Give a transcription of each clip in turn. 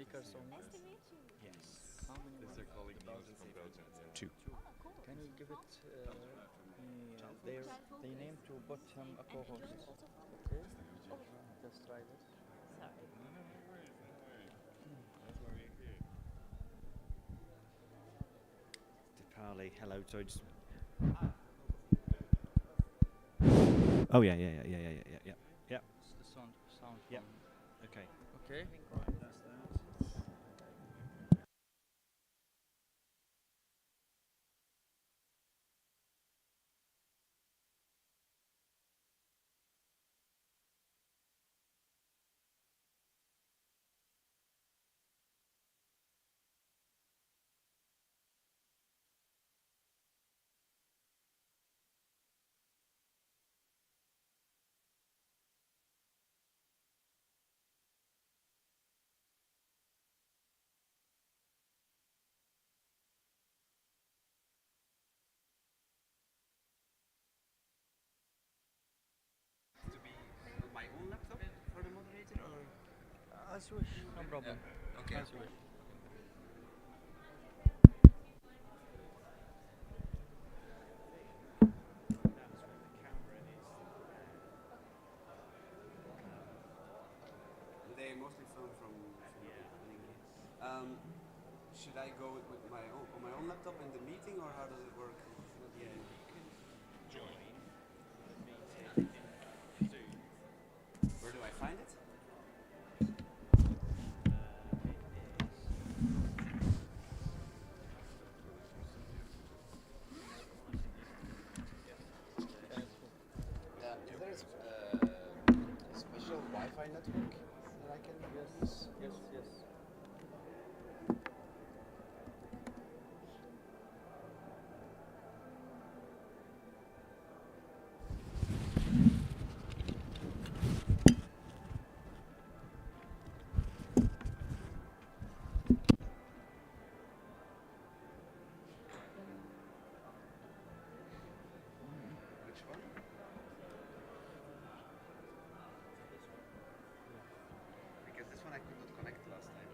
speakers on Nice this? to meet you. Yes. How many? Is their colleague Niels from Belgium? Yeah. Two. Oh, cool. Can you give it me Child their focus. name to put him a And co-host? yours also from? Okay. Oh, Just try it. sorry. No, no, no worries, no worries. That's why we're here. Dipali, hello. So just. Oh yeah, yeah, yeah, yeah, yeah, yeah, yeah, yeah. It's the sound Yep. from. Okay. Okay. Right, that's that. To be my own laptop for the moderator or? As you wish. No problem. Okay. As you wish. They mostly film from the beginning. Should I go with my own on my own laptop in the meeting or how does it work? Yeah, you can join the meeting in Zoom. Where do I find it? Is there a special Wi-Fi network that I can use? Yes. Yes. Which one? Because this one I could not connect last time.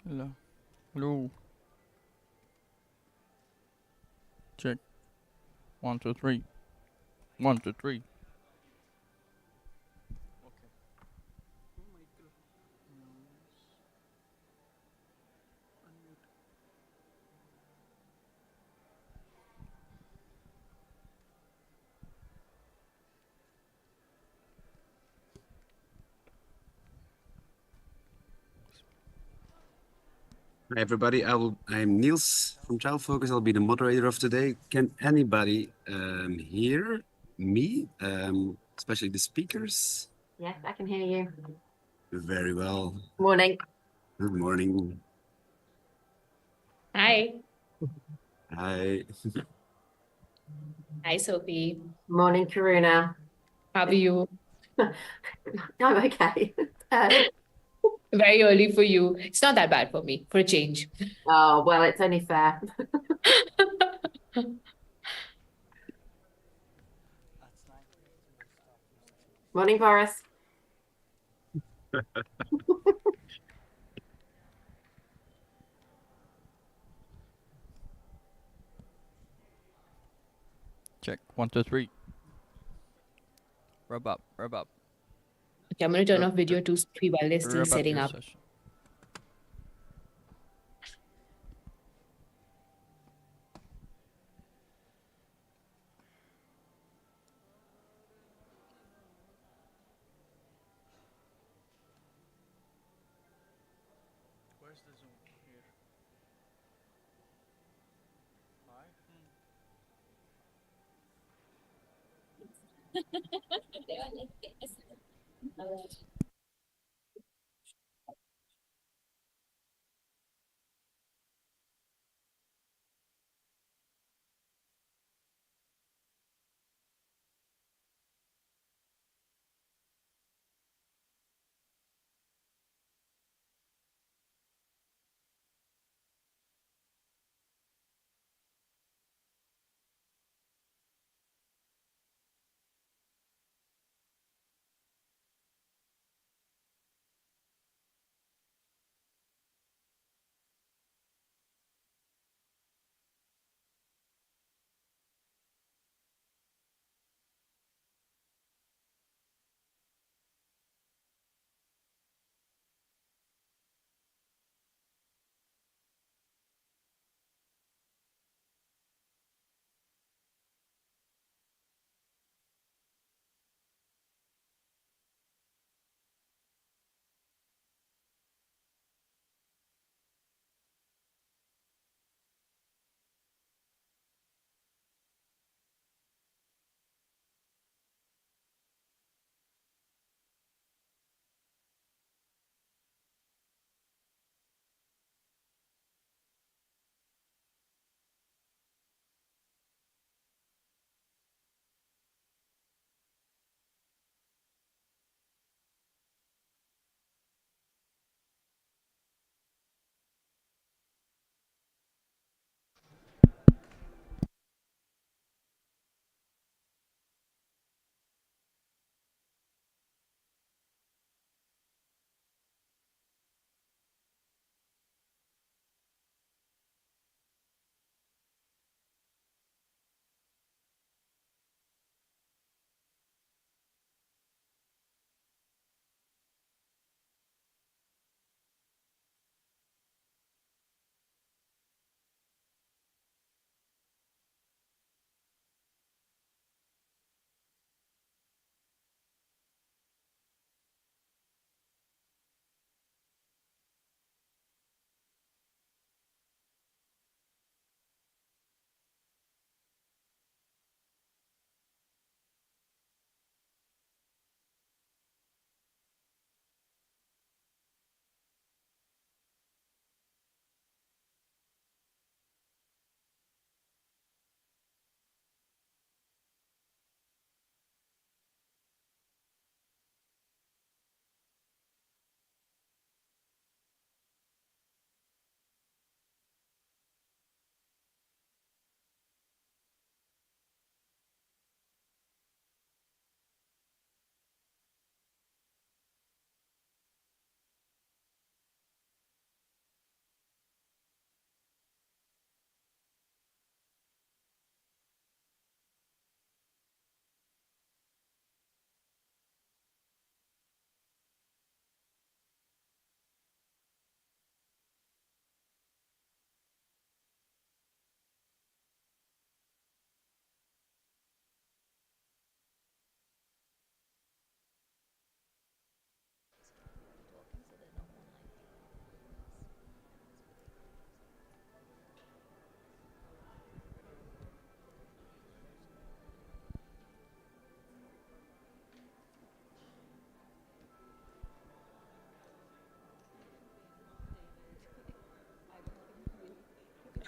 Bismillah. Hello. Check. 1, 2, 3. 1, 2, 3. Okay. Hi everybody, I'm Niels from Child Focus. I'll be the moderator of today. Can anybody hear me, especially the speakers? Yes, I can hear you. Very well. Morning. Good morning. Hi. Hi. Hi, Sophie. Morning, Karuna. How are you? I'm okay. Very early for you. It's not that bad for me, for a change. Oh, well, it's only fair. That's 9. Morning, Boris. Check. 1, 2, 3. Rub up. Rub up. Okay, I'm going to turn Rub- off video to Sophie while they're still Rub up setting your up. session. Where's the Zoom? Here. Hi.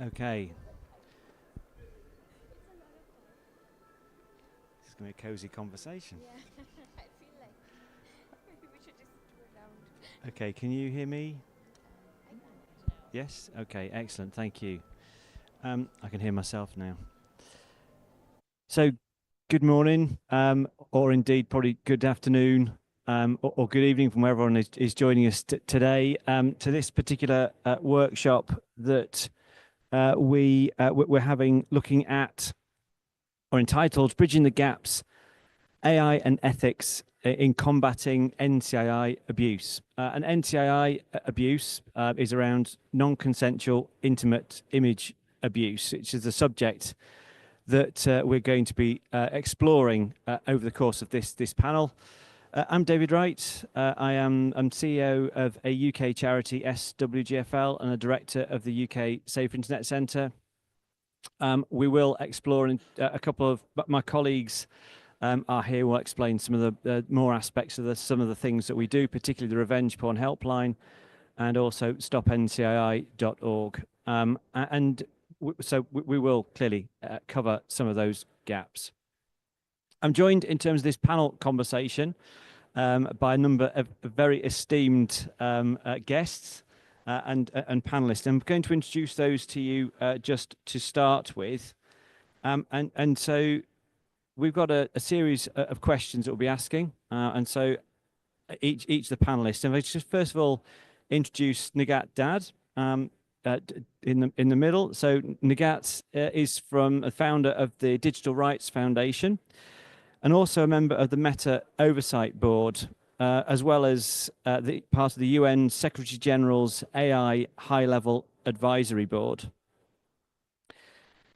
Okay. This is going to be a cozy conversation. Yeah, I feel like maybe we should just go around. Okay, can you hear me? I can't. Yes? Okay, excellent. Thank you. I can hear myself now. So, good morning, or indeed probably good afternoon, or good evening from wherever everyone is joining us today to this particular workshop that we're having, looking at, or entitled Bridging the Gaps, AI and Ethics in Combating NCII Abuse. And NCII abuse is around non-consensual intimate image abuse, which is the subject that we're going to be exploring over the course of this panel. I'm David Wright. I'm CEO of a UK charity, SWGFL, and a director of the UK Safe Internet Centre. We will explore, a couple of my colleagues are here. Will explain some of the more aspects of some of the things that we do, particularly the Revenge Porn Helpline, and also stopncii.org. So we will clearly cover some of those gaps. I'm joined in terms of this panel conversation by a number of very esteemed guests and panelists. I'm going to introduce those to you just to start with. And so we've got a series of questions that we'll be asking. And so each of the panelists, and I just first of all introduce Nagat Dad in the middle. So Nagat is from a founder of the Digital Rights Foundation, and also a member of the Meta Oversight Board, as well as the part of the UN Secretary General's AI High-Level Advisory Board.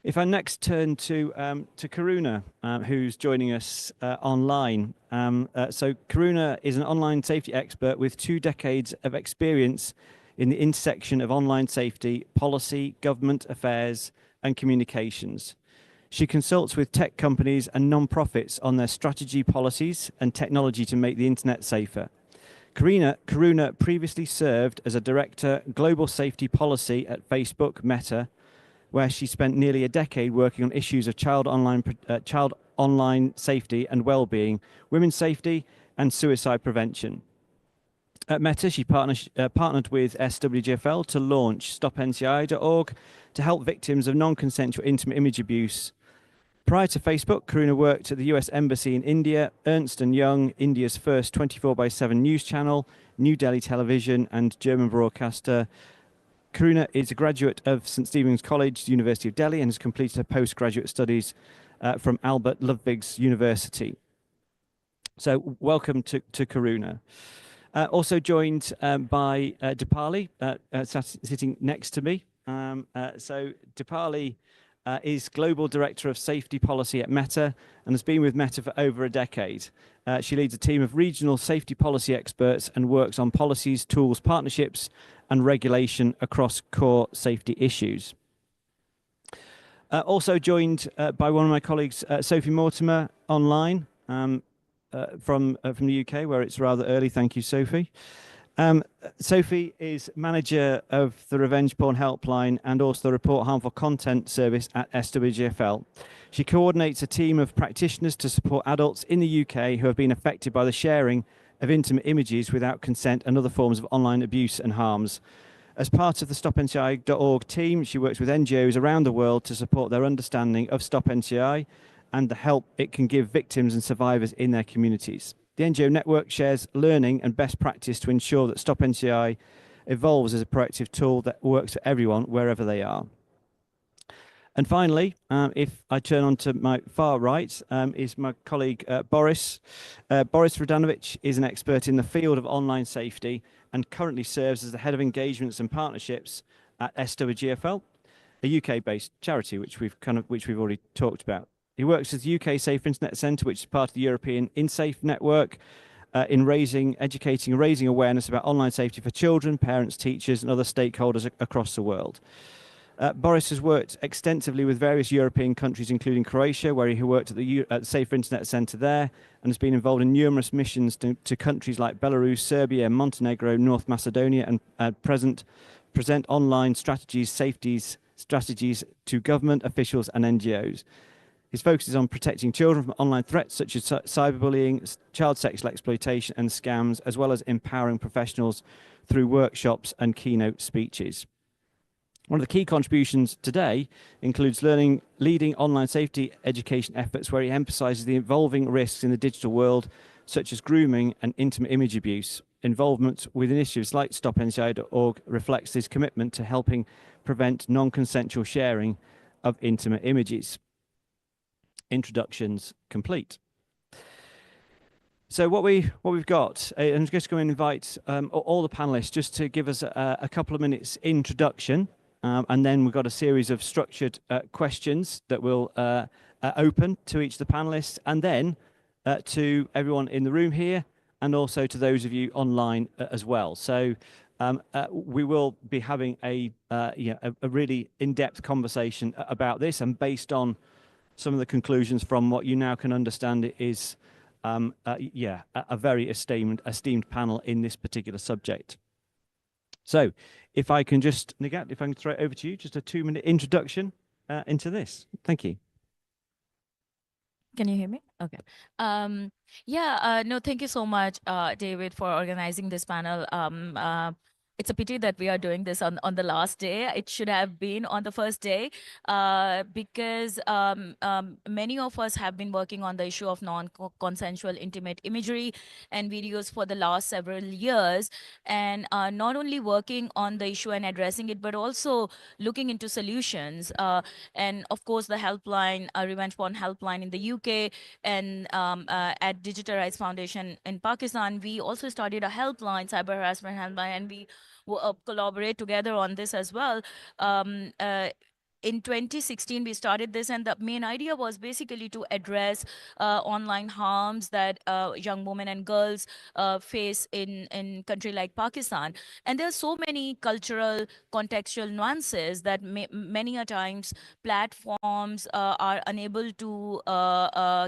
If I next turn to Karuna, who's joining us online. So Karuna is an online safety expert with 2 decades of experience in the intersection of online safety, policy, government affairs, and communications. She consults with tech companies and non-profits on their strategy, policies, and technology to make the internet safer. Karuna previously served as a director global safety policy at Facebook Meta, where she spent nearly a decade working on issues of child online safety and well-being, women's safety, and suicide prevention. At Meta, she partnered with SWGFL to launch stopnci.org to help victims of non-consensual intimate image abuse. Prior to Facebook, Karuna worked at the US Embassy in India, Ernst & Young, India's first 24/7 news channel, New Delhi Television, and German broadcaster. Karuna is a graduate of St. Stephen's College, University of Delhi, and has completed her postgraduate studies from Albert Ludwigs University. So welcome to Karuna. Also joined by Dipali, sitting next to me. So Dipali is Global Director of Safety Policy at Meta and has been with Meta for over a decade. She leads a team of regional safety policy experts and works on policies, tools, partnerships, and regulation across core safety issues. Also joined by one of my colleagues, Sophie Mortimer, online from the UK, where it's rather early. Thank you, Sophie. Sophie is manager of the Revenge Porn Helpline and also the Report Harmful Content service at SWGFL. She coordinates a team of practitioners to support adults in the UK who have been affected by the sharing of intimate images without consent and other forms of online abuse and harms. As part of the stopnci.org team, she works with NGOs around the world to support their understanding of Stop NCI and the help it can give victims and survivors in their communities. The NGO network shares learning and best practice to ensure that Stop NCI evolves as a proactive tool that works for everyone wherever they are. And finally, if I turn on to my far right, is my colleague Boris. Boris Radanovic is an expert in the field of online safety and currently serves as the head of engagements and partnerships at SWGFL, a UK-based charity which we've already talked about. He works as the UK Safe Internet Centre, which is part of the European InSafe network, in educating and raising awareness about online safety for children, parents, teachers, and other stakeholders across the world. Boris has worked extensively with various European countries, including Croatia, where he worked at the Safe Internet Centre there, and has been involved in numerous missions to countries like Belarus, Serbia, Montenegro, North Macedonia, and present online strategies, strategies to government officials and NGOs. His focus is on protecting children from online threats such as cyberbullying, child sexual exploitation and scams, as well as empowering professionals through workshops and keynote speeches. One of the key contributions today includes leading online safety education efforts, where he emphasizes the evolving risks in the digital world, such as grooming and intimate image abuse. Involvement with initiatives like StopNCI.org reflects his commitment to helping prevent non-consensual sharing of intimate images. Introductions complete. So what we've got, I'm just going to invite all the panelists just to give us a couple of minutes introduction, and then we've got a series of structured questions that will open to each of the panelists, and then to everyone in the room here, and also to those of you online as well. So we will be having a really in-depth conversation about this, and based on some of the conclusions from what you now can understand is a very esteemed panel in this particular subject. So if I can just, Nigat, if I can throw it over to you, just a 2-minute introduction into this. Thank you. Can you hear me? Okay. No, thank you so much, David, for organizing this panel. It's a pity that we are doing this on the last day. It should have been on the first day, because many of us have been working on the issue of non-consensual intimate imagery and videos for the last several years, and not only working on the issue and addressing it, but also looking into solutions. And of course, the helpline, Revenge Porn Helpline in the UK, and at Digital Rights Foundation in Pakistan, we also started a helpline, cyber harassment helpline, and we collaborate together on this as well. In 2016, we started this, and the main idea was basically to address online harms that young women and girls face in country like Pakistan. And there are so many cultural, contextual nuances that many a times platforms are unable to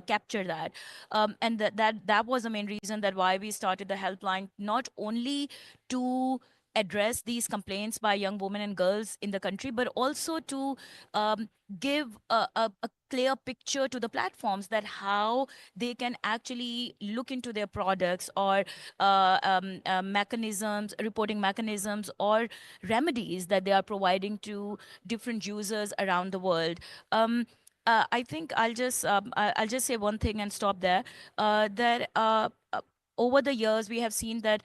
capture that. And that was the main reason that why we started the helpline, not only to address these complaints by young women and girls in the country, but also to give a clear picture to the platforms that how they can actually look into their products or mechanisms, reporting mechanisms or remedies that they are providing to different users around the world. I think I'll just say one thing and stop there. Over the years, we have seen that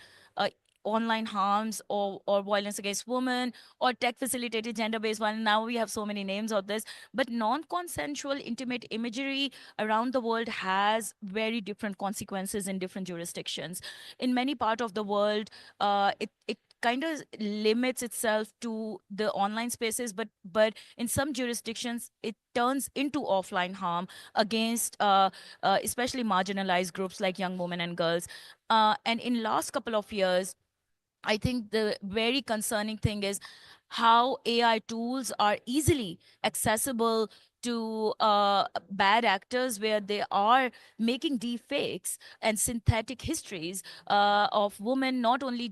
online harms or violence against women or tech facilitated gender-based violence. Now we have so many names of this, but non-consensual intimate imagery around the world has very different consequences in different jurisdictions. In many parts of the world, it kind of limits itself to the online spaces, but in some jurisdictions, it turns into offline harm against especially marginalized groups like young women and girls. And in last couple of years, I think the very concerning thing is how AI tools are easily accessible to bad actors, where they are making deep fakes and synthetic histories of women, not only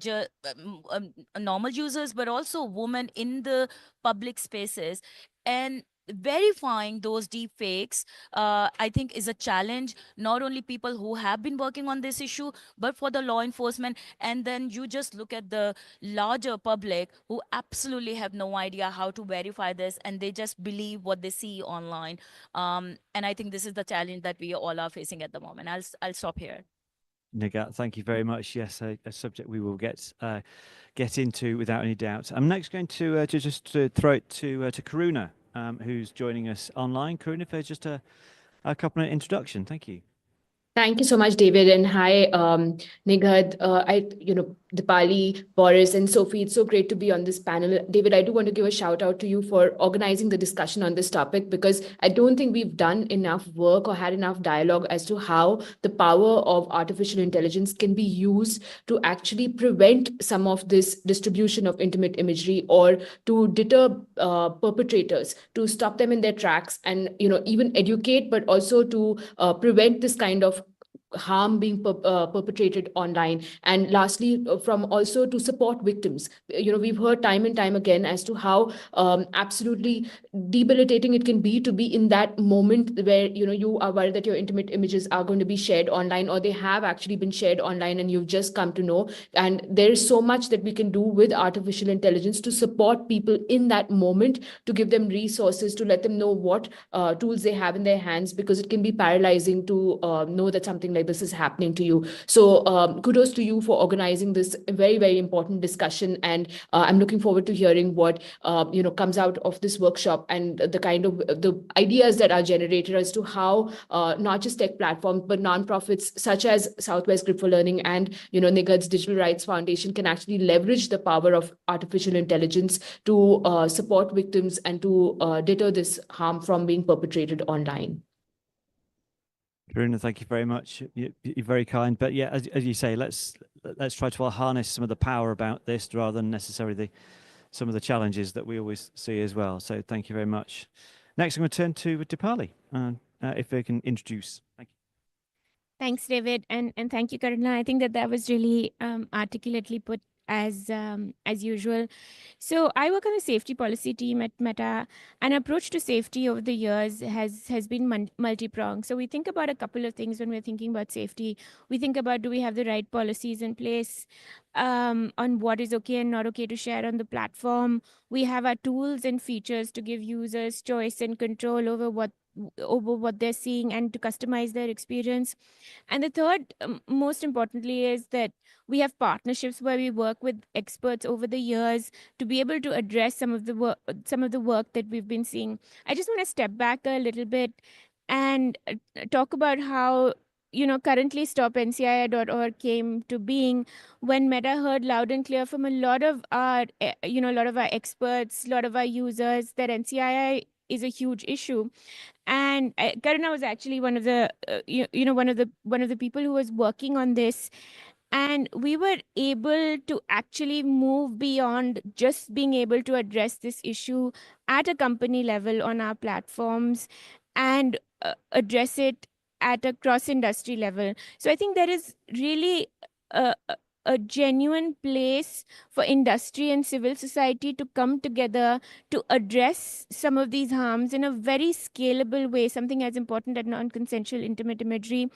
normal users, but also women in the public spaces. And verifying those deep fakes, I think, is a challenge, not only people who have been working on this issue, but for the law enforcement. And then you just look at the larger public who absolutely have no idea how to verify this, and they just believe what they see online. And I think this is the challenge that we all are facing at the moment. I'll stop here. Nigat, thank you very much. Yes, a subject we will get into without any doubt. I'm next going to just throw it to Karuna, who's joining us online. Karuna, for just a couple of introduction. Thank you. Thank you so much, David, and hi, Nighat, Dipali, Boris, and Sophie. It's so great to be on this panel. David, I do want to give a shout out to you for organizing the discussion on this topic, because I don't think we've done enough work or had enough dialogue as to how the power of artificial intelligence can be used to actually prevent some of this distribution of intimate imagery, or to deter perpetrators, to stop them in their tracks, and even educate, but also to prevent this kind of harm being perpetrated online. And lastly, from also to support victims. We've heard time and time again as to how absolutely debilitating it can be to be in that moment where you are worried that your intimate images are going to be shared online, or they have actually been shared online and you've just come to know. And there is so much that we can do with artificial intelligence to support people in that moment, to give them resources, to let them know what tools they have in their hands, because it can be paralyzing to know that something like this is happening to you. So kudos to you for organizing this very, very important discussion. And I'm looking forward to hearing what comes out of this workshop, and the kind of the ideas that are generated as to how not just tech platforms, but nonprofits such as Southwest Group for Learning and Nigad's Digital Rights Foundation can actually leverage the power of artificial intelligence to support victims and to deter this harm from being perpetrated online. Karuna, thank you very much. You're very kind. But yeah, as you say, let's try to harness some of the power about this rather than necessarily some of the challenges that we always see as well. So thank you very much. Next, I'm going to turn to Dipali, if they can introduce. Thank you. Thanks, David, and thank you, Karuna. I think that was really articulately put as usual. So I work on the safety policy team at Meta. An approach to safety over the years has been multi-pronged. So we think about a couple of things when we're thinking about safety. We think about, do we have the right policies in place on what is okay and not okay to share on the platform? We have our tools and features to give users choice and control over what they're seeing and to customize their experience. And the third, most importantly, is that we have partnerships where we work with experts over the years to be able to address some of the work that we've been seeing. I just want to step back a little bit and talk about how currently StopNCII.org came to being when Meta heard loud and clear from a lot of our experts, a lot of our users, that NCII is a huge issue. And Karuna was actually one of the one of the people who was working on this, and we were able to actually move beyond just being able to address this issue at a company level on our platforms and address it at a cross industry level. So I think there is really a genuine place for industry and civil society to come together to address some of these harms in a very scalable way, something as important as non-consensual intimate imagery.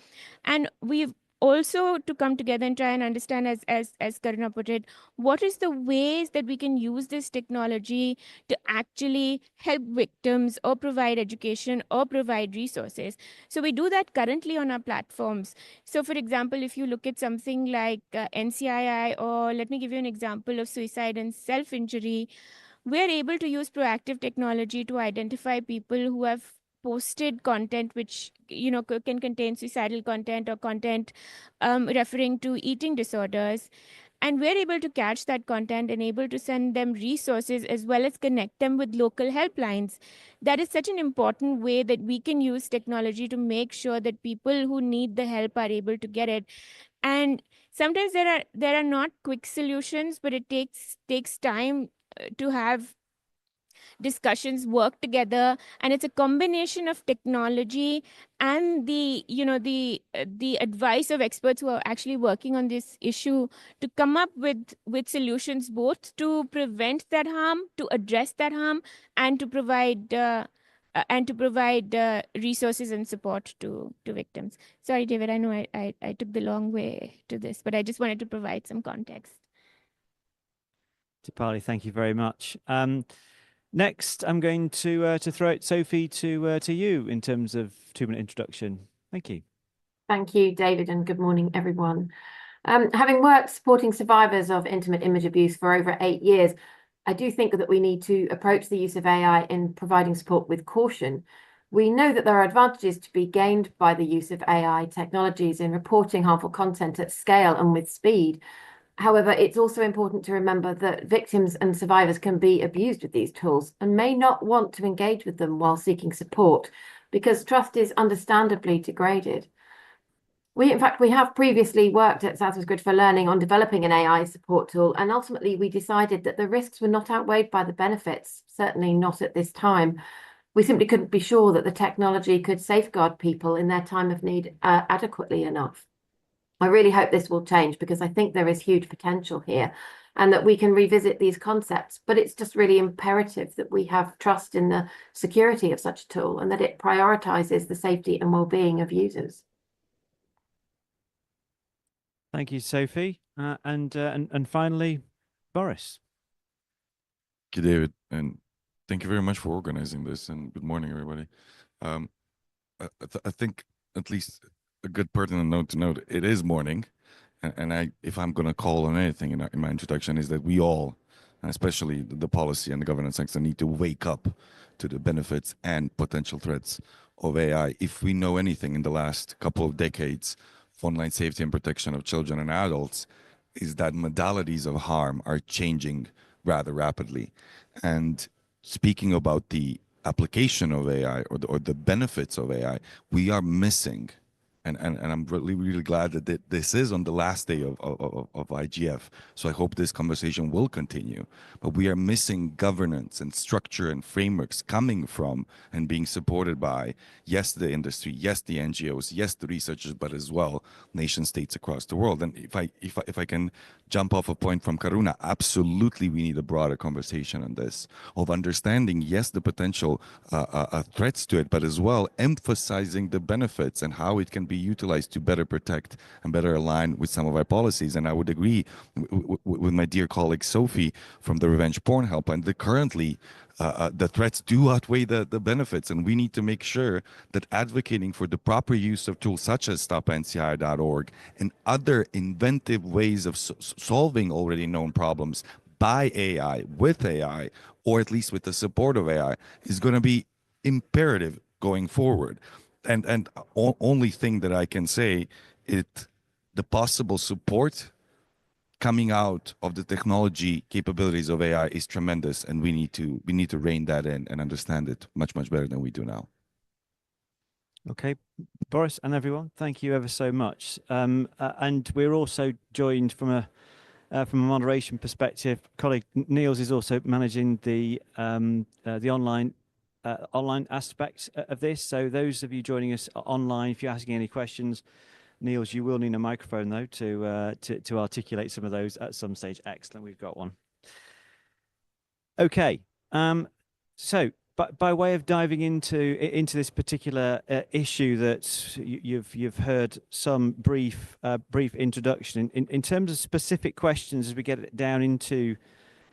And we've also to come together and try and understand, as Karuna put it, what is the ways that we can use this technology to actually help victims or provide education or provide resources. So we do that currently on our platforms. So for example, if you look at something like NCII, or let me give you an example of suicide and self-injury, we're able to use proactive technology to identify people who have posted content which can contain suicidal content or content referring to eating disorders, and we're able to catch that content and able to send them resources as well as connect them with local helplines. That is such an important way that we can use technology to make sure that people who need the help are able to get it. And sometimes there are not quick solutions, but it takes time to have discussions work together, and it's a combination of technology and the advice of experts who are actually working on this issue to come up with solutions, both to prevent that harm, to address that harm, and to provide resources and support to victims. Sorry, David, I know I took the long way to this, but I just wanted to provide some context. Dipali, thank you very much. Next, I'm going to throw it, Sophie, to you in terms of 2-minute introduction. Thank you. Thank you, David, and good morning, everyone. Having worked supporting survivors of intimate image abuse for over 8 years, I do think that we need to approach the use of AI in providing support with caution. We know that there are advantages to be gained by the use of AI technologies in reporting harmful content at scale and with speed. However, it's also important to remember that victims and survivors can be abused with these tools and may not want to engage with them while seeking support because trust is understandably degraded. We have previously worked at Southwest Grid for Learning on developing an AI support tool, and ultimately we decided that the risks were not outweighed by the benefits, certainly not at this time. We simply couldn't be sure that the technology could safeguard people in their time of need adequately enough. I really hope this will change because I think there is huge potential here and that we can revisit these concepts. But it's just really imperative that we have trust in the security of such a tool and that it prioritizes the safety and well-being of users. Thank you, Sophie. And finally, Boris. Thank you, David, and thank you very much for organizing this. And good morning, everybody. I think at least a good pertinent note to note, it is morning, and if I'm going to call on anything in my introduction, is that we all, and especially the policy and the governance sector, need to wake up to the benefits and potential threats of AI. If we know anything in the last couple of decades, online safety and protection of children and adults, is that modalities of harm are changing rather rapidly. And speaking about the application of AI or the benefits of AI, we are missing, and I'm really glad that this is on the last day of IGF. So I hope this conversation will continue. But we are missing governance and structure and frameworks coming from and being supported by, yes, the industry, yes, the NGOs, yes, the researchers, but as well nation states across the world. And if I can jump off a point from Karuna, absolutely we need a broader conversation on this, of understanding, yes, the potential threats to it, but as well emphasizing the benefits and how it can be utilized to better protect and better align with some of our policies. And I would agree with my dear colleague Sophie from the Revenge Porn Helpline that currently the threats do outweigh the benefits, and we need to make sure that advocating for the proper use of tools such as stopnci.org and other inventive ways of solving already known problems by AI, with AI, or at least with the support of AI, is going to be imperative going forward. And only thing that I can say, the possible support coming out of the technology capabilities of AI is tremendous, and we need to rein that in and understand it much better than we do now. Okay, Boris and everyone, thank you ever so much. And we're also joined from a moderation perspective. Colleague Niels is also managing the online aspect of this. So those of you joining us online, if you're asking any questions, Niels, you will need a microphone though to articulate some of those at some stage. Excellent, we've got one. Okay, so by way of diving into this particular issue that you've heard some brief introduction in terms of specific questions as we get it down into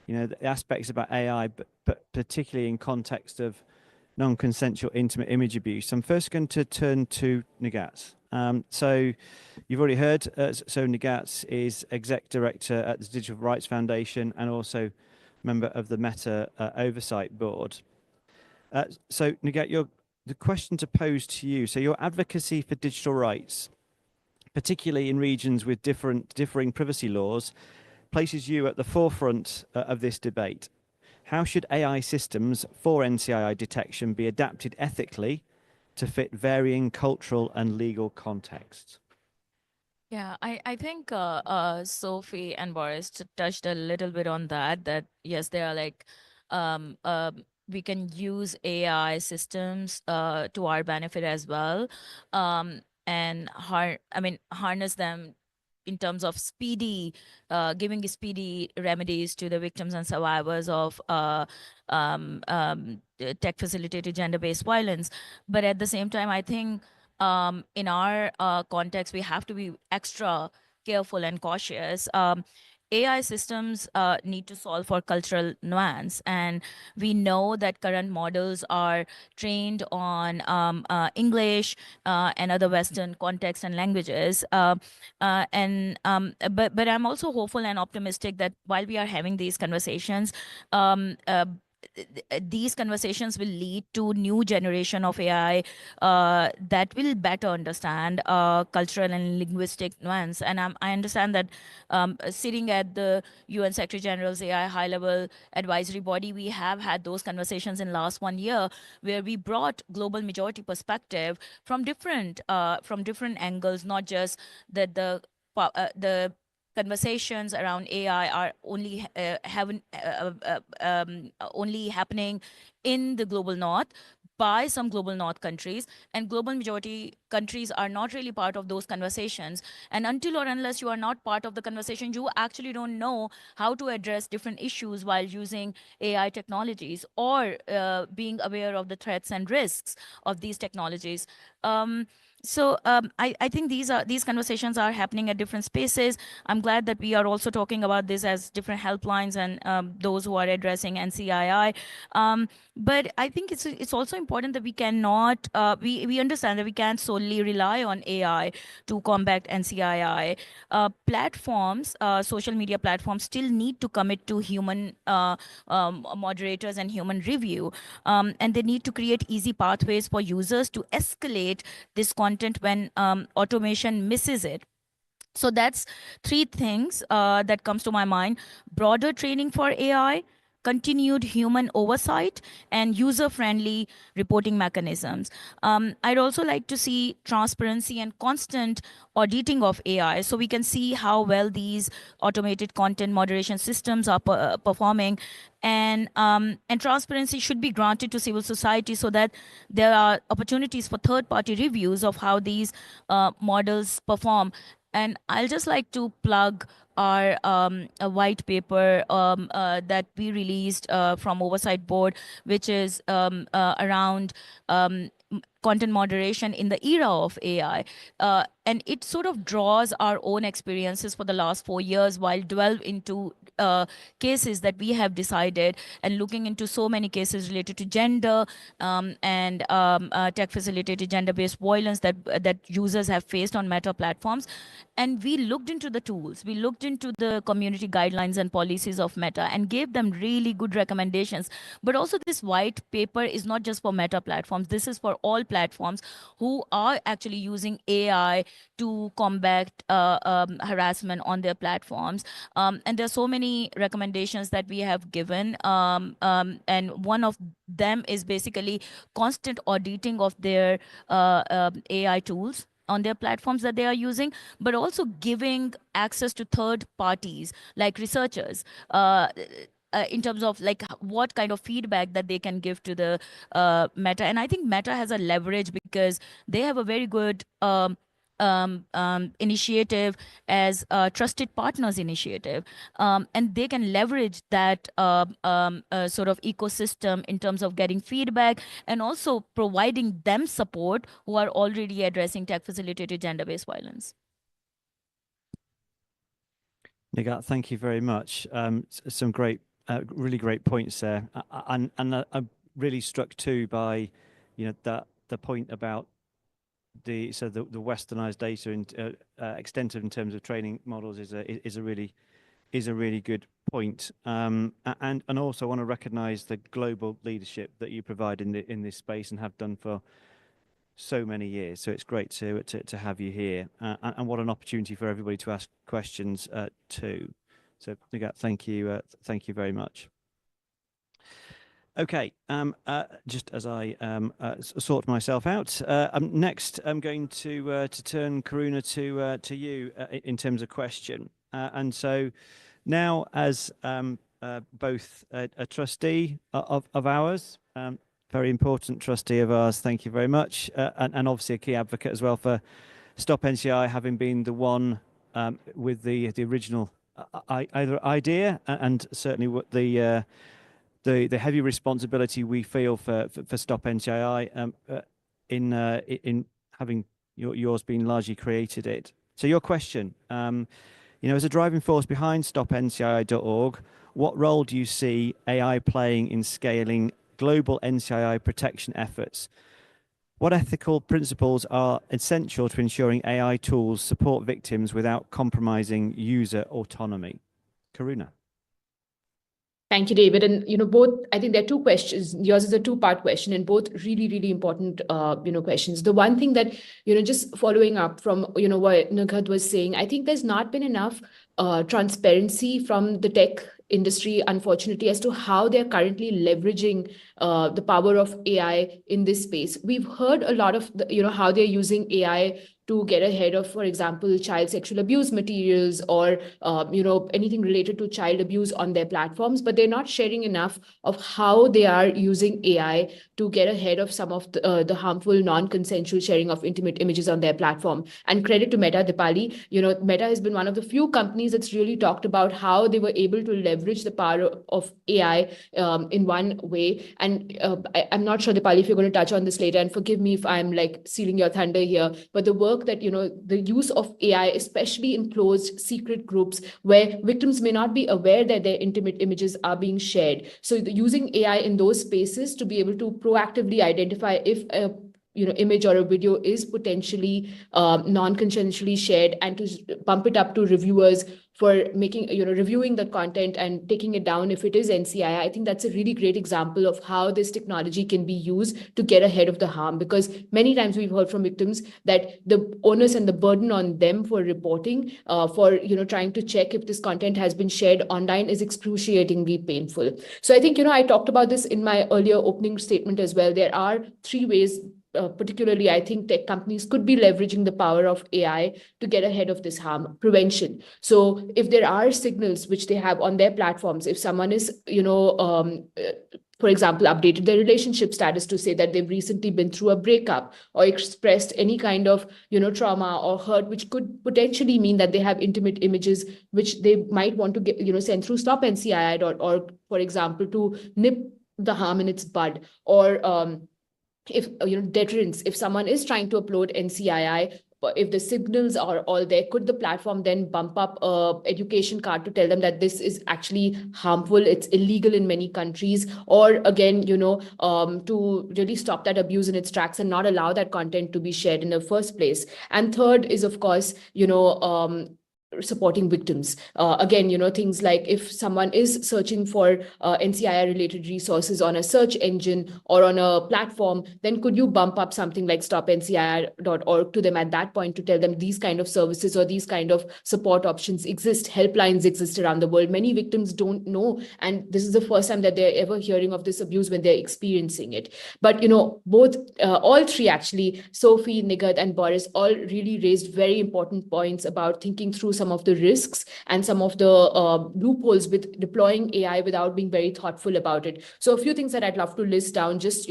the aspects about AI, but particularly in context of non-consensual intimate image abuse. I'm first going to turn to Nighat. So you've already heard, so Nighat is Exec Director at the Digital Rights Foundation and also member of the Meta Oversight Board. So Nighat, the question to pose to you, so your advocacy for digital rights, particularly in regions with differing privacy laws, places you at the forefront of this debate. How should AI systems for NCII detection be adapted ethically to fit varying cultural and legal contexts? Yeah, I think Sophie and Boris touched a little bit on that yes, they are like we can use AI systems to our benefit as well, and harness them in terms of giving speedy remedies to the victims and survivors of tech facilitated gender-based violence. But at the same time, I think in our context, we have to be extra careful and cautious. AI systems need to solve for cultural nuance, and we know that current models are trained on English and other Western contexts and languages. But I'm also hopeful and optimistic that while we are having these conversations, these conversations will lead to new generation of AI that will better understand cultural and linguistic nuance. And I understand that sitting at the UN Secretary General's AI high-level advisory body, we have had those conversations in last 1 year, where we brought global majority perspective from different angles, not just that the conversations around AI are only happening in the global north, by some global north countries, and global majority countries are not really part of those conversations. And until or unless you are not part of the conversation, you actually don't know how to address different issues while using AI technologies, or being aware of the threats and risks of these technologies. I think these conversations are happening at different spaces. I'm glad that we are also talking about this as different helplines and those who are addressing NCII. But I think it's also important that we cannot we understand that we can't solely rely on AI to combat NCII. Platforms, social media platforms, still need to commit to human moderators and human review, and they need to create easy pathways for users to escalate this content when automation misses it. So that's three things that comes to my mind: broader training for AI, continued human oversight, and user-friendly reporting mechanisms. I'd also like to see transparency and constant auditing of AI, so we can see how well these automated content moderation systems are performing. And transparency should be granted to civil society so that there are opportunities for third-party reviews of how these models perform. And I'll just like to plug our a white paper that we released from Oversight Board, which is around content moderation in the era of AI. And it sort of draws our own experiences for the last 4 years while delve into cases that we have decided, and looking into so many cases related to gender and tech-facilitated gender-based violence that users have faced on Meta platforms. And we looked into the tools, we looked into the community guidelines and policies of Meta and gave them really good recommendations. But also, this white paper is not just for Meta platforms, this is for all platforms who are actually using AI to combat harassment on their platforms. And there are so many recommendations that we have given. And one of them is basically constant auditing of their AI tools on their platforms that they are using, but also giving access to third parties like researchers in terms of like what kind of feedback that they can give to the Meta. And I think Meta has a leverage because they have a very good initiative as a trusted partners initiative, and they can leverage that sort of ecosystem in terms of getting feedback and also providing them support who are already addressing tech-facilitated gender-based violence. Nigat, thank you very much. Some great, really great points there, and I'm really struck too by, the point about the westernized data and extensive in terms of training models is a really good point. And also want to recognise the global leadership that you provide in this space and have done for so many years. So it's great to have you here, and what an opportunity for everybody to ask questions too. So Nigat, thank you very much. Okay, just as I sort myself out, next I'm going to turn Karuna to you in terms of question. And so now, as both a trustee of ours, very important trustee of ours, thank you very much, and obviously a key advocate as well for Stop NCI, having been the one with the original either idea and certainly what the heavy responsibility we feel for Stop NCI in having yours being largely created it. So your question, as a driving force behind stopnci.org, what role do you see AI playing in scaling global NCI protection efforts? What ethical principles are essential to ensuring AI tools support victims without compromising user autonomy? Karuna. Thank you, David. And, both, I think there are two questions. Yours is a two-part question, and both really, really important, questions. The one thing that, just following up from, what Nigat was saying, I think there's not been enough transparency from the tech industry, unfortunately, as to how they're currently leveraging the power of AI in this space. We've heard a lot of, how they're using AI to get ahead of, for example, child sexual abuse materials or anything related to child abuse on their platforms, but they're not sharing enough of how they are using AI to get ahead of some of the harmful non-consensual sharing of intimate images on their platform. And credit to Meta, Dipali, Meta has been one of the few companies that's really talked about how they were able to leverage the power of AI in one way. And I'm not sure, Dipali, if you're going to touch on this later, and forgive me if I'm like stealing your thunder here, but the work that, the use of AI, especially in closed secret groups where victims may not be aware that their intimate images are being shared. So using AI in those spaces to be able to proactively identify if a image or a video is potentially non-consensually shared, and to bump it up to reviewers for making, reviewing the content and taking it down if it is NCI. I think that's a really great example of how this technology can be used to get ahead of the harm, because many times we've heard from victims that the onus and the burden on them for reporting, for trying to check if this content has been shared online is excruciatingly painful. So I think, I talked about this in my earlier opening statement as well. There are 3 ways, particularly, I think tech companies could be leveraging the power of AI to get ahead of this harm. Prevention. So if there are signals which they have on their platforms, if someone is, for example, updated their relationship status to say that they've recently been through a breakup, or expressed any kind of, trauma or hurt, which could potentially mean that they have intimate images, which they might want to get, send through stopncii.org, for example, to nip the harm in its bud. Or if deterrence, if someone is trying to upload NCII, if the signals are all there, could the platform then bump up a education card to tell them that this is actually harmful, it's illegal in many countries, or again, to really stop that abuse in its tracks and not allow that content to be shared in the first place. And third is, of course, supporting victims. Again, things like if someone is searching for NCII related resources on a search engine or on a platform, then could you bump up something like stopncii.org to them at that point to tell them these kind of services or these kind of support options exist, helplines exist around the world. Many victims don't know, and this is the first time that they're ever hearing of this abuse when they're experiencing it. But, both, all 3 actually, Sophie, Nighat, and Boris all really raised very important points about thinking through some of the risks and some of the loopholes with deploying AI without being very thoughtful about it. So a few things that I'd love to list down, just,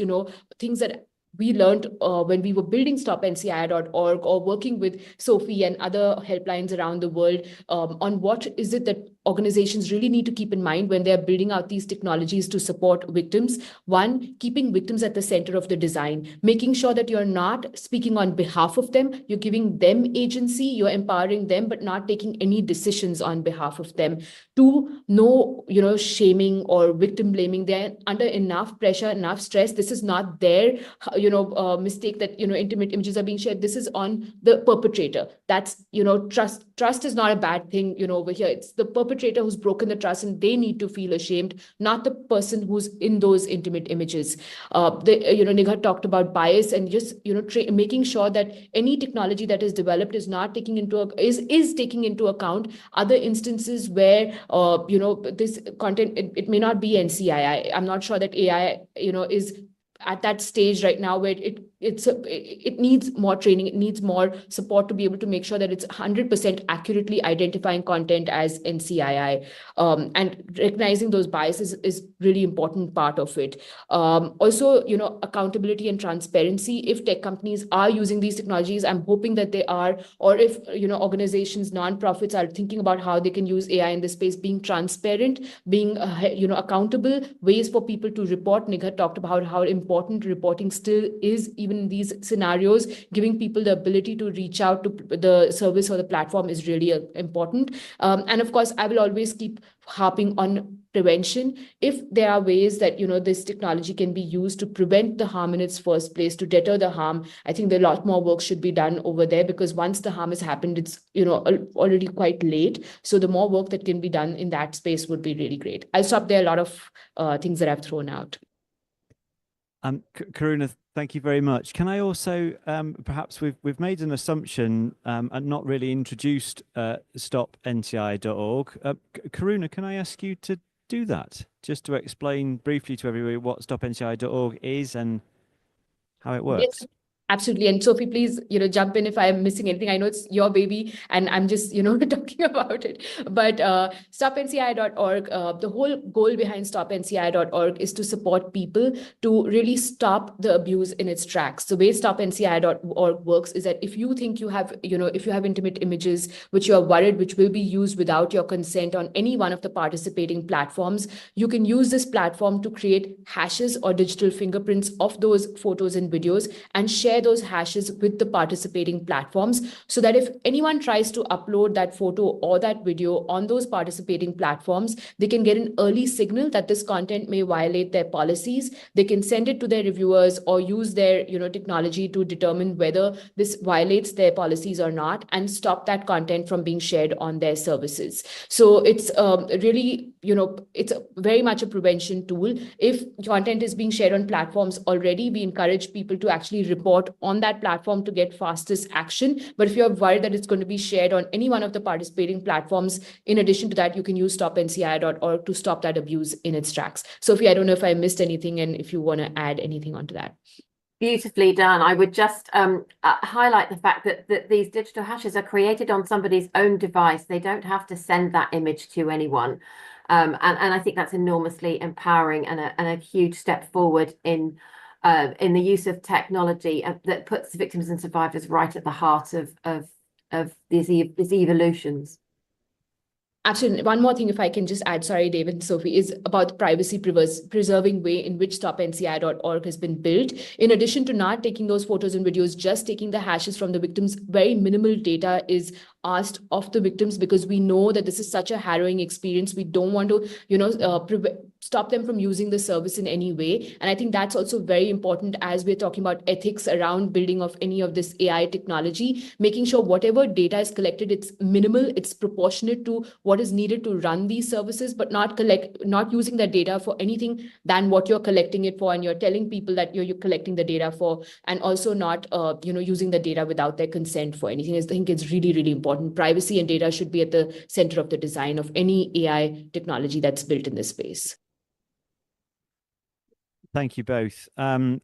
things that we learned when we were building stopncii.org or working with Sophie and other helplines around the world on what is it that organizations really need to keep in mind when they're building out these technologies to support victims. One, keeping victims at the center of the design, making sure that you're not speaking on behalf of them, you're giving them agency, you're empowering them, but not taking any decisions on behalf of them. 2, no, shaming or victim blaming. They're under enough pressure, enough stress. This is not their, mistake that, intimate images are being shared. This is on the perpetrator. That's, trust is not a bad thing, over here. It's the perpetrator who's broken the trust, and they need to feel ashamed, not the person who's in those intimate images. Nighat talked about bias, and just, making sure that any technology that is developed is not taking into is taking into account other instances where this content, it may not be NCII. I'm not sure that AI is at that stage right now where it needs more training, it needs more support to be able to make sure that it's 100% accurately identifying content as NCII, and recognizing those biases is really important part of it. Also, accountability and transparency. If tech companies are using these technologies, I'm hoping that they are, or if organizations, nonprofits are thinking about how they can use AI in this space, being transparent, being accountable, ways for people to report. Nighat talked about how important reporting still is, even in these scenarios. Giving people the ability to reach out to the service or the platform is really important. And of course, I will always keep harping on prevention. If there are ways that this technology can be used to prevent the harm in its first place, to deter the harm, I think a lot more work should be done over there, because once the harm has happened, it's already quite late. So the more work that can be done in that space would be really great. I'll stop there. A lot of things that I've thrown out. Karuna, thank you very much. Can I also, perhaps we've made an assumption and not really introduced stopnci.org. Karuna, can I ask you to do that, just to explain briefly to everybody what stopnci.org is and how it works? Yes. Absolutely. And Sophie, please, jump in if I'm missing anything. I know it's your baby and I'm just, talking about it. But stopnci.org, the whole goal behind stopnci.org is to support people to really stop the abuse in its tracks. The way stopnci.org works is that if you think you have, if you have intimate images which you are worried which will be used without your consent on any one of the participating platforms, you can use this platform to create hashes or digital fingerprints of those photos and videos and share those hashes with the participating platforms, so that if anyone tries to upload that photo or that video on those participating platforms, they can get an early signal that this content may violate their policies. They can send it to their reviewers or use their technology to determine whether this violates their policies or not, and stop that content from being shared on their services. So it's really, it's very much a prevention tool. If content is being shared on platforms already, we encourage people to actually report on that platform to get fastest action. But if you're worried that it's going to be shared on any one of the participating platforms, in addition to that, you can use stopnci.org to stop that abuse in its tracks. Sophie, I don't know if I missed anything and if you want to add anything onto that. Beautifully done. I would just highlight the fact that these digital hashes are created on somebody's own device. They don't have to send that image to anyone. And I think that's enormously empowering and a huge step forward in the use of technology that puts victims and survivors right at the heart of these evolutions. Absolutely. One more thing, if I can just add, sorry, David and Sophie, is about the privacy preserving way in which stopnci.org has been built. In addition to not taking those photos and videos, just taking the hashes from the victims, very minimal data is asked of the victims, because we know that this is such a harrowing experience. We don't want to, stop them from using the service in any way. And I think that's also very important as we're talking about ethics around building of any of this AI technology, making sure whatever data is collected, it's minimal, it's proportionate to what is needed to run these services, but not using that data for anything than what you're collecting it for, and you're telling people that you're collecting the data for, and also not using the data without their consent for anything. I think it's really, really important. Privacy and data should be at the center of the design of any AI technology that's built in this space. Thank you both. Amazing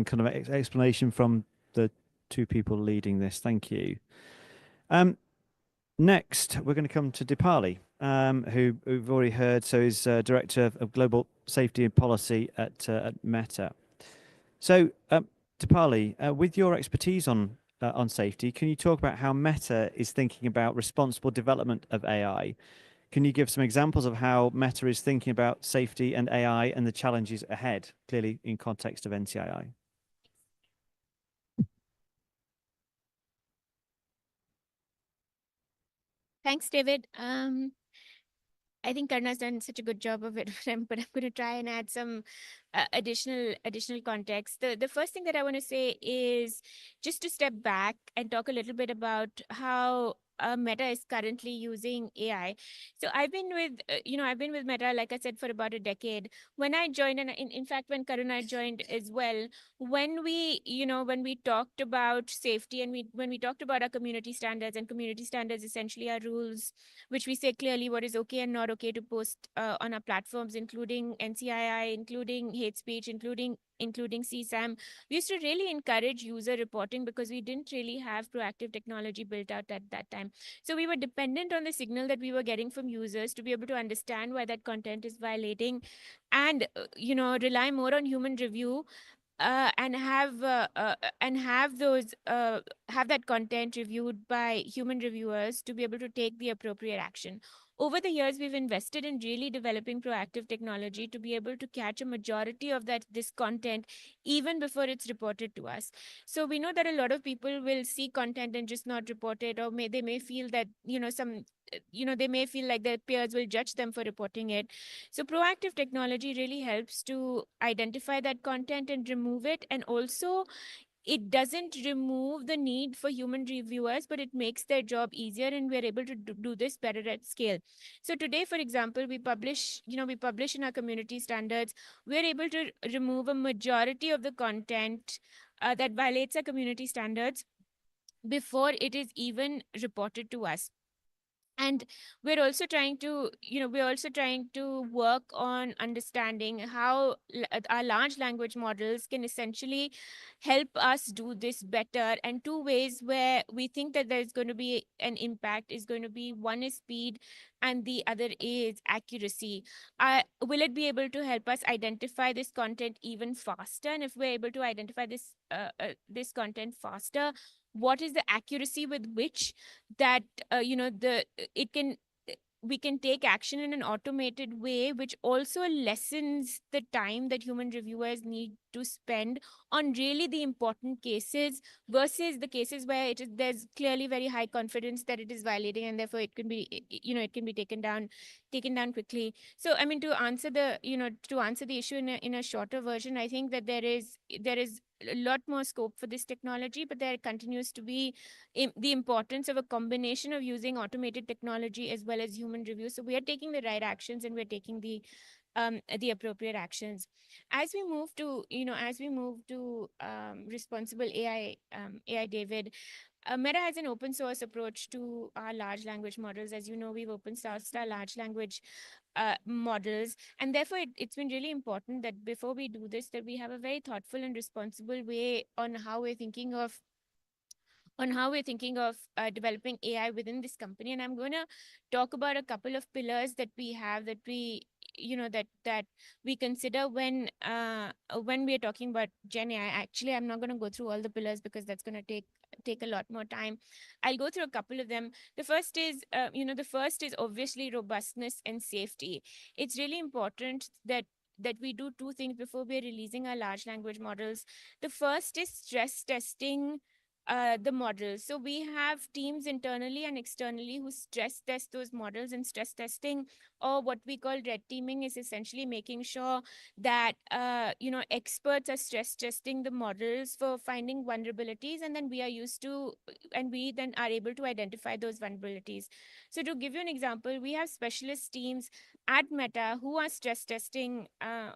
kind of explanation from the two people leading this. Thank you. Next, we're going to come to Dipali, who we've already heard. So he's Director of Global Safety and Policy at Meta. So Dipali, with your expertise on safety, can you talk about how Meta is thinking about responsible development of AI? Can you give some examples of how Meta is thinking about safety and AI and the challenges ahead, clearly in context of NCII? Thanks, David. I think Karna's done such a good job of it, but I'm going to try and add some additional context. The first thing that I want to say is just to step back and talk a little bit about how Meta is currently using AI. So I've been with Meta, like I said, for about a decade. When I joined, and in fact, when Karuna joined as well, when we talked about safety and when we talked about our community standards, and community standards essentially are rules which we say clearly what is okay and not okay to post on our platforms, including NCII, including hate speech, including CSAM. We used to really encourage user reporting because we didn't really have proactive technology built out at that time. So we were dependent on the signal that we were getting from users to be able to understand why that content is violating, and rely more on human review and have that content reviewed by human reviewers to be able to take the appropriate action. Over the years, we've invested in really developing proactive technology to be able to catch a majority of this content even before it's reported to us. So we know that a lot of people will see content and just not report it, or they may feel that they may feel like their peers will judge them for reporting it. So proactive technology really helps to identify that content and remove it, and also it doesn't remove the need for human reviewers, but it makes their job easier, and we're able to do this better at scale. So today, for example, we publish in our community standards, we're able to remove a majority of the content that violates our community standards before it is even reported to us. And we're also trying to work on understanding how our large language models can essentially help us do this better. And two ways where we think that there's going to be an impact is going to be, one is speed and the other is accuracy. Will it be able to help us identify this content even faster? And if we're able to identify this content faster, what is the accuracy with which that it can we can take action in an automated way, which also lessens the time that human reviewers need to spend on really the important cases, versus the cases where there's clearly very high confidence that it is violating, and therefore it can be taken down quickly. So I mean, to answer the issue in a shorter version, I think that there is a lot more scope for this technology, but there continues to be the importance of a combination of using automated technology as well as human review. So we are taking the right actions, and we're taking the appropriate actions. As we move to responsible AI, David, Meta has an open source approach to our large language models. As you know, we've open sourced our large language models, and therefore it's been really important that before we do this, that we have a very thoughtful and responsible way on how we're thinking of developing AI within this company. And I'm going to talk about a couple of pillars that we have, that we consider when we are talking about Gen AI. Actually, I'm not going to go through all the pillars because that's going to take a lot more time. I'll go through a couple of them. The first is obviously robustness and safety. It's really important that we do two things before we're releasing our large language models. The first is stress testing the models. So we have teams internally and externally who stress test those models. And stress testing, or what we call red teaming, is essentially making sure that experts are stress testing the models for finding vulnerabilities, and then we then are able to identify those vulnerabilities. So to give you an example, we have specialist teams at Meta who are stress testing or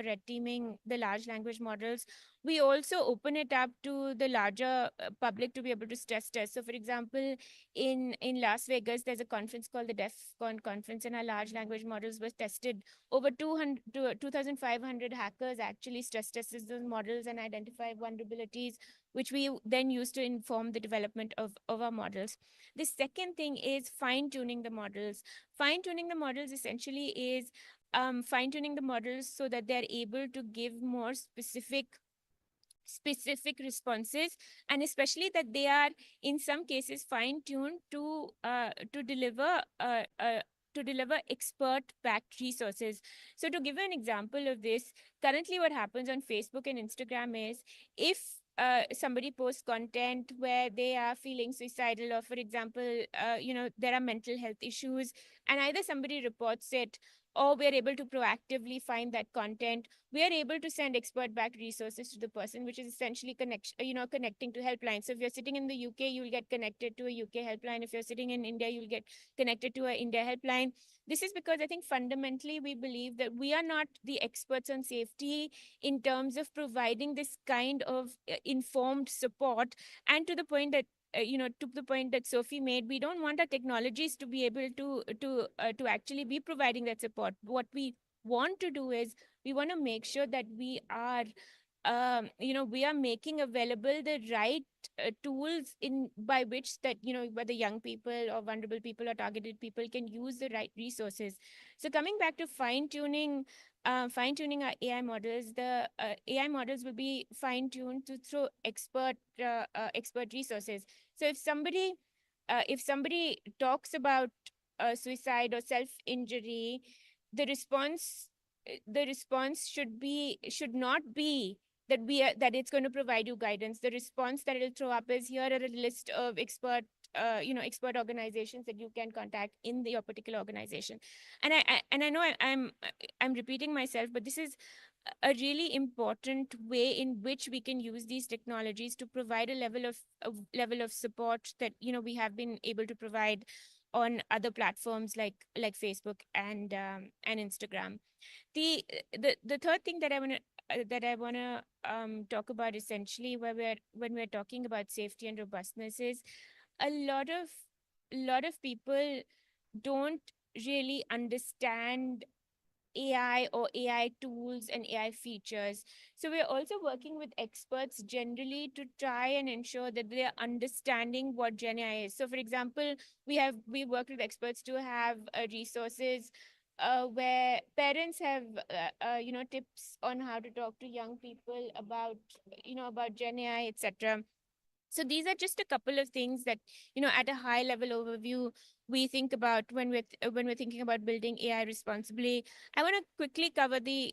red teaming the large language models. We also open it up to the larger public to be able to stress test. So for example, in Las Vegas, there's a conference called the DEF CON conference, and our large language models were tested. Over 2,500 hackers actually stress tested those models and identified vulnerabilities, which we then use to inform the development of our models. The second thing is fine-tuning the models. Fine-tuning the models essentially is fine-tuning the models so that they're able to give more specific responses, and especially that they are in some cases fine-tuned to deliver expert backed resources. So to give you an example of this, currently what happens on Facebook and Instagram is, if somebody posts content where they are feeling suicidal, or for example there are mental health issues, and either somebody reports it or we're able to proactively find that content, we are able to send expert-backed resources to the person, which is essentially connecting to helplines. So if you're sitting in the UK, you'll get connected to a UK helpline. If you're sitting in India, you'll get connected to an India helpline. This is because I think fundamentally we believe that we are not the experts on safety in terms of providing this kind of informed support. And to the point that Sophie made, we don't want our technologies to be able to actually be providing that support. What we want to do is we want to make sure that we are making available the right tools by which that whether young people or vulnerable people or targeted people can use the right resources. So coming back to fine-tuning our AI models, the AI models will be fine-tuned through expert resources. So if somebody talks about suicide or self-injury, the response should not be that it's going to provide you guidance. The response that it'll throw up is, here are a list of expert organizations that you can contact in your particular organization. And I know I'm repeating myself, but this is a really important way in which we can use these technologies to provide a level of support that we have been able to provide on other platforms like Facebook and Instagram. The third thing that I want to talk about, essentially, when we're talking about safety and robustness, is a lot of a lot of people don't really understand AI or AI tools and AI features. So we're also working with experts generally to try and ensure that they're understanding what Gen AI is. So for example, we worked with experts to have resources where parents have tips on how to talk to young people about about Gen AI, etc. So these are just a couple of things that, at a high level overview, we think about when we're thinking about building AI responsibly. I want to quickly cover the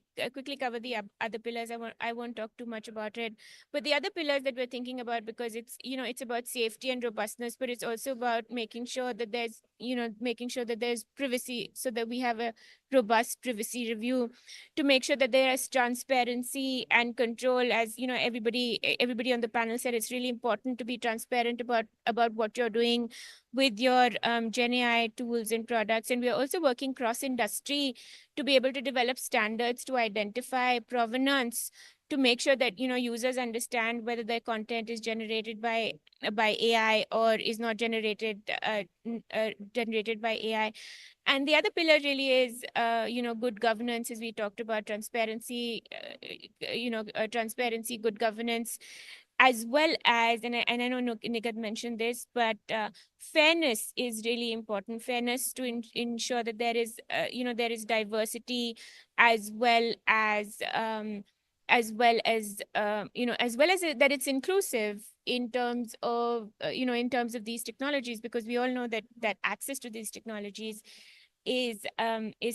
other pillars. I won't talk too much about it, but the other pillars that we're thinking about, because it's about safety and robustness, but it's also about making sure that there's privacy, so that we have a robust privacy review to make sure that there is transparency and control. As everybody on the panel said, it's really important to be transparent about what you're doing with your Gen AI tools and products. And we're also working cross industry to be able to develop standards to identify provenance, to make sure that users understand whether their content is generated by AI or is not generated by AI. And the other pillar really is, good governance, as we talked about, transparency, transparency, good governance, as well as, and I know Nick had mentioned this, but fairness is really important. Fairness to ensure that there is, there is diversity, as well as that it's inclusive in terms of these technologies, because we all know that access to these technologies is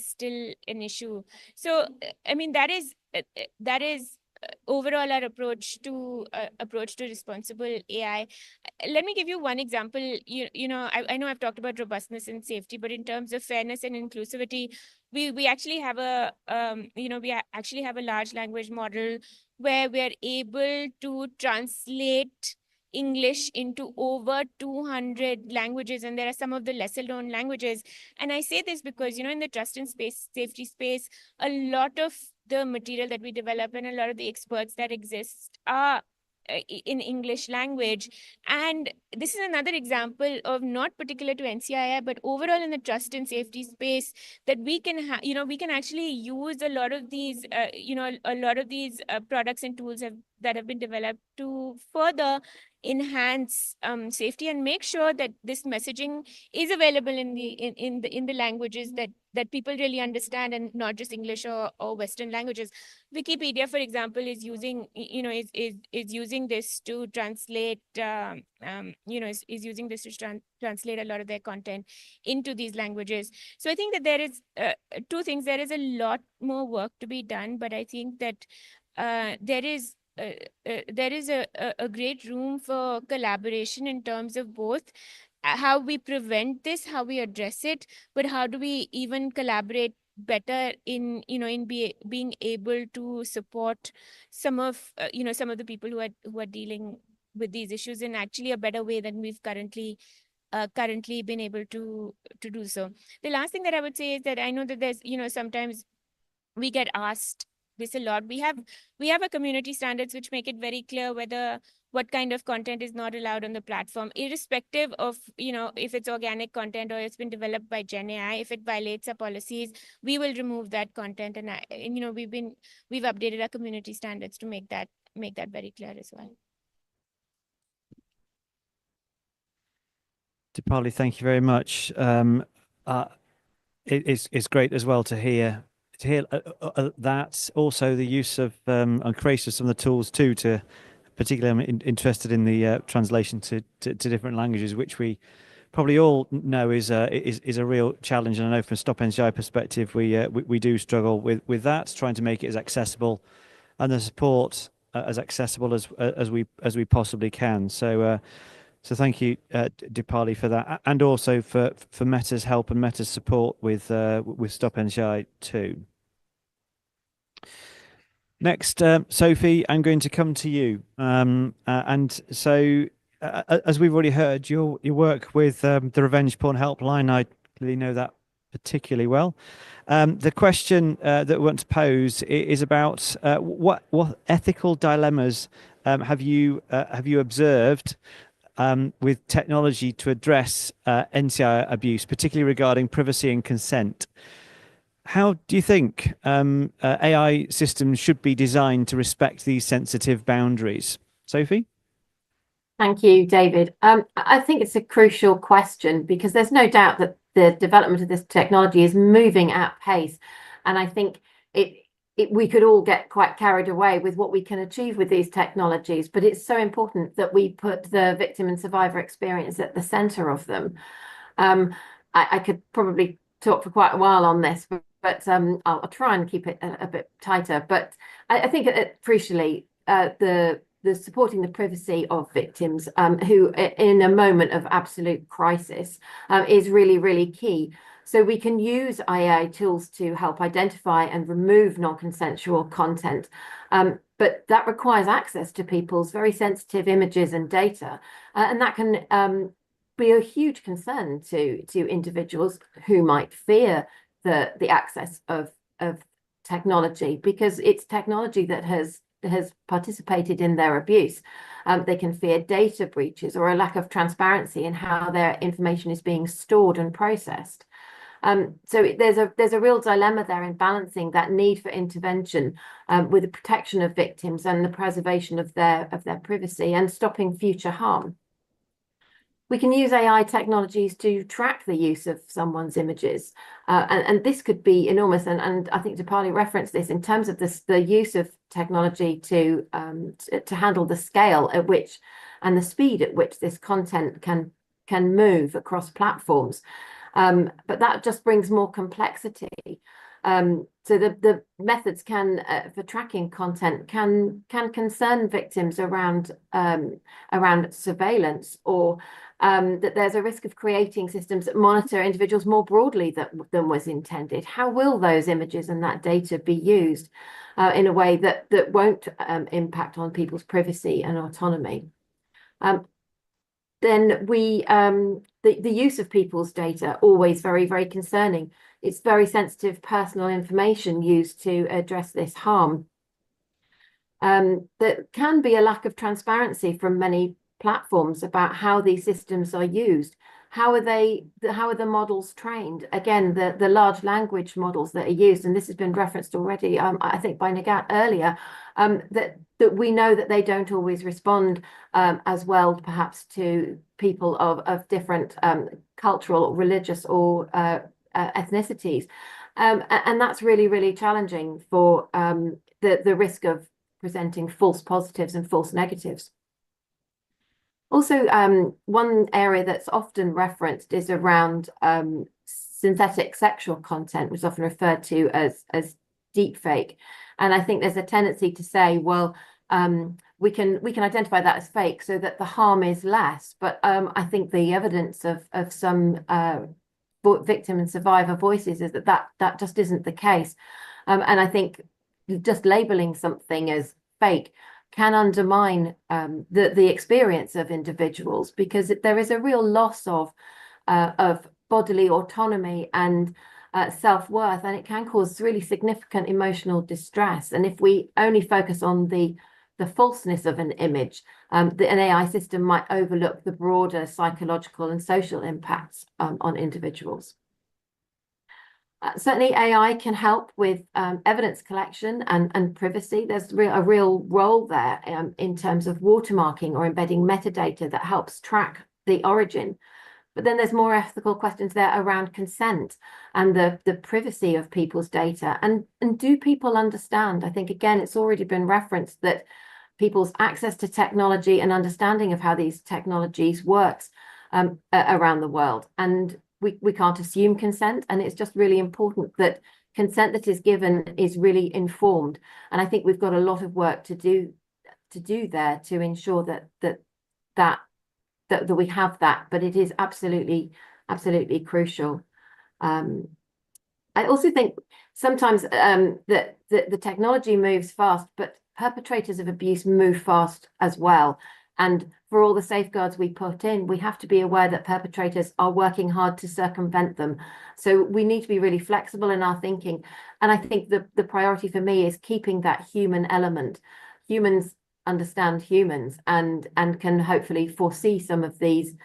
still an issue. So I mean, that is overall our approach to responsible AI. Let me give you one example. I know I've talked about robustness and safety, but in terms of fairness and inclusivity, we actually have a large language model where we are able to translate English into over 200 languages, and there are some of the lesser known languages. And I say this because, in the trust and safety space, a lot of the material that we develop and a lot of the experts that exist are in English language. And this is another example of, not particular to NCII, but overall in the trust and safety space, that we can we can actually use a lot of these products and tools that have been developed to further enhance safety and make sure that this messaging is available in the languages that people really understand, and not just English or Western languages. Wikipedia, for example, is using using this to translate translate a lot of their content into these languages. So I think that there is two things. There is a lot more work to be done, but I think that there is a great room for collaboration in terms of both how we prevent this, how we address it, but how do we even collaborate better in being able to support some of the people who are dealing with these issues in actually a better way than we've currently been able to do so. The last thing that I would say is that I know that there's sometimes we get asked this a lot. We have a community standards which make it very clear what kind of content is not allowed on the platform, irrespective of if it's organic content or it's been developed by Gen AI. If it violates our policies, we will remove that content. And we've updated our community standards to make that very clear as well. Dipali, thank you very much. It's great as well to hear that. Also the use of and creation of some of the tools too, to particularly I'm interested in the translation to different languages, which we probably all know is a real challenge. And I know from Stop NCI perspective, we do struggle with that, trying to make it as accessible and the support as accessible as we possibly can. So thank you, Dipali, for that, and also for Meta's help and Meta's support with Stop NCI too. Next, Sophie, I'm going to come to you. And so, as we've already heard, your work with the Revenge Porn Helpline, I clearly know that particularly well. The question that we want to pose is about what ethical dilemmas have you observed with technology to address NCI abuse, particularly regarding privacy and consent. How do you think AI systems should be designed to respect these sensitive boundaries? Sophie? Thank you, David. I think it's a crucial question because there's no doubt that the development of this technology is moving at pace. And I think we could all get quite carried away with what we can achieve with these technologies, but it's so important that we put the victim and survivor experience at the center of them. I could probably talk for quite a while on this, but I'll try and keep it a bit tighter. But I think crucially, the supporting the privacy of victims who in a moment of absolute crisis is really, really key. So we can use AI tools to help identify and remove non-consensual content, but that requires access to people's very sensitive images and data, and that can be a huge concern to individuals who might fear the access of technology, because it's technology that has participated in their abuse. They can fear data breaches or a lack of transparency in how their information is being stored and processed. So there's a real dilemma there in balancing that need for intervention with the protection of victims and the preservation of their privacy and stopping future harm. We can use AI technologies to track the use of someone's images, and this could be enormous. And I think Dipali referenced this in terms of the use of technology to handle the scale at which and the speed at which this content can move across platforms. But that just brings more complexity. So the methods for tracking content can concern victims around surveillance, or that there's a risk of creating systems that monitor individuals more broadly than was intended. How will those images and that data be used in a way that won't impact on people's privacy and autonomy? Then the use of people's data, always very, very concerning. It's very sensitive personal information used to address this harm. There can be a lack of transparency from many platforms about how these systems are used. How are the models trained? Again, the large language models that are used, and this has been referenced already, I think by Nagat earlier, that we know that they don't always respond as well, perhaps, to people of different cultural, religious, or ethnicities, and that's really, really challenging for the risk of presenting false positives and false negatives. Also, one area that's often referenced is around synthetic sexual content, which is often referred to as deepfake. And I think there's a tendency to say, well, we can identify that as fake so that the harm is less. But I think the evidence of some victim and survivor voices is that just isn't the case. And I think just labeling something as fake can undermine the experience of individuals, because there is a real loss of bodily autonomy and self-worth, and it can cause really significant emotional distress. And if we only focus on the falseness of an image, an AI system might overlook the broader psychological and social impacts on individuals. Certainly, AI can help with evidence collection and privacy. There's a real role there in terms of watermarking or embedding metadata that helps track the origin. But then there's more ethical questions there around consent and the privacy of people's data. And do people understand? I think, again, it's already been referenced that people's access to technology and understanding of how these technologies works around the world. And we can't assume consent, and it's just really important that consent that is given is really informed. And I think we've got a lot of work to do there to ensure that we have that, but it is absolutely crucial. I also think sometimes that the technology moves fast, but perpetrators of abuse move fast as well. And for all the safeguards we put in, we have to be aware that perpetrators are working hard to circumvent them. So we need to be really flexible in our thinking. And I think the priority for me is keeping that human element. Humans understand humans and can hopefully foresee some of these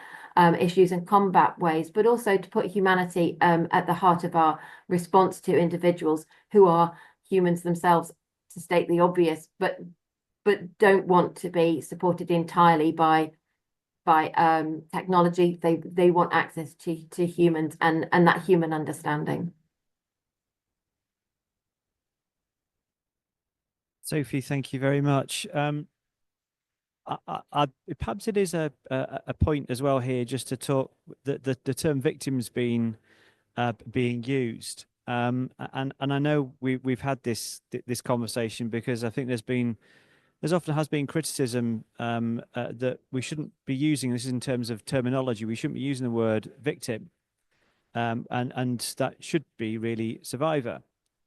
issues and combat ways, but also to put humanity at the heart of our response to individuals who are humans themselves, to state the obvious, but don't want to be supported entirely by technology. They want access to humans and that human understanding. Sophie, thank you very much. Perhaps it is a point as well here, just to talk the term victims being used, and I know we've had this conversation, because I think there's often has been criticism that we shouldn't be using this in terms of terminology. We shouldn't be using the word victim, and that should be really survivor,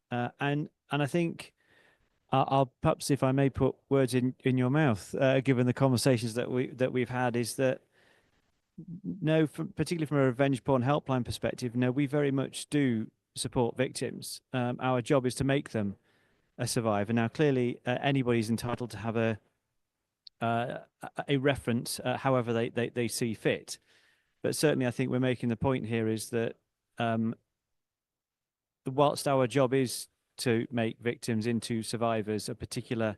and I think. I'll perhaps, if I may, put words in your mouth, given the conversations that we've had, is that no, particularly from a revenge porn helpline perspective, no, we very much do support victims. Our job is to make them a survivor. Now, clearly, anybody's entitled to have a reference, however they see fit. But certainly, I think we're making the point here is that whilst our job is to make victims into survivors of particular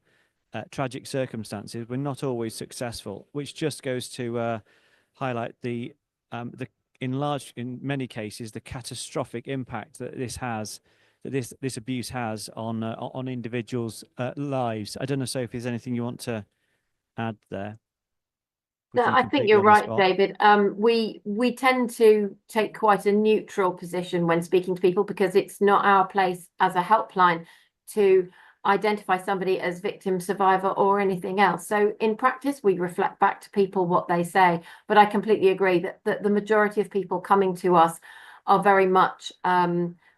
tragic circumstances, we're not always successful, which just goes to highlight in many cases, the catastrophic impact that this abuse has on individuals' lives. I don't know, Sophie, is there anything you want to add there? No, I think you're right, David. We tend to take quite a neutral position when speaking to people, because it's not our place as a helpline to identify somebody as victim, survivor, or anything else. So in practice, we reflect back to people what they say. But I completely agree that the majority of people coming to us are very much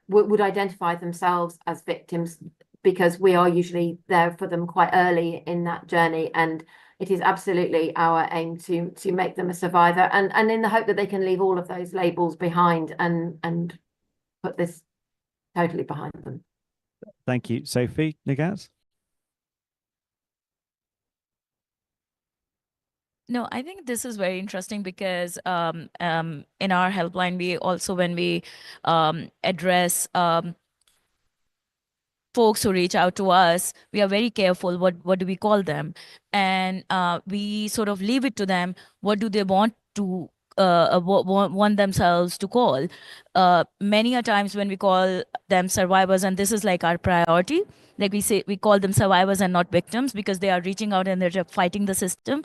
would identify themselves as victims, because we are usually there for them quite early in that journey, and it is absolutely our aim to make them a survivor, and in the hope that they can leave all of those labels behind and put this totally behind them. Thank you, Sophie. Nighat? No, I think this is very interesting, because in our helpline, we also, when we address folks who reach out to us, we are very careful what do we call them, and we sort of leave it to them. What do they want to want themselves to call? Many a times when we call them survivors, and this is like our priority, like we call them survivors and not victims, because they are reaching out and they're fighting the system,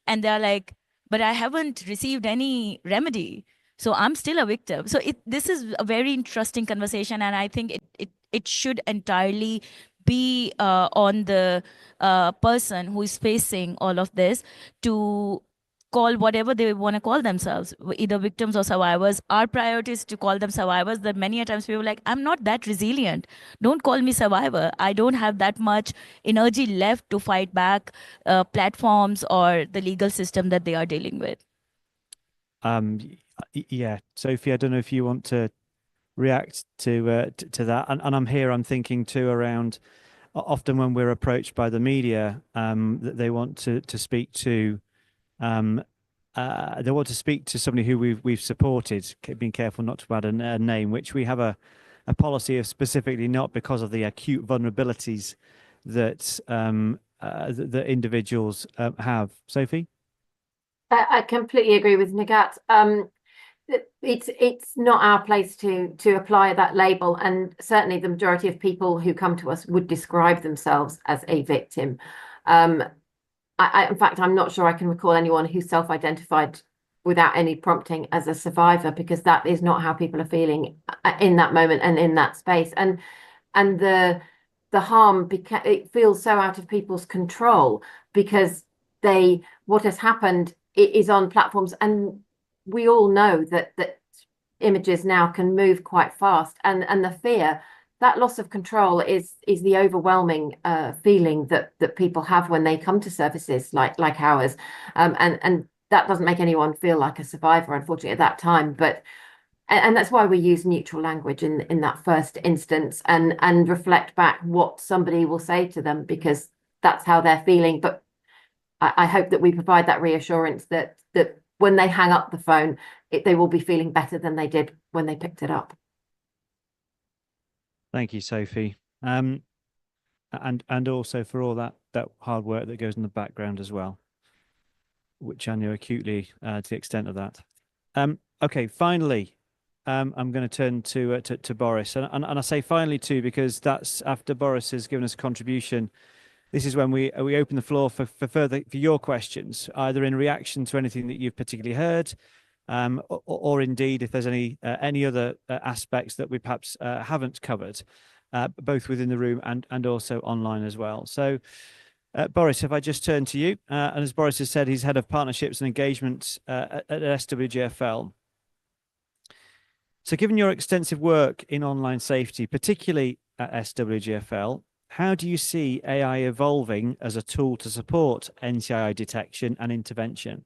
and they're like, but I haven't received any remedy, so I'm still a victim. So this is a very interesting conversation, and I think it should entirely be on the person who is facing all of this to call whatever they want to call themselves, either victims or survivors. Our priority is to call them survivors. That many a times people are like, I'm not that resilient. Don't call me survivor. I don't have that much energy left to fight back platforms or the legal system that they are dealing with. Yeah, Sophie, I don't know if you want to react to that, and I'm thinking too around often when we're approached by the media, that they want to speak to somebody who we've supported, being careful not to add a name, which we have a policy of specifically not because of the acute vulnerabilities that that individuals have. Sophie? I completely agree with Nighat. It's not our place to apply that label, and certainly the majority of people who come to us would describe themselves as a victim. In fact, I'm not sure I can recall anyone who self-identified without any prompting as a survivor, because that is not how people are feeling in that moment and in that space. And the harm, it feels so out of people's control, because what has happened is on platforms, and we all know that images now can move quite fast, and the fear, that loss of control is the overwhelming feeling that people have when they come to services like ours, and that doesn't make anyone feel like a survivor, unfortunately, at that time. And that's why we use neutral language in that first instance, and reflect back what somebody will say to them, because that's how they're feeling. But I hope that we provide that reassurance that when they hang up the phone, they will be feeling better than they did when they picked it up. Thank you, Sophie. And also for all that hard work that goes in the background as well, which I know acutely to the extent of that. Okay, finally, I'm going to turn to Boris, and I say finally too because that's after Boris has given us a contribution. This is when we open the floor for your questions, either in reaction to anything that you've particularly heard, or indeed if there's any other aspects that we perhaps haven't covered, both within the room and also online as well. So, Boris, if I just turn to you, and as Boris has said, he's head of partnerships and engagement at SWGFL. So, given your extensive work in online safety, particularly at SWGFL, how do you see AI evolving as a tool to support NCII detection and intervention?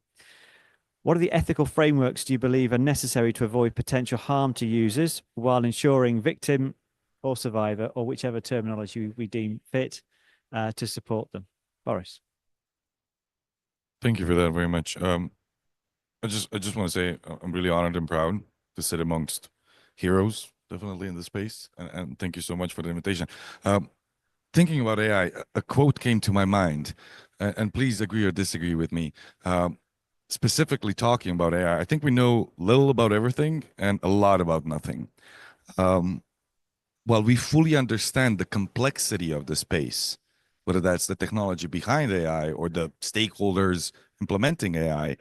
What are the ethical frameworks do you believe are necessary to avoid potential harm to users while ensuring victim or survivor, or whichever terminology we deem fit, to support them? Boris. Thank you for that very much. I just want to say I'm really honored and proud to sit amongst heroes, definitely in the space, and thank you so much for the invitation. Thinking about AI, a quote came to my mind, and please agree or disagree with me. Specifically talking about AI, I think we know little about everything and a lot about nothing. While we fully understand the complexity of the space, whether that's the technology behind AI or the stakeholders implementing AI,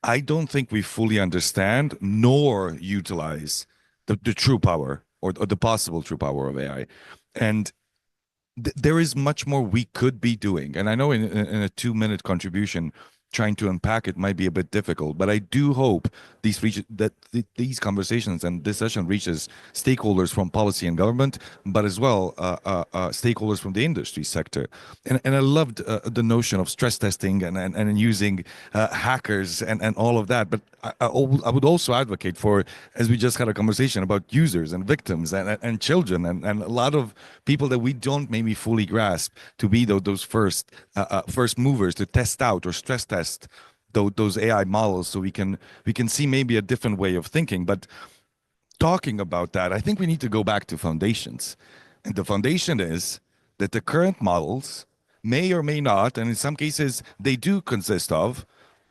I don't think we fully understand nor utilize the true power or the possible true power of AI. And there is much more we could be doing. And I know in a 2-minute contribution, trying to unpack it might be a bit difficult, but I do hope these conversations and this session reaches stakeholders from policy and government, but as well stakeholders from the industry sector. And I loved the notion of stress testing and using hackers and all of that. But I would also advocate for, as we just had a conversation about users and victims and children and a lot of people that we don't maybe fully grasp, to be those first movers to test out or stress test those AI models, so we can see maybe a different way of thinking. But talking about that, I think we need to go back to foundations, and the foundation is that the current models may or may not, and in some cases they do consist of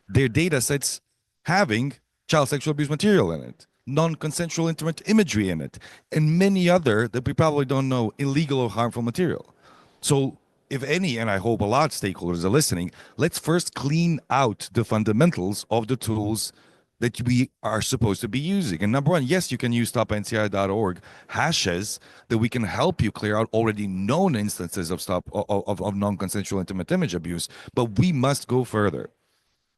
their data sets having child sexual abuse material in it, non-consensual intimate imagery in it, and many other that we probably don't know, illegal or harmful material. So if any, and I hope a lot of stakeholders are listening, let's first clean out the fundamentals of the tools that we are supposed to be using. And number one, yes, you can use stopnci.org hashes that we can help you clear out already known instances of non-consensual intimate image abuse, but we must go further.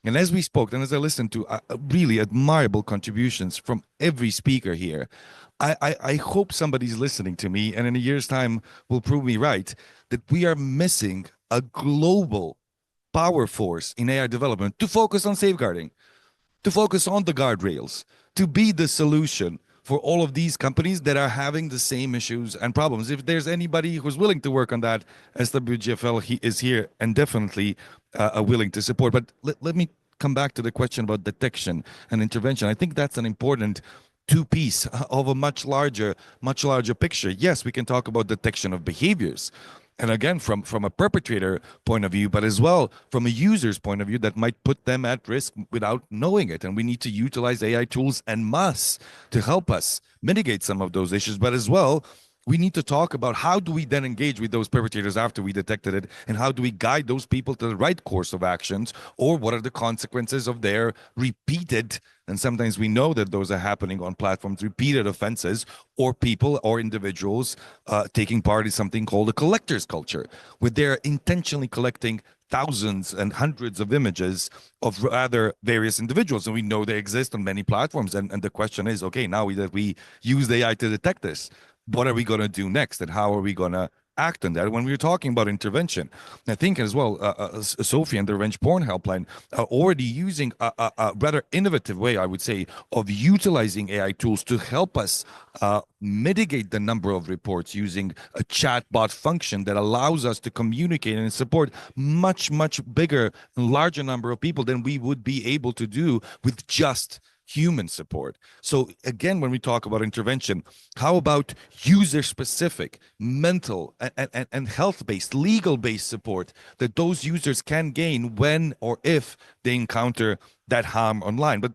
And as we spoke, and as I listened to really admirable contributions from every speaker here, I hope somebody's listening to me and in a year's time will prove me right, that we are missing a global power force in AI development to focus on safeguarding, to focus on the guardrails, to be the solution for all of these companies that are having the same issues and problems. If there's anybody who's willing to work on that, SWGFL he is here and definitely willing to support. But let me come back to the question about detection and intervention. I think that's an important two-piece of a much larger picture. Yes, we can talk about detection of behaviors, and again, from a perpetrator point of view, but as well from a user's point of view that might put them at risk without knowing it. And we need to utilize AI tools en masse to help us mitigate some of those issues. But as well, we need to talk about how do we then engage with those perpetrators after we detected it, and how do we guide those people to the right course of actions, or what are the consequences of their repeated, and sometimes we know that those are happening on platforms, repeated offenses, or people or individuals taking part in something called a collector's culture, where they're intentionally collecting thousands and hundreds of images of rather various individuals, and we know they exist on many platforms. And the question is, okay, now that we use AI to detect this, what are we going to do next, and how are we going to act on that when we're talking about intervention. I think as well, Sophie and the Revenge Porn Helpline are already using a rather innovative way, I would say, of utilizing AI tools to help us mitigate the number of reports using a chatbot function that allows us to communicate and support much, much bigger and larger number of people than we would be able to do with just human support. So again, when we talk about intervention, how about user-specific, mental and health-based, legal-based support that those users can gain when or if they encounter that harm online? But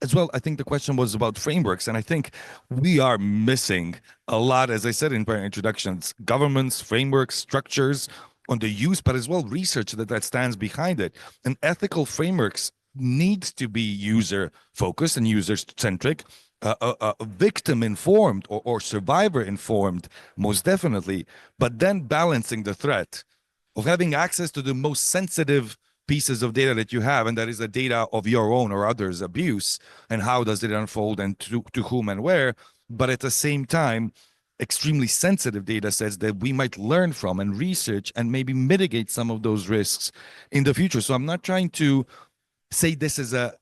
as well, I think the question was about frameworks, and I think we are missing a lot, as I said in my introductions, governments, frameworks, structures on the use, but as well research that stands behind it. And ethical frameworks needs to be user-focused and user-centric, victim-informed or survivor-informed, most definitely, but then balancing the threat of having access to the most sensitive pieces of data that you have, and that is the data of your own or others' abuse, and how does it unfold and to whom and where, but at the same time, extremely sensitive data sets that we might learn from and research and maybe mitigate some of those risks in the future. So I'm not trying to say this is a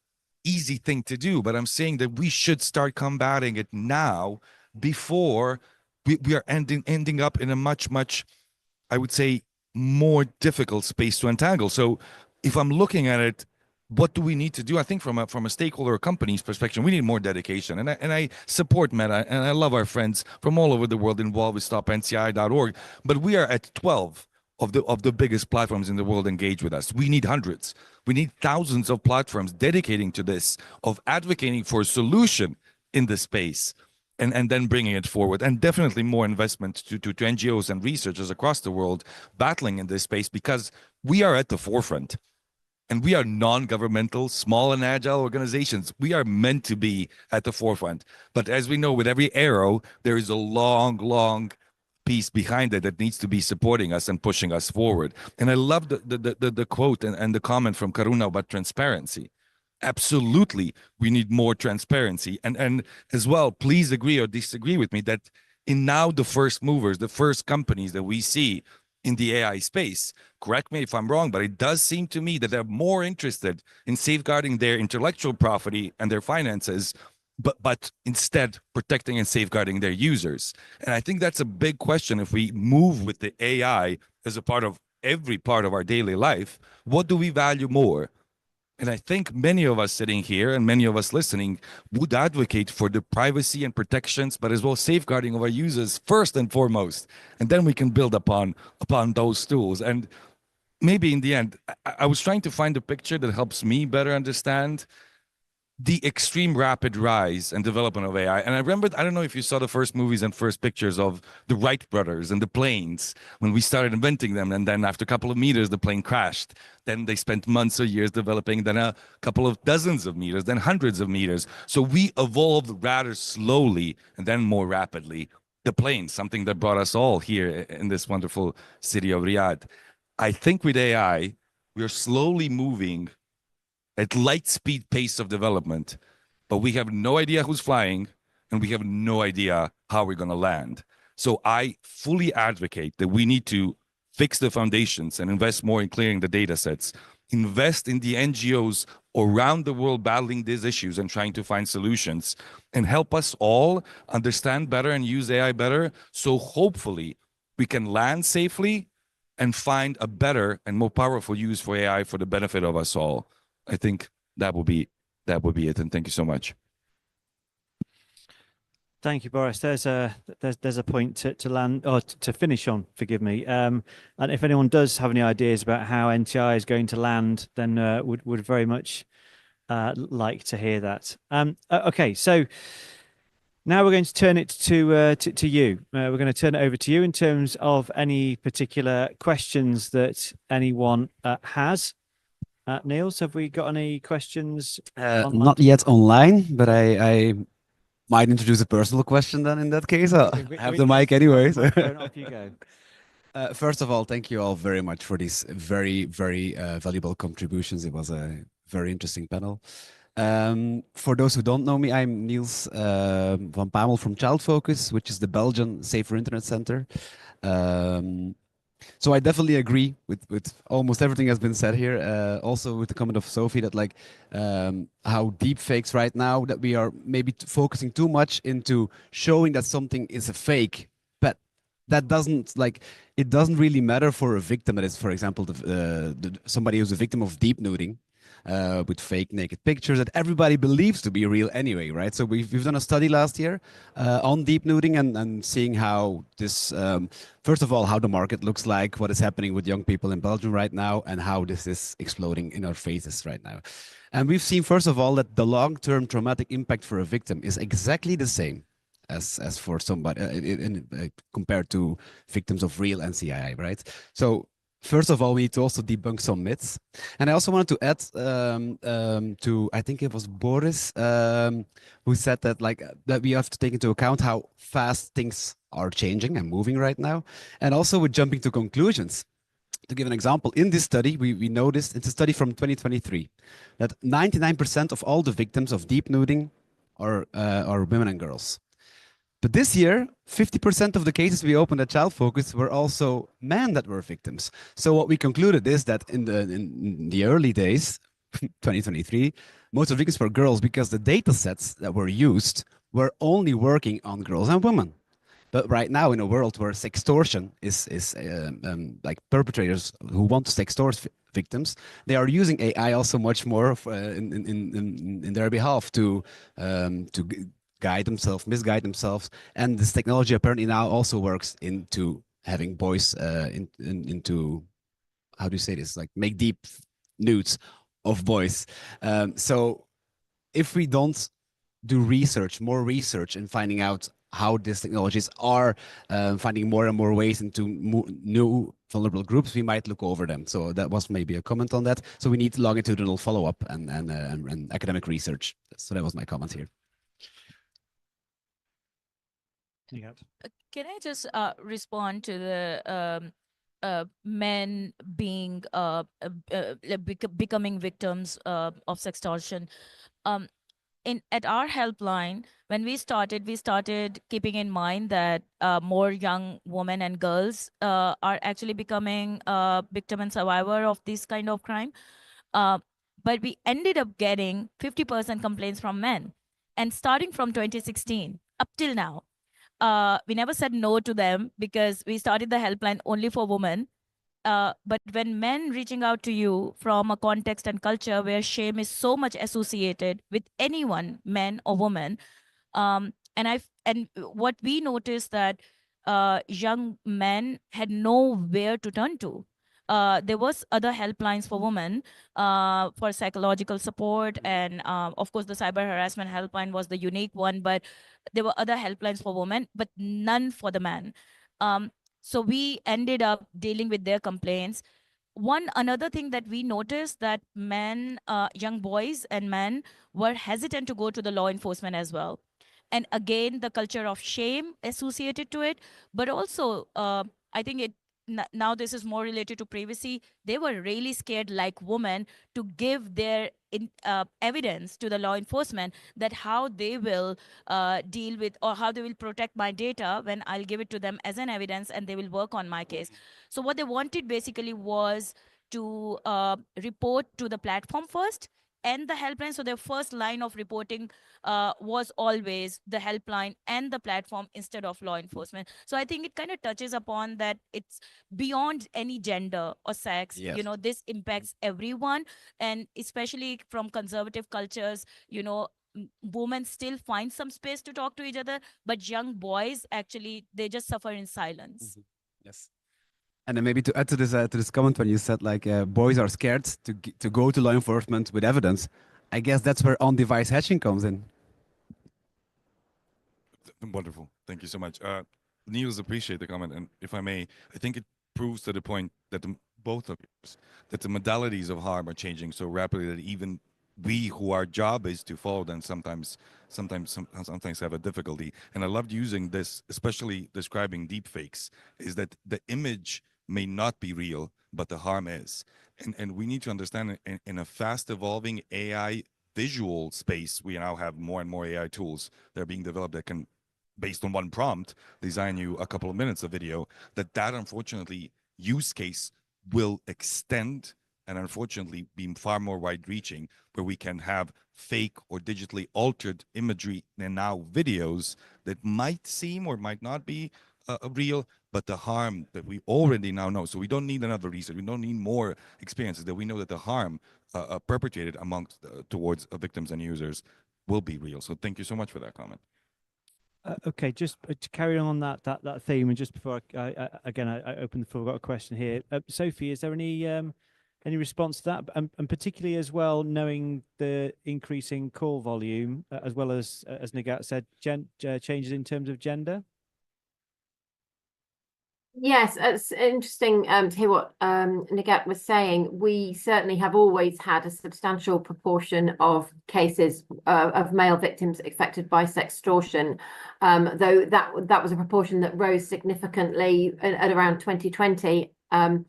easy thing to do, but I'm saying that we should start combating it now before we are ending up in a much, I would say, more difficult space to untangle. So if I'm looking at it, what do we need to do? I think from a stakeholder or company's perspective, we need more dedication. And I support Meta, and I love our friends from all over the world involved with stopnci.org, but we are at 12 of the biggest platforms in the world engage with us. We need hundreds. We need thousands of platforms dedicating to this, of advocating for a solution in this space, and then bringing it forward. And definitely more investment to NGOs and researchers across the world battling in this space, because we are at the forefront. And we are non-governmental, small and agile organizations. We are meant to be at the forefront. But as we know, with every arrow, there is a long piece behind it that needs to be supporting us and pushing us forward. And I love the quote and the comment from Karuna about transparency. Absolutely, we need more transparency. And as well, please agree or disagree with me that in now the first movers, the first companies that we see in the AI space, correct me if I'm wrong, but it does seem to me that they're more interested in safeguarding their intellectual property and their finances, but instead protecting and safeguarding their users. And I think that's a big question. If we move with the AI as a part of every part of our daily life, what do we value more? And I think many of us sitting here and many of us listening would advocate for the privacy and protections, but as well safeguarding of our users first and foremost. And then we can build upon those tools. And maybe in the end, I was trying to find a picture that helps me better understand the extreme rapid rise and development of AI. And I remember, I don't know if you saw the first movies and first pictures of the Wright brothers and the planes when we started inventing them. And then after a couple of meters, the plane crashed. Then they spent months or years developing, then a couple of dozens of meters, then hundreds of meters. So we evolved rather slowly and then more rapidly. The plane, something that brought us all here in this wonderful city of Riyadh. I think with AI, we're slowly moving at light speed pace of development, but we have no idea who's flying and we have no idea how we're going to land. So I fully advocate that we need to fix the foundations and invest more in clearing the data sets, invest in the NGOs around the world battling these issues and trying to find solutions, and help us all understand better and use AI better. So hopefully we can land safely and find a better and more powerful use for AI for the benefit of us all. I think that would be it. And thank you so much. Thank you, Boris. There's a point to land or to finish on. Forgive me. And if anyone does have any ideas about how NTI is going to land, then would very much like to hear that. Okay, so now we're going to turn it to you. We're going to turn it over to you in terms of any particular questions that anyone has. Niels, have we got any questions? Not yet online, but I might introduce a personal question then in that case. I have the mic anyway. So. Off you go. First of all, thank you all very much for these very valuable contributions. It was a very interesting panel. For those who don't know me, I'm Niels van Pamel from Child Focus, which is the Belgian Safer Internet Center. So I definitely agree with almost everything that's been said here. Also with the comment of Sophie that like how deep fakes right now that we are maybe focusing too much into showing that something is a fake, but that doesn't like it doesn't really matter for a victim that is, for example, somebody who's a victim of deep nuding. With fake naked pictures that everybody believes to be real anyway, right? So we've done a study last year on deep nuding and seeing how this, first of all, how the market looks like, what is happening with young people in Belgium right now, and how this is exploding in our faces right now. And we've seen, first of all, that the long-term traumatic impact for a victim is exactly the same as for somebody compared to victims of real NCII, right? So first of all, we need to also debunk some myths. And I also wanted to add to, I think it was Boris, who said that like that we have to take into account how fast things are changing and moving right now. And also with jumping to conclusions. To give an example, in this study, we noticed, it's a study from 2023, that 99% of all the victims of deep nuding are women and girls. But this year, 50% of the cases we opened at Child Focus were also men that were victims. So what we concluded is that in the early days, 2023, most of the victims were girls because the data sets that were used were only working on girls and women. But right now, in a world where sextortion is like perpetrators who want to sextort victims, they are using AI also much more in their behalf to guide themselves, misguide themselves, and this technology apparently now also works into having boys into, how do you say this, like make deep nudes of boys. So if we don't do more research in finding out how these technologies are finding more and more ways into new vulnerable groups, we might look over them. So that was maybe a comment on that. So we need longitudinal follow-up and academic research. So that was my comment here. Can I just respond to the men being becoming victims of sextortion? At our helpline, when we started keeping in mind that more young women and girls are actually becoming victim and survivor of this kind of crime. But we ended up getting 50% complaints from men. And starting from 2016 up till now, we never said no to them because we started the helpline only for women. But when men reaching out to you from a context and culture where shame is so much associated with anyone, man or woman, and what we noticed that young men had nowhere to turn to. There was other helplines for women for psychological support, and of course the cyber harassment helpline was the unique one, but there were other helplines for women, but none for the man. So we ended up dealing with their complaints. Another thing that we noticed that men, young boys and men were hesitant to go to the law enforcement as well. And again, the culture of shame associated to it, but also I think now this is more related to privacy. They were really scared, like women, to give their evidence to the law enforcement that how they will deal with or how they will protect my data when I'll give it to them as an evidence and they will work on my case. So what they wanted basically was to report to the platform first and the helpline. So their first line of reporting was always the helpline and the platform instead of law enforcement. So I think it kind of touches upon that it's beyond any gender or sex. Yes. You know, this impacts everyone, and especially from conservative cultures, you know, women still find some space to talk to each other, but young boys actually they just suffer in silence. Yes. And then maybe to add to this comment when you said like boys are scared to go to law enforcement with evidence, I guess that's where on-device hatching comes in. Wonderful. Thank you so much. Niels, appreciate the comment. And if I may, I think it proves to the point that both of you, that the modalities of harm are changing so rapidly that even we who our job is to follow them sometimes have a difficulty. And I loved using this, especially describing deep fakes, is that the image may not be real, but the harm is. And we need to understand in a fast evolving AI visual space, we now have more and more AI tools that are being developed that can, based on one prompt, design you a couple of minutes of video. That unfortunately use case will extend and unfortunately be far more wide-reaching, where we can have fake or digitally altered imagery and now videos that might seem or might not be real, but the harm that we already now know. So we don't need another research. We don't need more experiences. That we know that the harm perpetrated amongst towards victims and users will be real. So thank you so much for that comment. Okay, just to carry on that theme, and just before I open the floor, I've got a question here. Sophie, is there any response to that, and particularly as well, knowing the increasing call volume, as well as Nigat said, changes in terms of gender? Yes, it's interesting to hear what Nigat was saying. We certainly have always had a substantial proportion of cases of male victims affected by sextortion, though that was a proportion that rose significantly at around 2020, and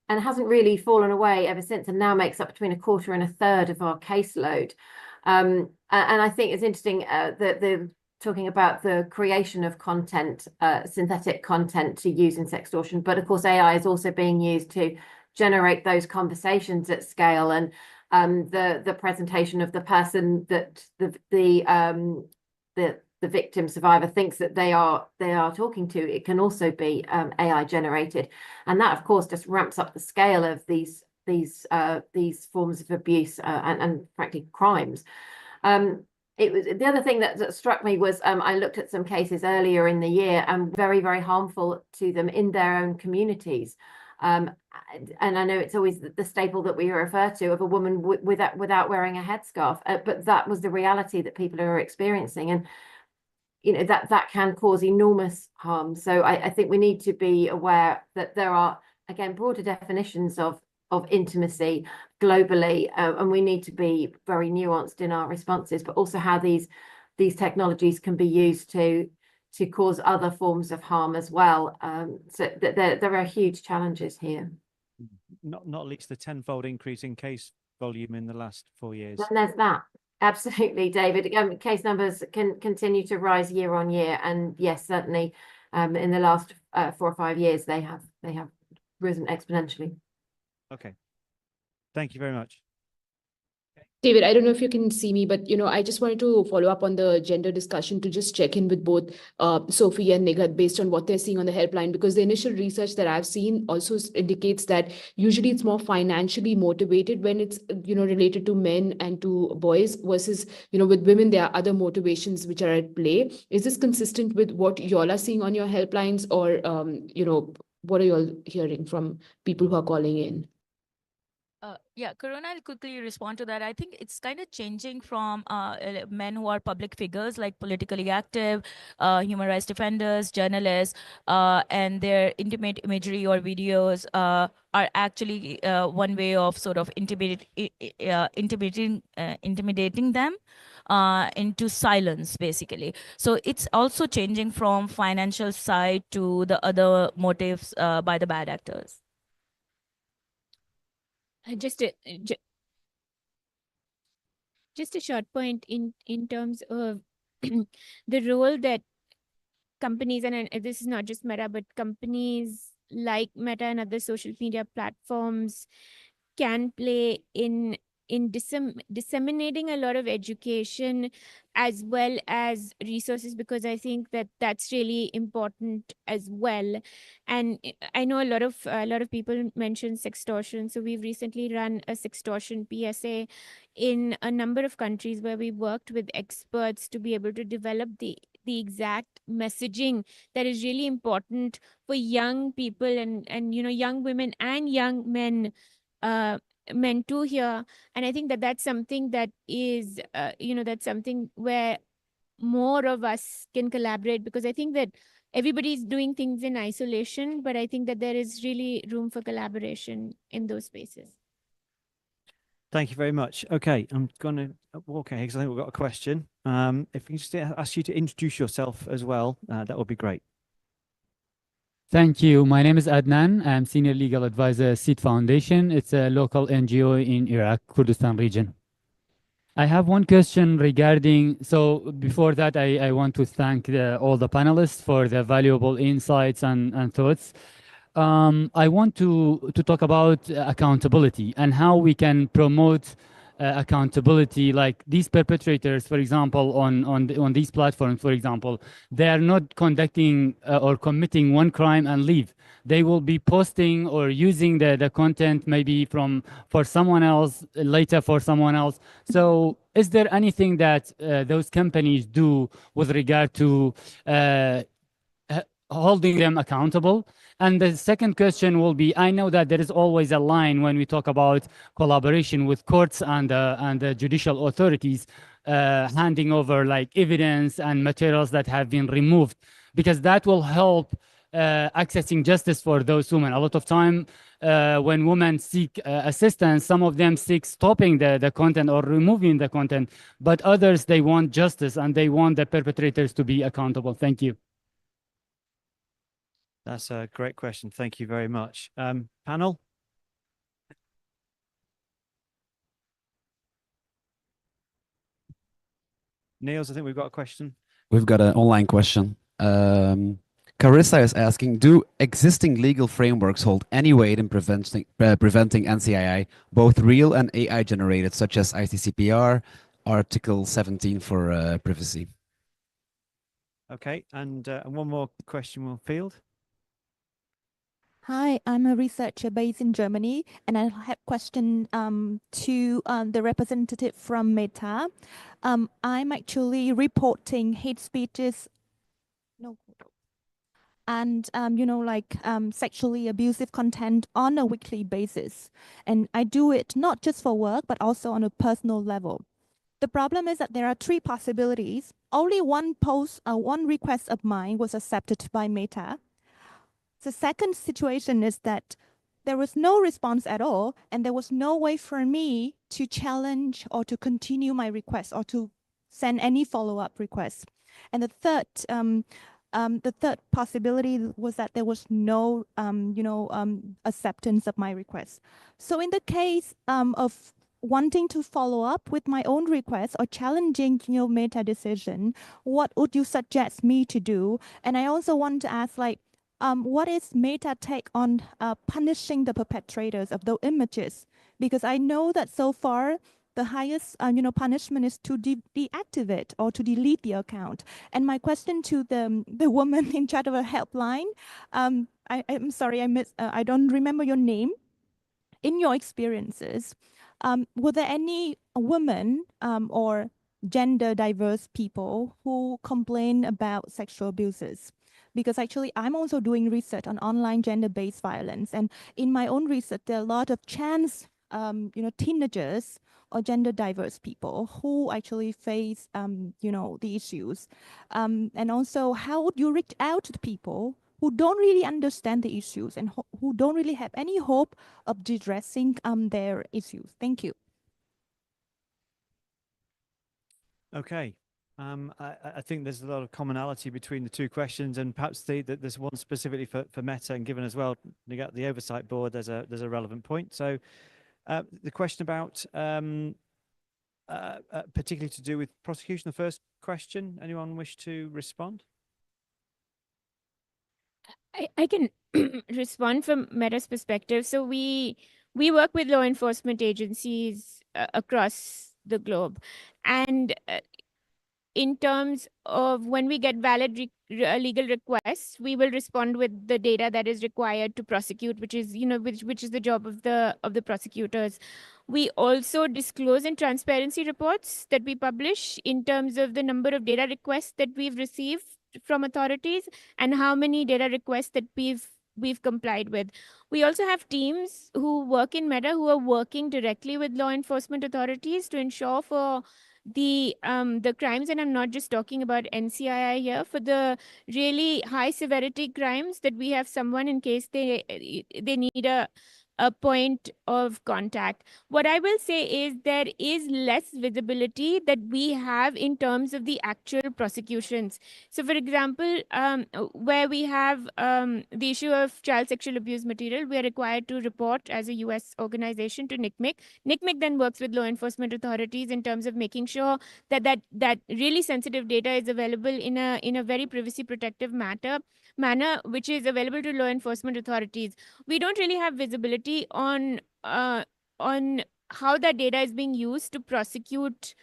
hasn't really fallen away ever since, and now makes up between a quarter and a third of our caseload. And I think it's interesting that the talking about the creation of content, synthetic content to use in sextortion, but of course AI is also being used to generate those conversations at scale, and the presentation of the person that the victim survivor thinks that they are talking to, it can also be AI generated, and that of course just ramps up the scale of these forms of abuse and frankly crimes. The other thing that struck me was I looked at some cases earlier in the year, and very, very harmful to them in their own communities. And I know it's always the staple that we refer to of a woman without wearing a headscarf, but that was the reality that people are experiencing, and that can cause enormous harm. So I think we need to be aware that there are, again, broader definitions of intimacy globally, and we need to be very nuanced in our responses, but also how these technologies can be used to cause other forms of harm as well. So there are huge challenges here. Not least the tenfold increase in case volume in the last 4 years. And there's that. Absolutely, David. Case numbers can continue to rise year on year, and yes, certainly in the last 4 or 5 years they have risen exponentially. Okay, thank you very much. David, I don't know if you can see me, but I just wanted to follow up on the gender discussion to just check in with both Sophie and Nigat based on what they're seeing on the helpline, because the initial research that I've seen also indicates that usually it's more financially motivated when it's related to men and to boys versus with women there are other motivations which are at play. Is this consistent with what y'all are seeing on your helplines, or what are y'all hearing from people who are calling in? Yeah, Karuna, I'll quickly respond to that. I think it's kind of changing from men who are public figures, like politically active, human rights defenders, journalists, and their intimate imagery or videos are actually one way of sort of intimidating them into silence, basically. So it's also changing from financial side to the other motives by the bad actors. Just a short point in terms of the role that companies, and this is not just Meta, but companies like Meta and other social media platforms can play in disseminating a lot of education as well as resources, because I think that that's really important as well. And I know a lot of people mention sextortion, so we've recently run a sextortion PSA in a number of countries where we worked with experts to be able to develop the exact messaging that is really important for young people and young women and young men to hear. And I think that that's something that is that's something where more of us can collaborate, because I think that everybody's doing things in isolation, but I think that there is really room for collaboration in those spaces. Thank you very much. Okay, I'm going to walk ahead because I think we've got a question. If we can just ask you to introduce yourself as well, that would be great. Thank you. My name is Adnan. I'm Senior Legal Advisor at Seed Foundation. It's a local NGO in Iraq, Kurdistan region. I have one question regarding, so before that, I want to thank all the panelists for the valuable insights and thoughts. I want to talk about accountability and how we can promote accountability. Like these perpetrators, for example, on these platforms, for example, they are not conducting or committing one crime and leave. They will be posting or using the content maybe for someone else later for someone else. So is there anything that those companies do with regard to holding them accountable? And the second question will be, I know that there is always a line when we talk about collaboration with courts and the judicial authorities, handing over like evidence and materials that have been removed, because that will help accessing justice for those women. A lot of time when women seek assistance, some of them seek stopping the content or removing the content, but others, they want justice and they want the perpetrators to be accountable. Thank you. That's a great question. Thank you very much. Panel? Niels, I think we've got a question. We've got an online question. Carissa is asking, do existing legal frameworks hold any weight in preventing NCII, both real and AI generated, such as ICCPR, Article 17 for privacy? Okay, and one more question we'll field. Hi, I'm a researcher based in Germany, and I have a question to the representative from Meta. I'm actually reporting hate speeches, and sexually abusive content on a weekly basis, and I do it not just for work but also on a personal level. The problem is that there are three possibilities. Only one request of mine was accepted by Meta. The second situation is that there was no response at all, and there was no way for me to challenge or to continue my request or to send any follow-up requests. And the third possibility was that there was no, acceptance of my request. So in the case of wanting to follow up with my own request or challenging, Meta decision, what would you suggest me to do? And I also want to ask, what is Meta take on punishing the perpetrators of those images? Because I know that so far the highest punishment is to deactivate or to delete the account. And my question to the woman in charge of a helpline, I'm sorry, I don't remember your name. In your experiences, were there any women or gender diverse people who complain about sexual abuses? Because actually I'm also doing research on online gender-based violence. And in my own research, there are a lot of trans, teenagers or gender diverse people who actually face, the issues. And also, how would you reach out to the people who don't really understand the issues and who don't really have any hope of addressing their issues? Thank you. Okay. I think there's a lot of commonality between the two questions, and perhaps there's one specifically for Meta, and given as well the oversight board, there's a relevant point. So the question about particularly to do with prosecution, the first question, anyone wish to respond? I can respond from Meta's perspective. So we work with law enforcement agencies across the globe, and in terms of when we get valid legal requests, we will respond with the data that is required to prosecute, which is which is the job of the prosecutors. We also disclose in transparency reports that we publish in terms of the number of data requests that we've received from authorities and how many data requests that we've complied with. We also have teams who work in Meta who are working directly with law enforcement authorities to ensure for the crimes, and I'm not just talking about NCII here, for the really high severity crimes that we have someone in case they need a a point of contact. What I will say is there is less visibility that we have in terms of the actual prosecutions. So, for example, where we have the issue of child sexual abuse material, we are required to report as a US organization to NICMIC. NICMIC then works with law enforcement authorities in terms of making sure that really sensitive data is available in a very privacy protective manner, which is available to law enforcement authorities. We don't really have visibility on how that data is being used to prosecute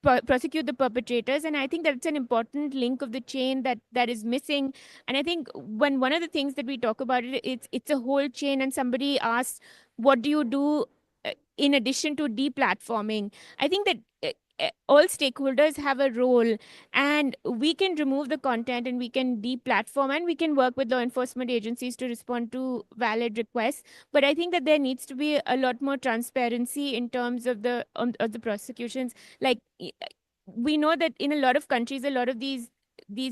prosecute the perpetrators, and I think that's an important link of the chain that is missing. And I think when one of the things that we talk about it's a whole chain, and somebody asked, what do you do in addition to deplatforming? I think that all stakeholders have a role, and we can remove the content and we can deplatform, and we can work with law enforcement agencies to respond to valid requests. But I think that there needs to be a lot more transparency in terms of the prosecutions. Like, we know that in a lot of countries, a lot of these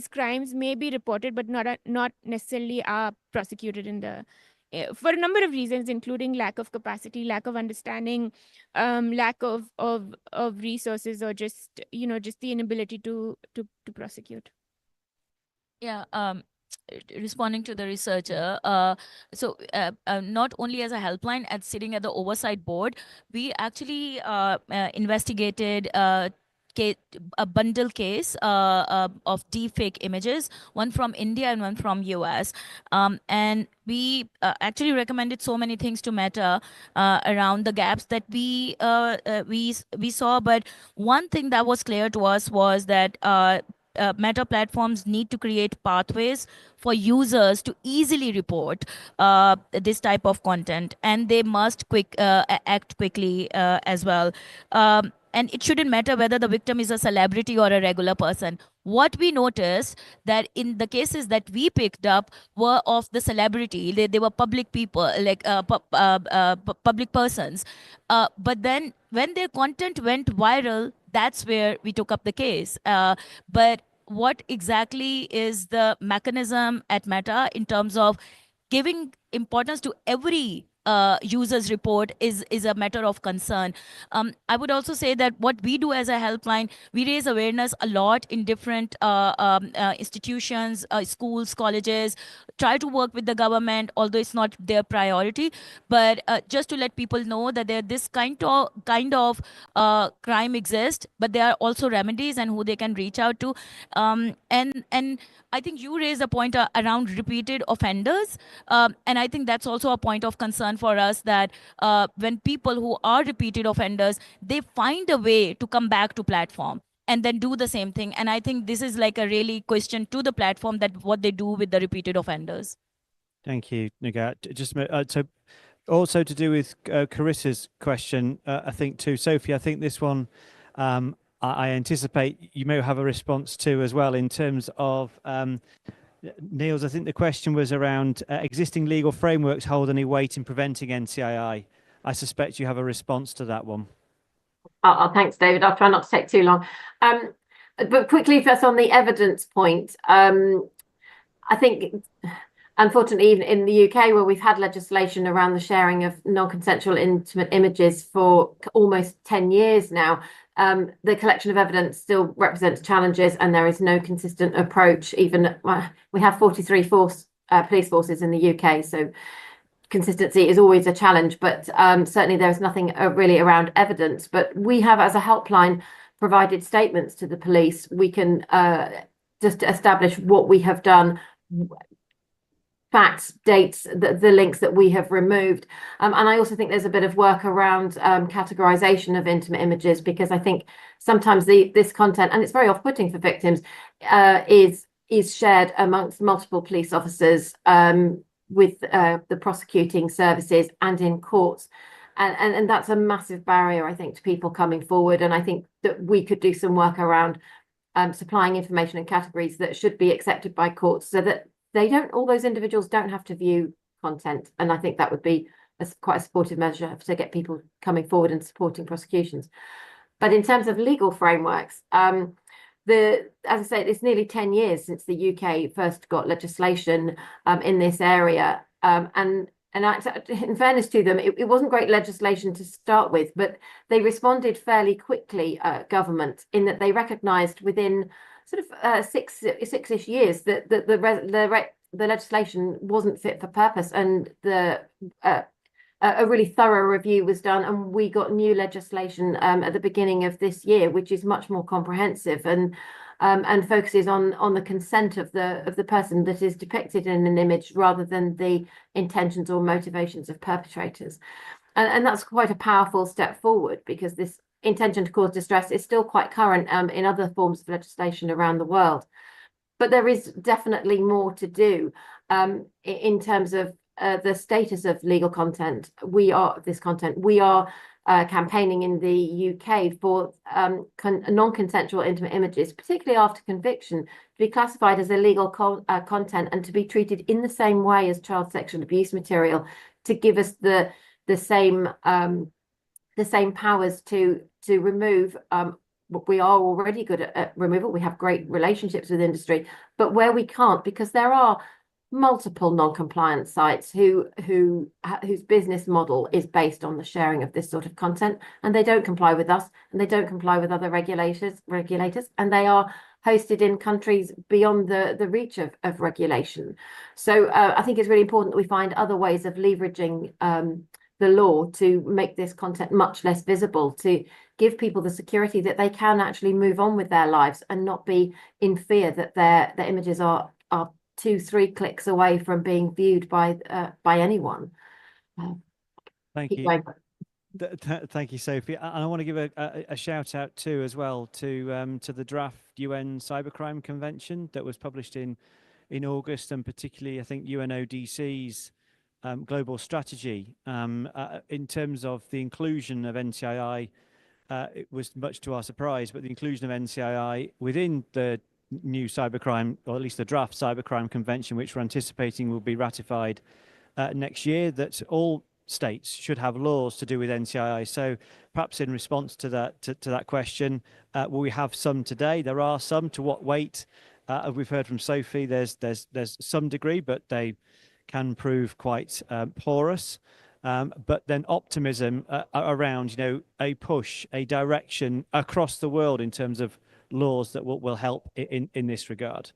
crimes may be reported but not necessarily are prosecuted in the for a number of reasons, including lack of capacity, lack of understanding, lack of resources, or just just the inability to prosecute. Yeah. Responding to the researcher, so not only as a helpline, at sitting at the oversight board, we actually investigated a bundle case of deepfake images, one from India and one from US. And we actually recommended so many things to Meta around the gaps that we saw. But one thing that was clear to us was that Meta platforms need to create pathways for users to easily report this type of content, and they must act quickly as well. And it shouldn't matter whether the victim is a celebrity or a regular person. What we noticed that in the cases that we picked up were of the celebrity. They were public people, like public persons. But then when their content went viral, that's where we took up the case. But what exactly is the mechanism at Meta in terms of giving importance to every user's report is a matter of concern. I would also say that what we do as a helpline, we raise awareness a lot in different institutions, schools, colleges, try to work with the government, although it's not their priority. But just to let people know that this kind of crime exists, but there are also remedies and who they can reach out to. And I think you raised a point around repeated offenders. And I think that's also a point of concern for us, that when people who are repeated offenders, they find a way to come back to platform and then do the same thing. And I think this is like a really question to the platform, that what they do with the repeated offenders. Thank you, Nagat. Just so also to do with Carissa's question, I think too, Sophie, I think this one, I anticipate you may have a response to as well, in terms of Niels. I think the question was around existing legal frameworks hold any weight in preventing NCII. I suspect you have a response to that one. Thanks, David. I'll try not to take too long. But quickly, first on the evidence point, I think, unfortunately, even in the UK, where we've had legislation around the sharing of non-consensual intimate images for almost 10 years now, the collection of evidence still represents challenges, and there is no consistent approach. Even we have 43 police forces in the UK, so consistency is always a challenge. But certainly there is nothing really around evidence. But we have, as a helpline, provided statements to the police. We can just establish what we have done, facts, dates, the links that we have removed. And I also think there's a bit of work around categorization of intimate images, because I think sometimes this content, and it's very off-putting for victims, is shared amongst multiple police officers with the prosecuting services and in courts. And that's a massive barrier, I think, to people coming forward. And I think that we could do some work around supplying information in categories that should be accepted by courts, so that all those individuals don't have to view content. And I think that would be quite a supportive measure to get people coming forward and supporting prosecutions. But in terms of legal frameworks, as I say, it's nearly 10 years since the UK first got legislation in this area. And in fairness to them, it wasn't great legislation to start with, but they responded fairly quickly, government, in that they recognised within sort of six-ish years that the legislation wasn't fit for purpose, and a really thorough review was done, and we got new legislation at the beginning of this year, which is much more comprehensive and focuses on the consent of the person that is depicted in an image rather than the intentions or motivations of perpetrators. And that's quite a powerful step forward, because this intention to cause distress is still quite current in other forms of legislation around the world. But there is definitely more to do in terms of the status of legal content. We are campaigning in the UK for non-consensual intimate images, particularly after conviction, to be classified as illegal content and to be treated in the same way as child sexual abuse material, to give us the same powers to remove. We are already good at removal. We have great relationships with industry, but where we can't, because there are multiple non-compliant sites whose business model is based on the sharing of this sort of content, and they don't comply with us, and they don't comply with other regulators, and they are hosted in countries beyond the reach of regulation. So I think it's really important that we find other ways of leveraging the law to make this content much less visible, to give people the security that they can actually move on with their lives and not be in fear that their images are 2-3 clicks away from being viewed by anyone. Thank you. Thank you, Sophie. And I want to give a shout out too, as well, to the draft UN Cybercrime Convention that was published in August, and particularly I think UNODC's global strategy in terms of the inclusion of NCII. It was much to our surprise, but the inclusion of NCII within the new cybercrime, or at least the draft cybercrime convention, which we're anticipating will be ratified next year, that all states should have laws to do with NCII. So perhaps in response to that question, will we have some today? There are some. To what weight? As we've heard from Sophie, there's some degree, but they can prove quite porous. But then optimism around, a push, a direction across the world in terms of laws that will help in this regard.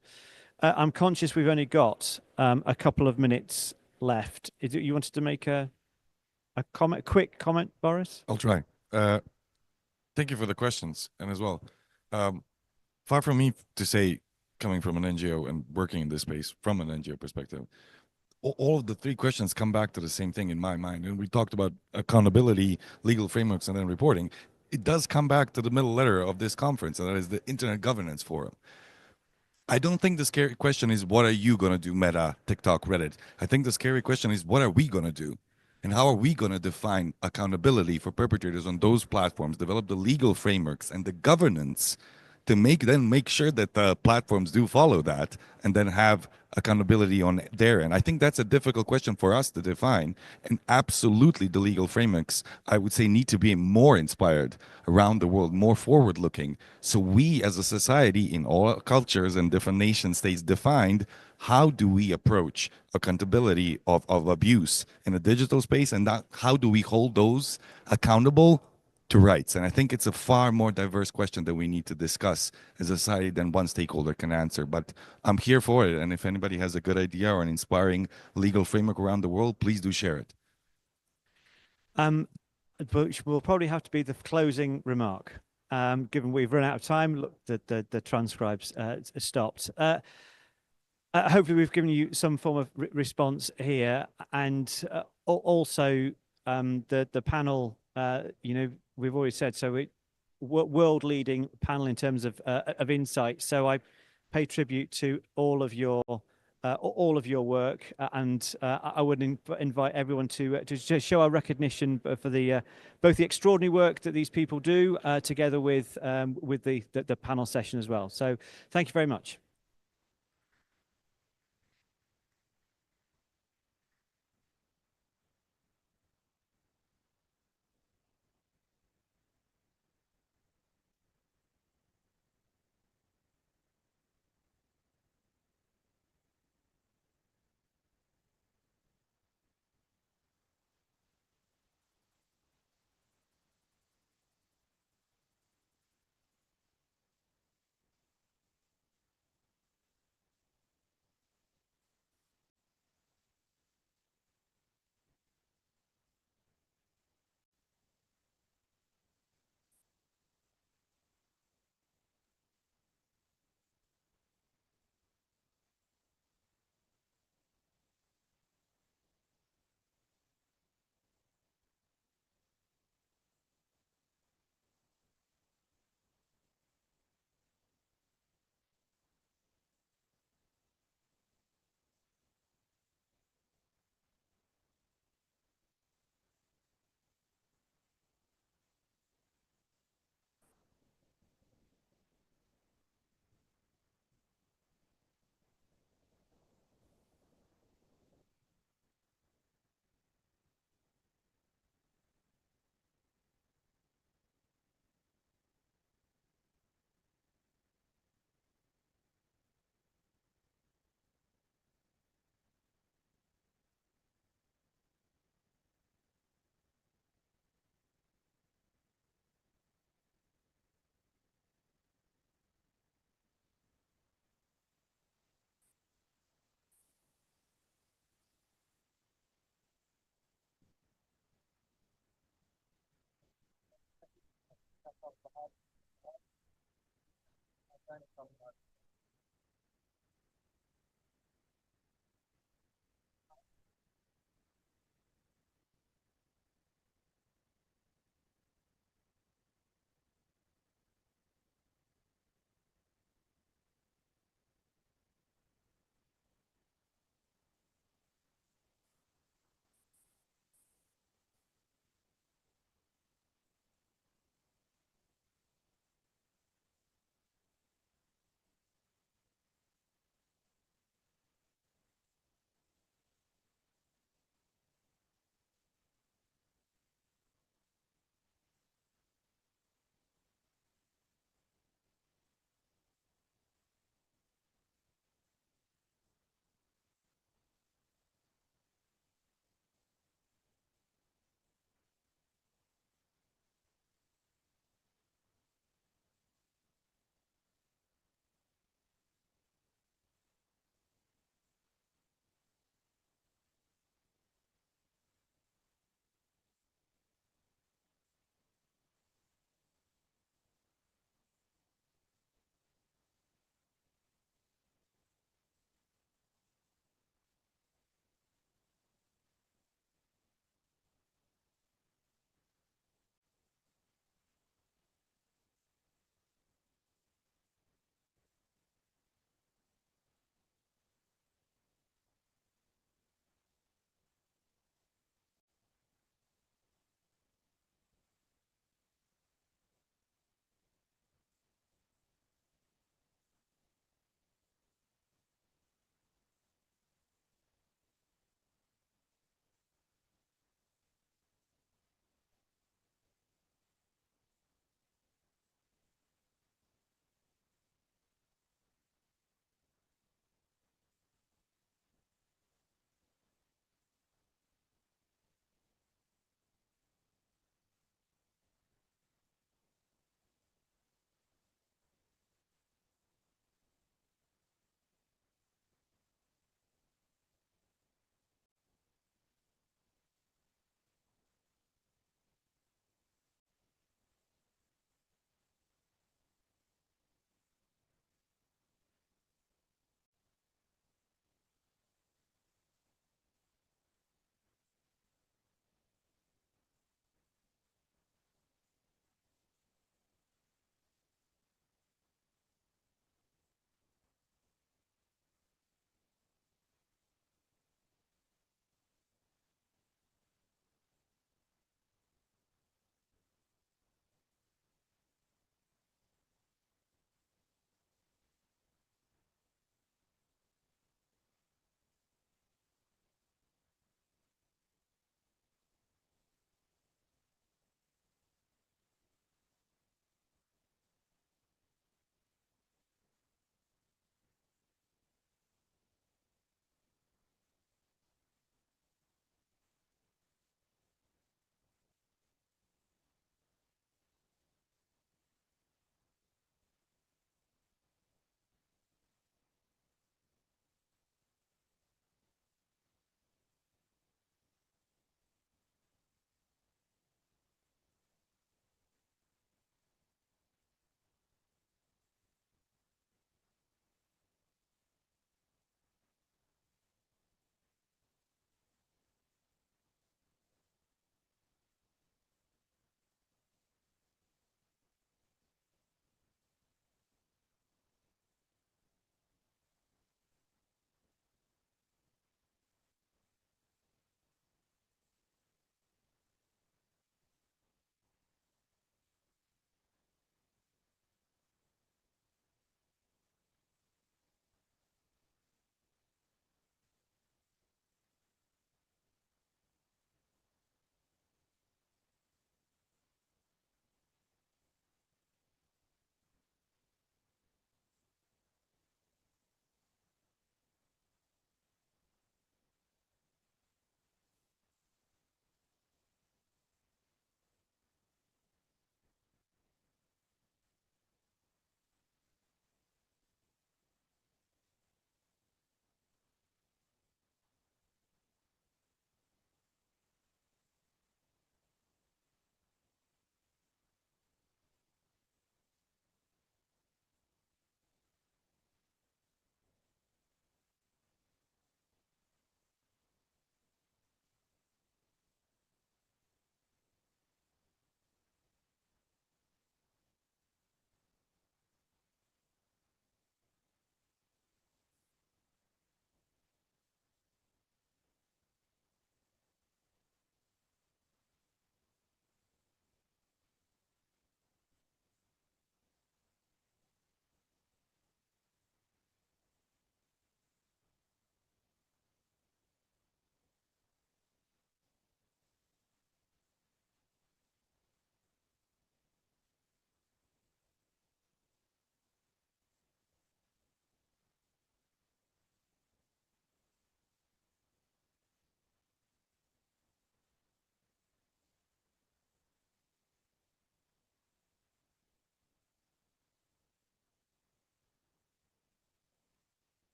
I'm conscious we've only got a couple of minutes left. You wanted to make a comment, quick comment, Boris? I'll try. Thank you for the questions, and as well, far from me to say, coming from an NGO and working in this space from an NGO perspective, all of the three questions come back to the same thing in my mind. And we talked about accountability, legal frameworks, and then reporting. It does come back to the middle letter of this conference, and that is the Internet Governance Forum. I don't think the scary question is, what are you going to do, Meta, TikTok, Reddit? I think the scary question is, what are we going to do? And how are we going to define accountability for perpetrators on those platforms, develop the legal frameworks and the governance to make sure that the platforms do follow that, and then have accountability on their end. I think that's a difficult question for us to define, and absolutely the legal frameworks, I would say, need to be more inspired around the world, more forward-looking. So we as a society in all cultures and different nation states defined, how do we approach accountability of abuse in a digital space, and how do we hold those accountable to rights? And I think it's a far more diverse question that we need to discuss as a society than one stakeholder can answer. But I'm here for it. And if anybody has a good idea or an inspiring legal framework around the world, please do share it. Which will probably have to be the closing remark. Given we've run out of time, look, the transcribes stopped. Hopefully we've given you some form of response here. And also the panel, we've already said, so world-leading panel in terms of insight. So I pay tribute to all of your work, and I would invite everyone to show our recognition for both the extraordinary work that these people do, together with the panel session as well. So thank you very much.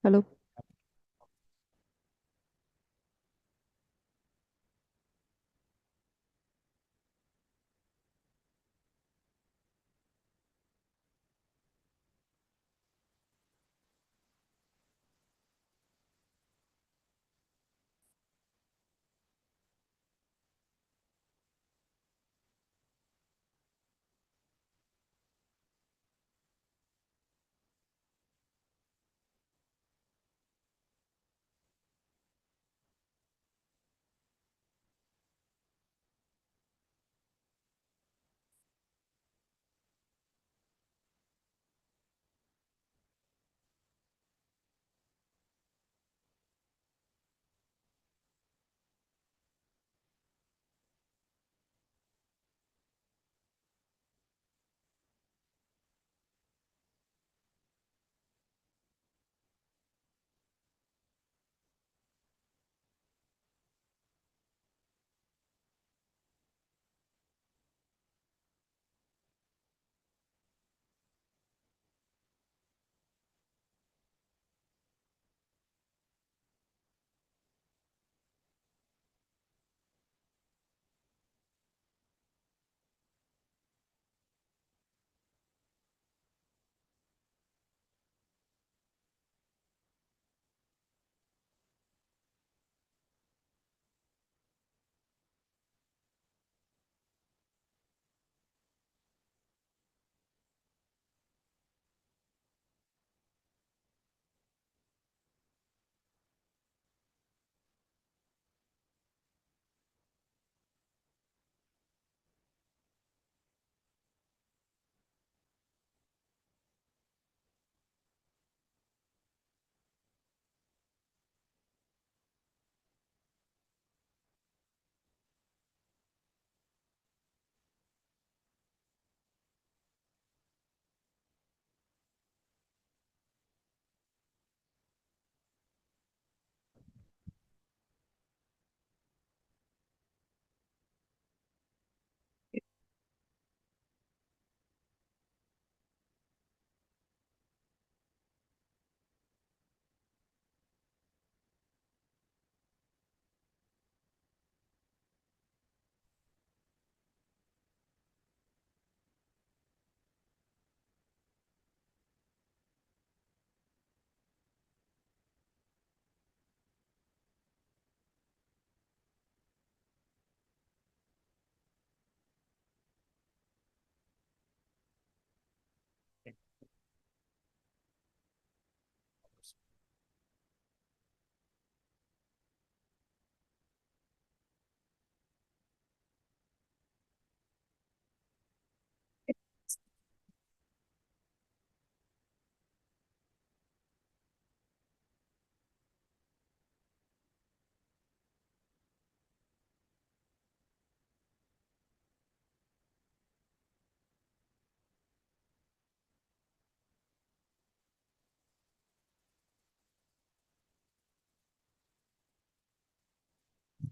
Hello.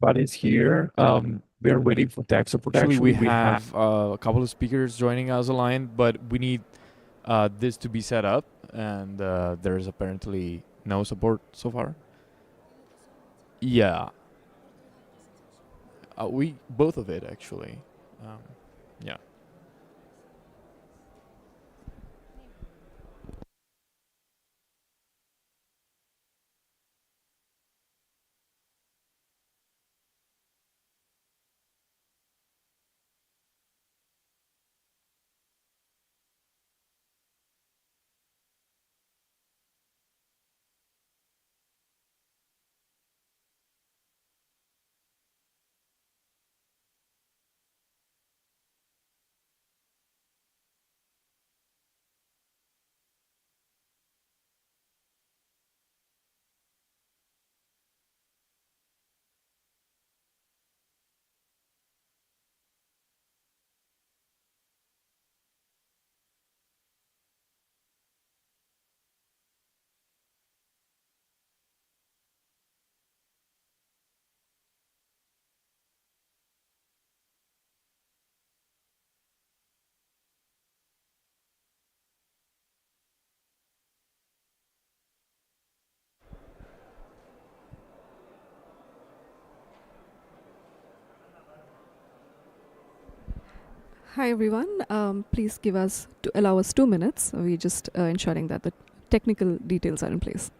But it's here. We are waiting for tech support. Actually, we have a couple of speakers joining us online, but we need this to be set up, and there's apparently no support so far. Yeah. We both of it actually. Yeah. Hi everyone. Please allow us 2 minutes. We're just ensuring that the technical details are in place.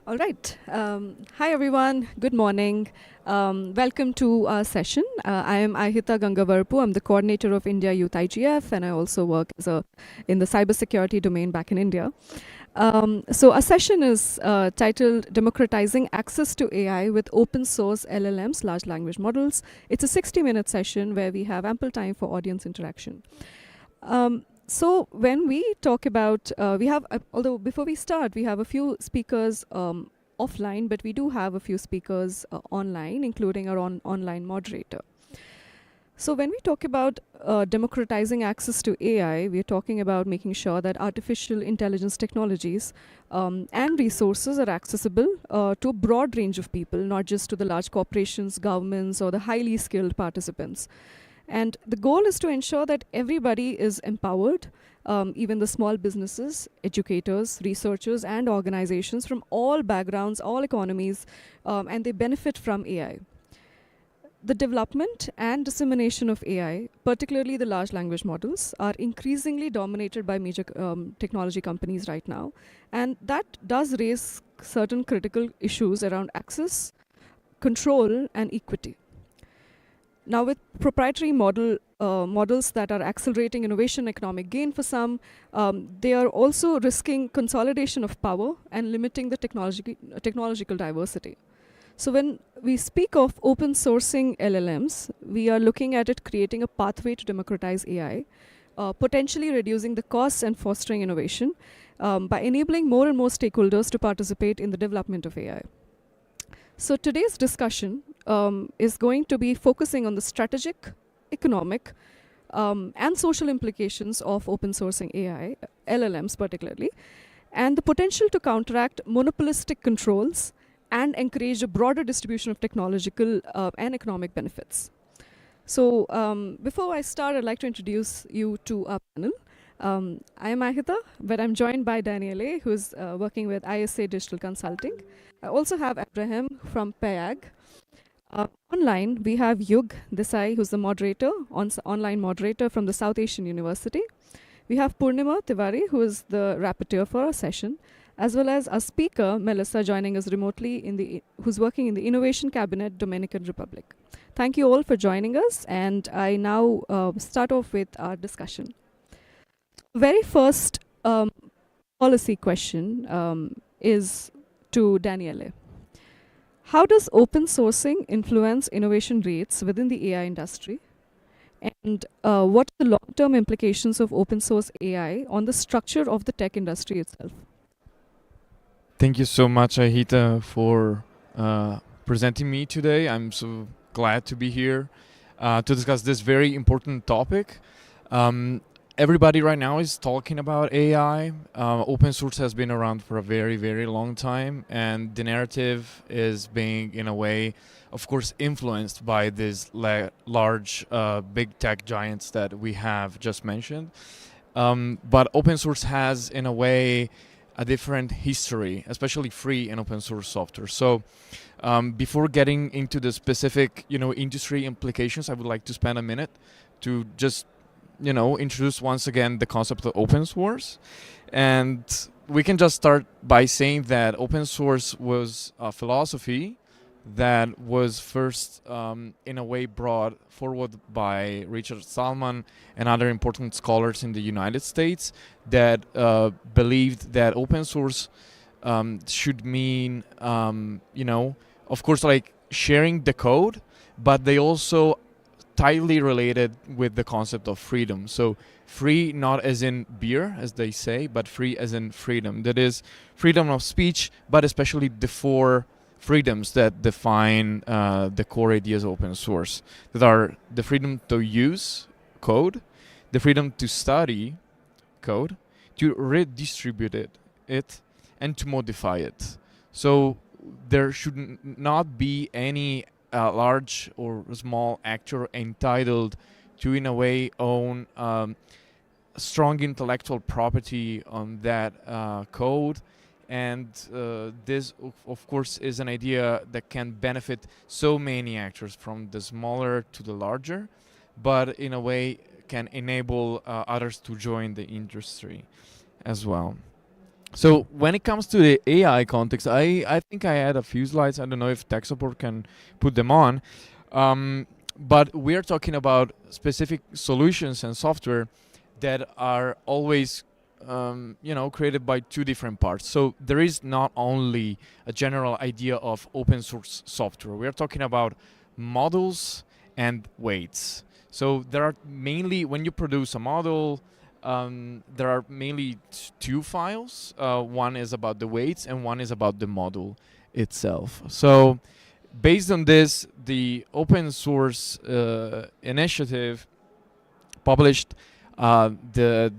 All right. Hi, everyone. Good morning. Welcome to our session. I am Ahita Gangavarpu. I'm the coordinator of India Youth IGF, and I also work in the cybersecurity domain back in India. So our session is titled Democratizing Access to AI with Open Source LLMs, Large Language Models. It's a 60-minute session where we have ample time for audience interaction. So when we talk about, although before we start, we have a few speakers offline, but we do have a few speakers online, including our online moderator. So when we talk about democratizing access to AI, we're talking about making sure that artificial intelligence technologies and resources are accessible to a broad range of people, not just to the large corporations, governments, or the highly skilled participants. And the goal is to ensure that everybody is empowered, even the small businesses, educators, researchers, and organizations from all backgrounds, all economies, and they benefit from AI. The development and dissemination of AI, particularly the large language models, are increasingly dominated by major technology companies right now. And that does raise certain critical issues around access, control, and equity. Now, with proprietary models that are accelerating innovation, economic gain for some, they are also risking consolidation of power and limiting the technological diversity. So when we speak of open sourcing LLMs, we are looking at it creating a pathway to democratize AI, potentially reducing the costs and fostering innovation by enabling more and more stakeholders to participate in the development of AI. So today's discussion is going to be focusing on the strategic, economic, and social implications of open sourcing AI, LLMs particularly, and the potential to counteract monopolistic controls and encourage a broader distribution of technological and economic benefits. So before I start, I'd like to introduce you to our panel. I am Ahita, but I'm joined by Daniele, who's working with ISA Digital Consulting. I also have Abraham from PAYAG. Online, we have Yug Desai, who's the moderator, online moderator from the South Asian University. We have Purnima Tiwari, who is the rapporteur for our session, as well as our speaker, Melissa, joining us remotely, who's working in the Innovation Cabinet, Dominican Republic. Thank you all for joining us, and I now start off with our discussion. Very first policy question is to Daniele. How does open sourcing influence innovation rates within the AI industry? And what are the long-term implications of open source AI on the structure of the tech industry itself? Thank you so much, Ahita, for presenting me today. I'm so glad to be here to discuss this very important topic. Everybody right now is talking about AI. Open source has been around for a very, very long time, and the narrative is being, in a way, of course, influenced by these large big tech giants that we have just mentioned. But open source has, in a way, a different history, especially free and open source software. So before getting into the specific, industry implications, I would like to spend a minute to just, introduce once again the concept of open source. And we can just start by saying that open source was a philosophy that was first, in a way, brought forward by Richard Stallman and other important scholars in the United States that believed that open source should mean, of course, like sharing the code, but they also tightly related with the concept of freedom. So free not as in beer, as they say, but free as in freedom. That is freedom of speech, but especially the four freedoms that define the core ideas of open source, that are the freedom to use code, the freedom to study code, to redistribute it, and to modify it. So there should not be any large or small actor entitled to, in a way, own strong intellectual property on that code. And this, of course, is an idea that can benefit so many actors, from the smaller to the larger, but in a way can enable others to join the industry as well. So when it comes to the AI context, I think I had a few slides. I don't know if tech support can put them on. But we are talking about specific solutions and software that are always created by two different parts. So there is not only a general idea of open source software. We are talking about models and weights. So there are mainly, when you produce a model, there are mainly two files. One is about the weights and one is about the model itself. So based on this, the open source initiative published the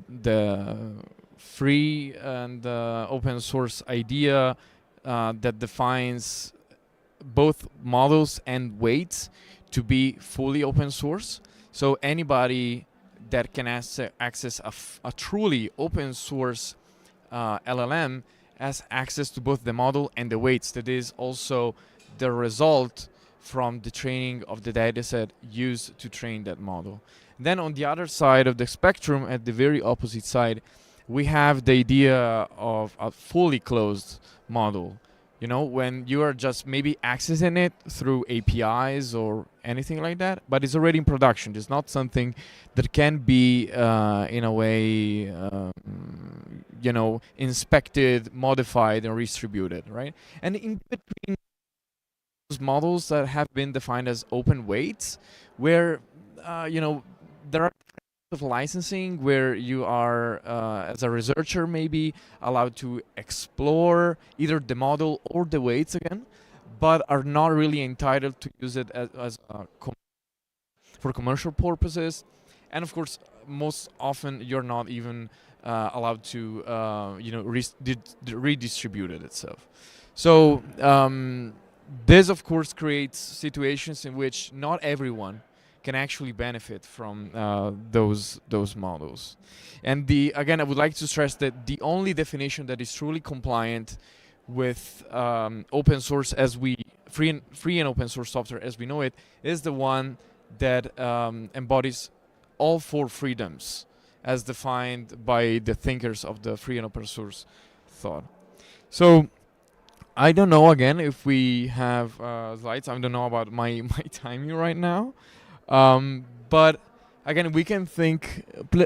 free and open source idea that defines both models and weights to be fully open source. So anybody that can access a truly open source LLM has access to both the model and the weights. That is also the result from the training of the dataset used to train that model. Then on the other side of the spectrum, at the very opposite side, we have the idea of a fully closed model. When you are just maybe accessing it through APIs or anything like that, but it's already in production. It's not something that can be, in a way, inspected, modified, and redistributed, right? And in between those models that have been defined as open weights, where, there are of licensing where you are, as a researcher, maybe allowed to explore either the model or the weights again, but are not really entitled to use it as for commercial purposes. And of course, most often you're not even allowed to, redistribute it itself. So this, of course, creates situations in which not everyone can actually benefit from those models. And again, I would like to stress that the only definition that is truly compliant with open source as free and open source software as we know it is the one that embodies all four freedoms as defined by the thinkers of the free and open source thought. So I don't know, again, if we have slides. I don't know about my timing right now. But again, we can think.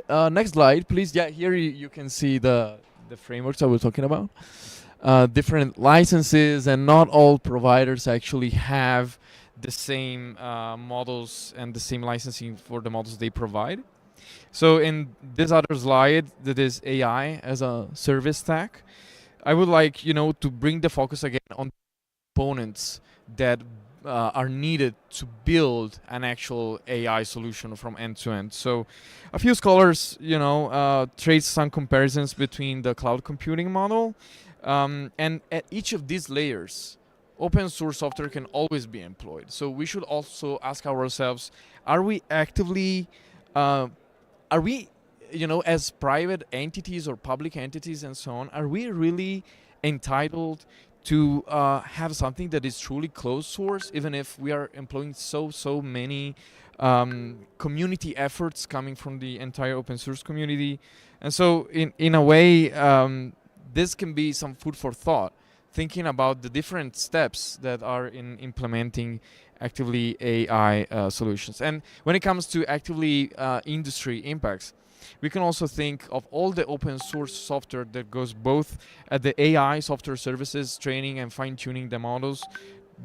Next slide, please. Yeah, here you can see the the frameworks I was talking about. Different licenses, and not all providers actually have the same models and the same licensing for the models they provide. So in this other slide, that is AI as a service stack, I would like, to bring the focus again on components that are needed to build an actual AI solution from end to end. So a few scholars, trace some comparisons between the cloud computing model, and at each of these layers, open source software can always be employed. So we should also ask ourselves, are we actively, as private entities or public entities and so on, are we really entitled to have something that is truly closed source, even if we are employing so many community efforts coming from the entire open source community? And so in a way, this can be some food for thought, thinking about the different steps that are in implementing actively AI solutions. And when it comes to actively industry impacts, we can also think of all the open source software that goes both at the AI software services, training and fine-tuning the models,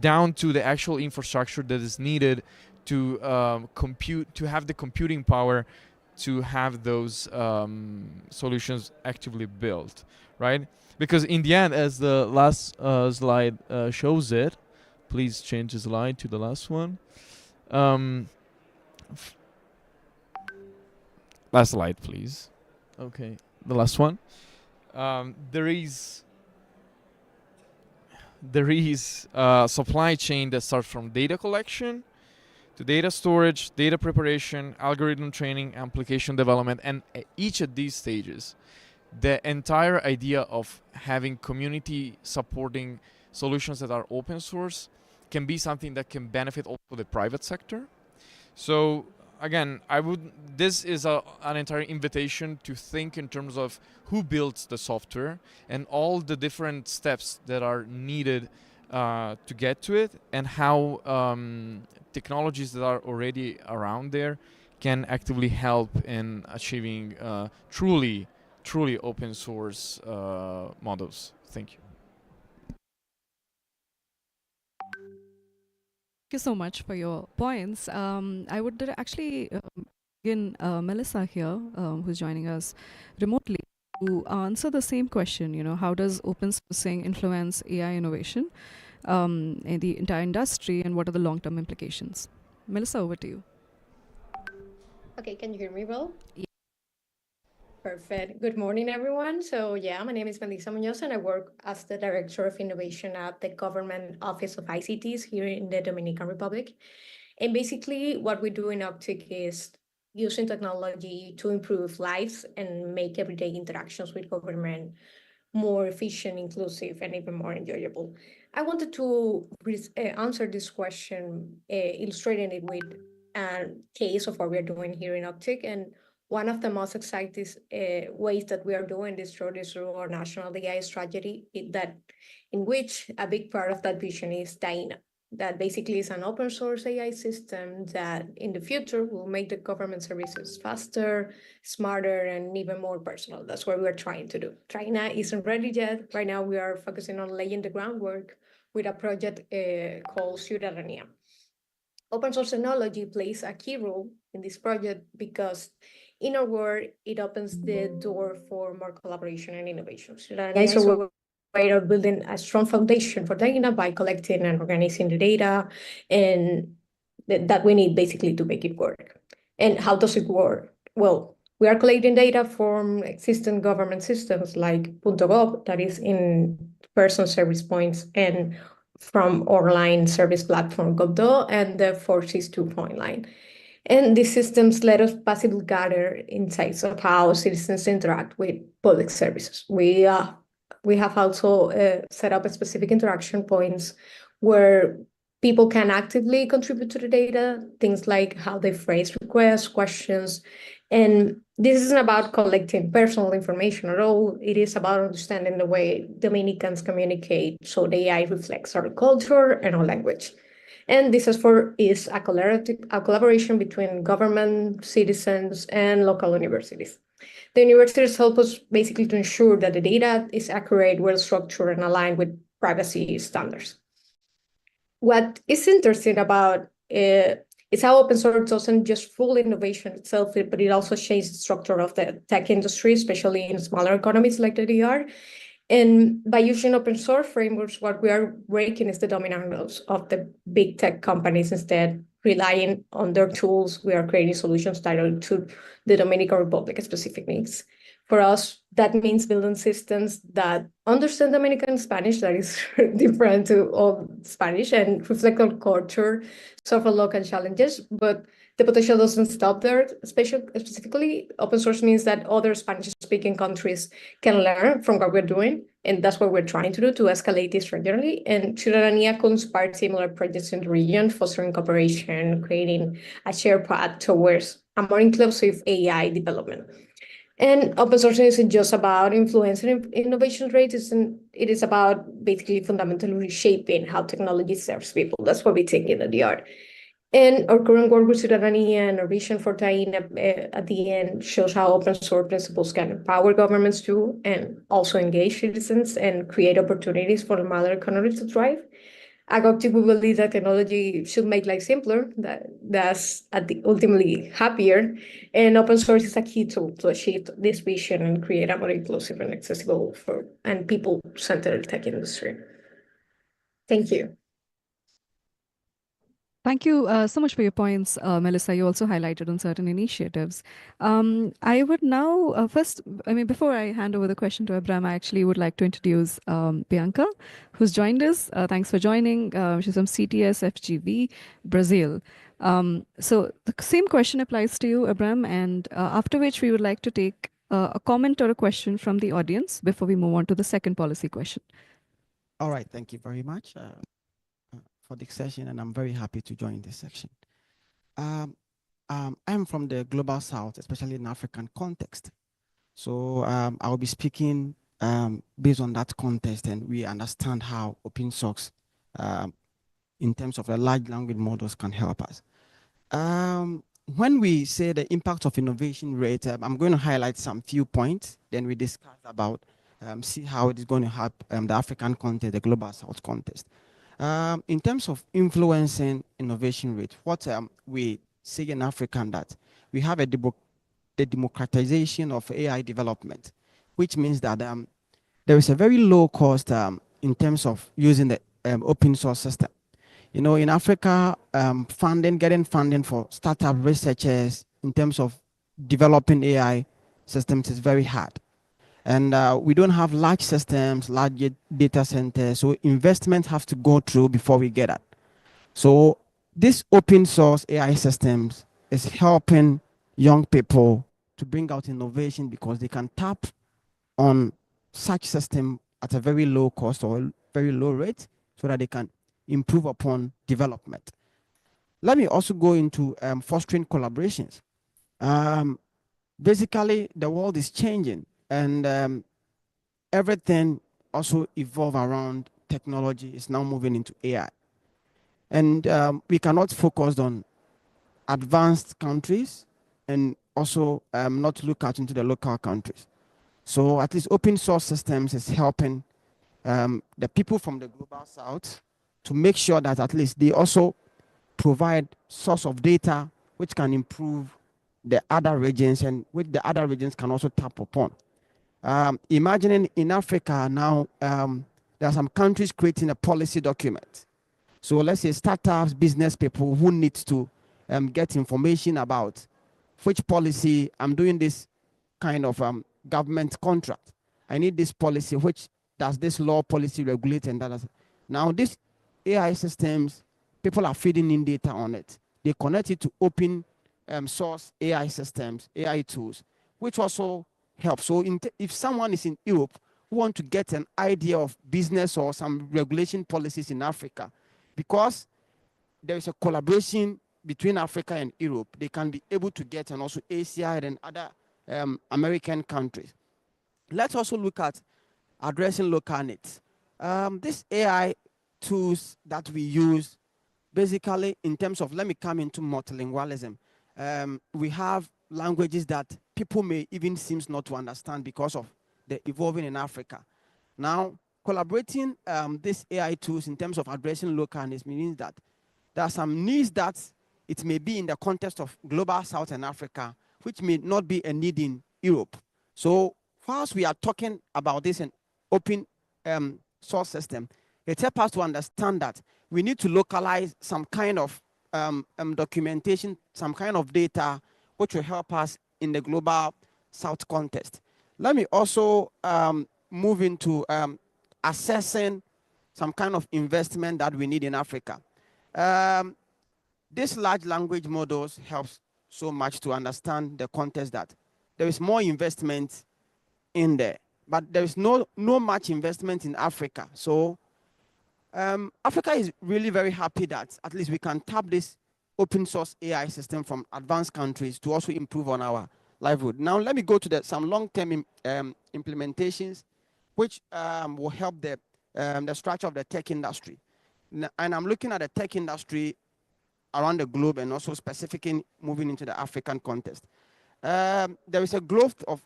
down to the actual infrastructure that is needed to to have the computing power to have those solutions actively built, right? Because in the end, as the last slide shows it, please change the slide to the last one. Last slide, please. Okay, the last one. There is a supply chain that starts from data collection to data storage, data preparation, algorithm training, application development, and at each of these stages, the entire idea of having community supporting solutions that are open source can be something that can benefit also the private sector. So again, this is an entire invitation to think in terms of who builds the software and all the different steps that are needed to get to it, and how technologies that are already around there can actively help in achieving truly open source models. Thank you. Thank you so much for your points. I would actually begin Melissa here, who's joining us remotely, to answer the same question. How does open sourcing influence AI innovation in the entire industry, and what are the long-term implications? Melissa, over to you. Okay, can you hear me well? Yeah. Perfect. Good morning, everyone. So yeah, my name is Melissa Munoz, and I work as the Director of Innovation at the Government Office of ICTs here in the Dominican Republic. And basically what we do in Optic is using technology to improve lives and make everyday interactions with government more efficient, inclusive, and even more enjoyable. I wanted to answer this question, illustrating it with a case of what we're doing here in Optic. And one of the most exciting ways that we are doing this through our national AI strategy, in which a big part of that vision is DAINA. That basically is an open source AI system that in the future will make the government services faster, smarter, and even more personal. That's what we're trying to do. DAINA isn't ready yet. Right now, we are focusing on laying the groundwork with a project called Ciudadanía. Open source technology plays a key role in this project because, in our world, it opens the door for more collaboration and innovation. Ciudadanía is a way of building a strong foundation for DAINA by collecting and organizing the data and that we need basically to make it work. And how does it work? Well, we are collecting data from existing government systems like .gov, that is in person service points, and from online service platform Godot and the 462 line. And these systems let us passively gather insights of how citizens interact with public services. We have also set up a specific interaction points where people can actively contribute to the data, things like how they phrase requests, questions. And this isn't about collecting personal information at all. It is about understanding the way Dominicans communicate so the AI reflects our culture and our language. And this is a collaboration between government, citizens, and local universities. The universities help us basically to ensure that the data is accurate, well-structured, and aligned with privacy standards. What is interesting about is how open source doesn't just fuel innovation itself, but it also changes the structure of the tech industry, especially in smaller economies like the DR. And by using open source frameworks, what we are breaking is the dominance of the big tech companies. Instead, relying on their tools, we are creating solutions tailored to the Dominican Republic specific needs. For us, that means building systems that understand Dominican Spanish, that is different to all Spanish, and reflect on culture, solve local challenges. But the potential doesn't stop there. Specifically, open source means that other Spanish-speaking countries can learn from what we're doing, and that's what we're trying to do, to escalate this regularly. And Ciudadanía could inspire similar projects in the region, fostering cooperation, creating a shared path towards a more inclusive AI development. And open source isn't just about influencing innovation rates, it is about basically fundamentally reshaping how technology serves people. That's what we take in the DR. And our current work with Ciudadanía and our vision for TAIN at the end shows how open source principles can empower governments too, and also engage citizens and create opportunities for the mother economy to thrive. At Goptic, we believe that technology should make life simpler, that's ultimately happier, and open source is a key tool to achieve this vision and create a more inclusive and accessible and people-centered tech industry. Thank you. Thank you so much for your points, Melissa. You also highlighted on certain initiatives. I would now before I hand over the question to Abraham, I actually would like to introduce Bianca, who's joined us. Thanks for joining. She's from CTS FGV, Brazil. So the same question applies to you, Abraham, and after which we would like to take a comment or a question from the audience before we move on to the second policy question. All right, thank you very much for this session, and I'm very happy to join this section. I'm from the Global South, especially in African context. So I'll be speaking based on that context, and we understand how open source in terms of the large language models can help us. When we say the impact of innovation rate, I'm going to highlight some few points, then we discuss about see how it is going to help the African context, the Global South context. In terms of influencing innovation rate, what we see in Africa that we have the democratization of AI development, which means that there is a very low cost in terms of using the open source system. You know, in Africa, getting funding for startup researchers in terms of developing AI systems is very hard. And we don't have large systems, large data centers, so investments have to go through before we get that. So this open source AI systems is helping young people to bring out innovation because they can tap on such system at a very low cost or very low rate so that they can improve upon development. Let me also go into fostering collaborations. Basically, the world is changing, and everything also evolve around technology is now moving into AI. And we cannot focus on advanced countries and also not look out into the local countries. So at least open source systems is helping the people from the Global South to make sure that at least they also provide source of data which can improve the other regions and which the other regions can also tap upon. Imagining in Africa now, there are some countries creating a policy document. So let's say startups, business people who need to get information about which policy, I'm doing this kind of government contract. I need this policy, which does this law policy regulate and that. Now these AI systems, people are feeding in data on it. They connect it to open source AI systems, AI tools, which also helps. So if someone is in Europe who want to get an idea of business or some regulation policies in Africa, because there is a collaboration between Africa and Europe, they can be able to get, and also Asia and other American countries. Let's also look at addressing local needs. These AI tools that we use, basically in terms of, let me come into multilingualism. We have languages that people may even seems not to understand because of the evolving in Africa. Now, collaborating these AI tools in terms of addressing local needs means that there are some needs that it may be in the context of global South and Africa, which may not be a need in Europe. So whilst we are talking about this in open source system, it helps us to understand that we need to localize some kind of documentation, some kind of data, which will help us in the global South context. Let me also move into assessing some kind of investment that we need in Africa. These large language models helps so much to understand the context that there is more investment in there, but there is no much investment in Africa. So Africa is really very happy that at least we can tap this open source AI system from advanced countries to also improve on our livelihood. Now, let me go to some long-term implementations, which will help the structure of the tech industry. And I'm looking at the tech industry around the globe and also specifically moving into the African context. There is a growth of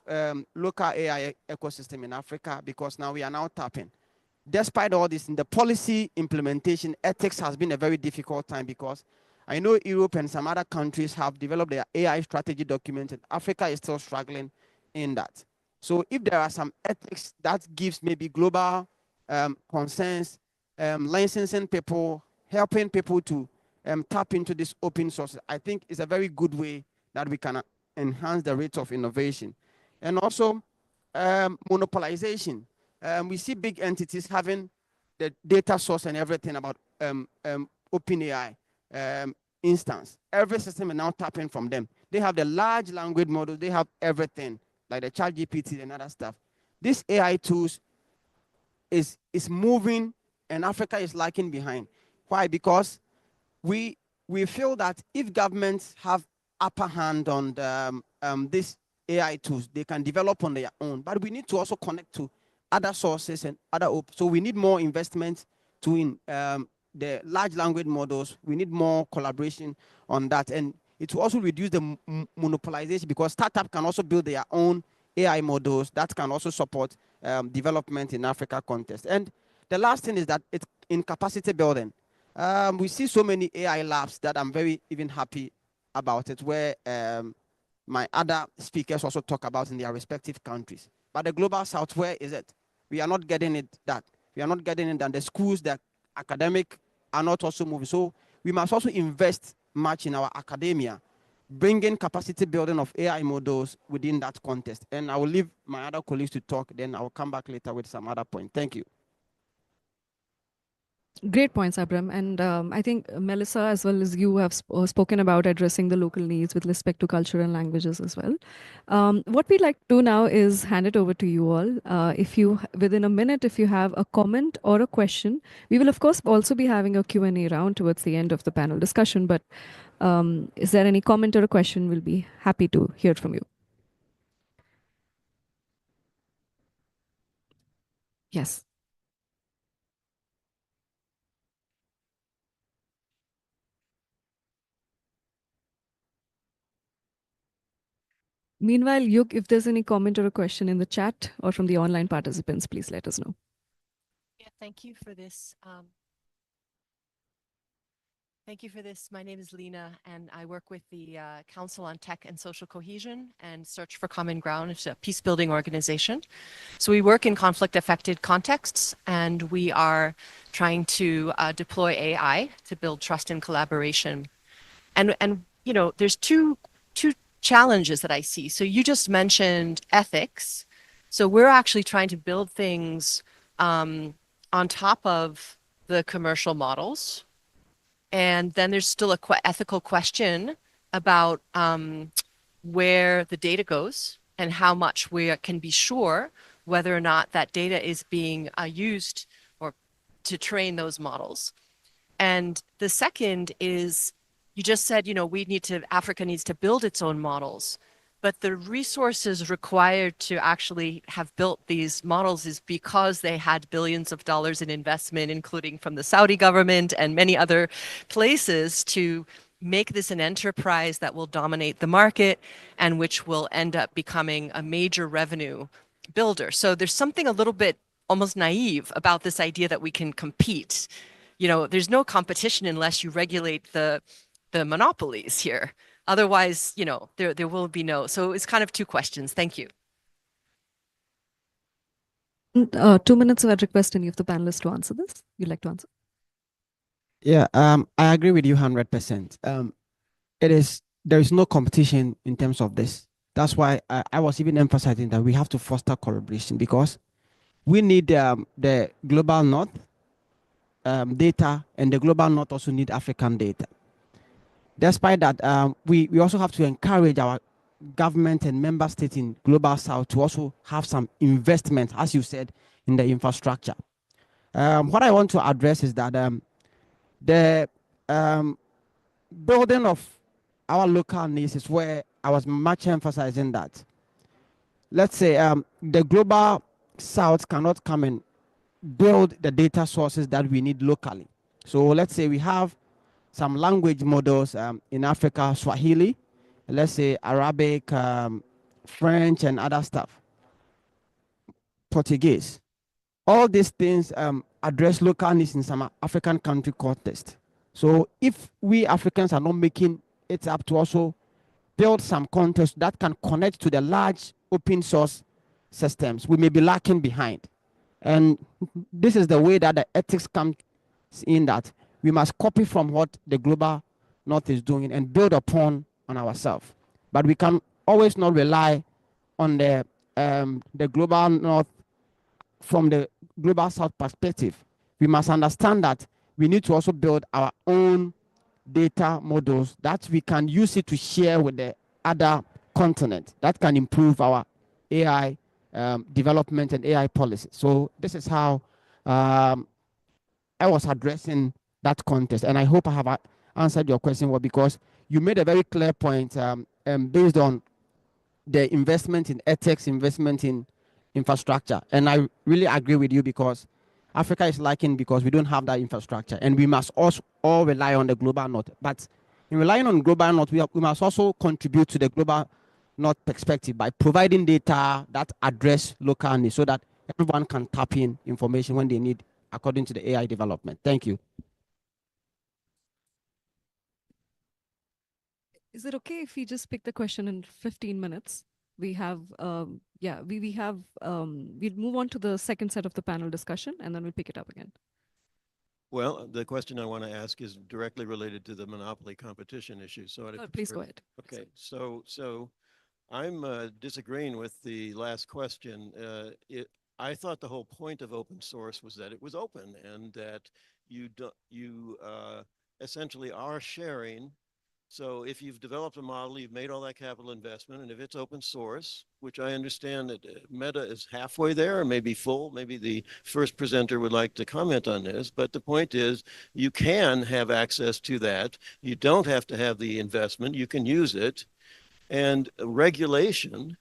local AI ecosystem in Africa because now we are now tapping. Despite all this, in the policy implementation, ethics has been a very difficult time because I know Europe and some other countries have developed their AI strategy document, and Africa is still struggling in that. So if there are some ethics that gives maybe global concerns, licensing people, helping people to tap into this open source, I think is a very good way that we can enhance the rate of innovation. And also monopolization. We see big entities having the data source and everything about OpenAI instance. Every system is now tapping from them. They have the large language models. They have everything, like the ChatGPT and other stuff. These AI tools is moving, and Africa is lagging behind. Why? Because we feel that if governments have upper hand on these AI tools, they can develop on their own. But we need to also connect to other sources and other so we need more investment to the large language models. We need more collaboration on that, and it will also reduce the monopolization because startup can also build their own AI models that can also support development in Africa context. And the last thing is that it's in capacity building. We see so many AI labs that I'm very even happy about it, where my other speakers also talk about in their respective countries. But the global South, where is it? We are not getting it that. We are not getting it, and the schools, the academic are not also moving. So we must also invest much in our academia, bringing capacity building of AI models within that context. And I will leave my other colleagues to talk, then I will come back later with some other point. Thank you. Great points, Abram. And I think Melissa, as well as you, have spoken about addressing the local needs with respect to culture and languages as well. What we'd like to do now is hand it over to you all. If you, within a minute, if you have a comment or a question, we will, of course, also be having a Q&A round towards the end of the panel discussion. But is there any comment or a question? We'll be happy to hear from you. Yes. Meanwhile, Yuk, if there's any comment or a question in the chat or from the online participants, please let us know. Yeah, thank you for this. Thank you for this. My name is Lena, and I work with the Council on Tech and Social Cohesion and Search for Common Ground. It's a peace-building organization. So we work in conflict-affected contexts, and we are trying to deploy AI to build trust and collaboration. And you know, there's two challenges that I see. So you just mentioned ethics. So we're actually trying to build things on top of the commercial models. And then there's still a ethical question about where the data goes and how much we can be sure whether or not that data is being used or to train those models. And the second is, you just said, you know, Africa needs to build its own models, but the resources required to actually have built these models is because they had billions of dollars in investment, including from the Saudi government and many other places to make this an enterprise that will dominate the market and which will end up becoming a major revenue builder. So there's something a little bit almost naive about this idea that we can compete. You know, there's no competition unless you regulate the monopolies here. Otherwise, you know, there will be no. So it's kind of two questions. Thank you. 2 minutes, I'd request any of the panelists to answer this. You'd like to answer? Yeah, I agree with you 100%. There is no competition in terms of this. That's why I was even emphasizing that we have to foster collaboration, because we need the global north data, and the global north also need African data. Despite that, we also have to encourage our government and member states in global south to also have some investment, as you said, in the infrastructure. What I want to address is that the building of our local needs is where I was much emphasizing that. Let's say the global south cannot come and build the data sources that we need locally. So let's say we have some language models in Africa, Swahili, let's say Arabic, French, and other stuff, Portuguese. All these things address local needs in some African country context. So if we Africans are not making it up to also build some context that can connect to the large open source systems, we may be lacking behind. And this is the way that the ethics comes in, that we must copy from what the global north is doing and build upon on ourselves. But we can always not rely on the global north from the global south perspective. We must understand that we need to also build our own data models that we can use it to share with the other continent that can improve our AI development and AI policy. So this is how I was addressing that context, and I hope I have answered your question well, because you made a very clear point based on the investment in ethics, investment in infrastructure. And I really agree with you, because Africa is lacking because we don't have that infrastructure, and we must also all rely on the global north. But in relying on global north, we must also contribute to the global north perspective by providing data that address local needs so that everyone can tap in information when they need according to the AI development. Thank you. Is it okay if we just pick the question in 15 minutes? We have, we'd move on to the second set of the panel discussion, and then we'll pick it up again. Well, the question I want to ask is directly related to the monopoly competition issue. So please go ahead. Okay, so I'm disagreeing with the last question. I thought the whole point of open source was that it was open, and that you essentially are sharing. So if you've developed a model, you've made all that capital investment, and if it's open source, which I understand that Meta is halfway there, or maybe full, maybe the first presenter would like to comment on this, but the point is you can have access to that. You don't have to have the investment. You can use it. And regulation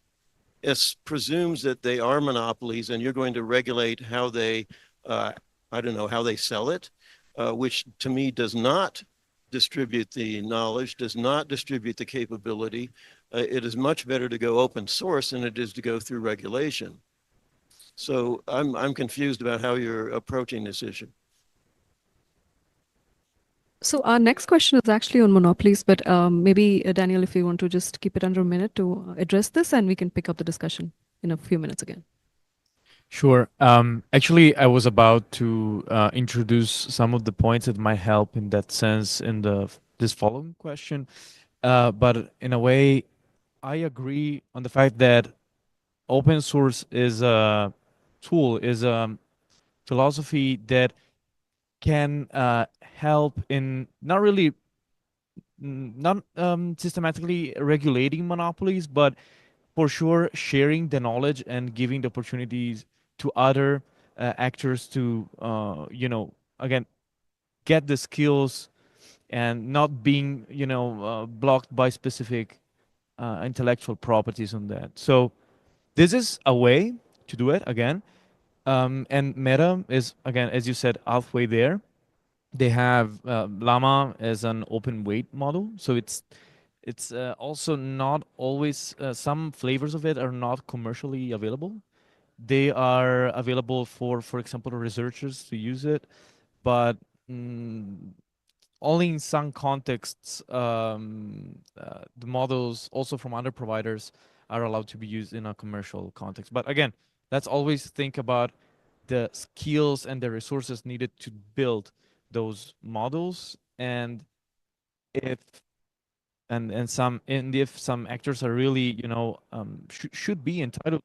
presumes that they are monopolies, and you're going to regulate how they, I don't know, how they sell it, which to me does not distribute the knowledge, does not distribute the capability. It is much better to go open source than it is to go through regulation. So I'm confused about how you're approaching this issue. So our next question is actually on monopolies, but maybe Daniel, if you want to just keep it under a minute to address this, and we can pick up the discussion in a few minutes again. Sure. Actually, I was about to introduce some of the points that might help in that sense in this following question. But in a way, I agree on the fact that open source is a tool, is a philosophy that can help in not really not systematically regulating monopolies, but for sure sharing the knowledge and giving the opportunities to other actors to again get the skills and not being blocked by specific intellectual properties on that. So this is a way to do it again, and Meta is, again, as you said, halfway there. they have Llama as an open weight model, so it's also not always some flavors of it are not commercially available. They are available for example, researchers to use it, but mm, only in some contexts the models also from other providers are allowed to be used in a commercial context. But again, let's always think about the skills and the resources needed to build those models, and if if some actors are really, should be entitled,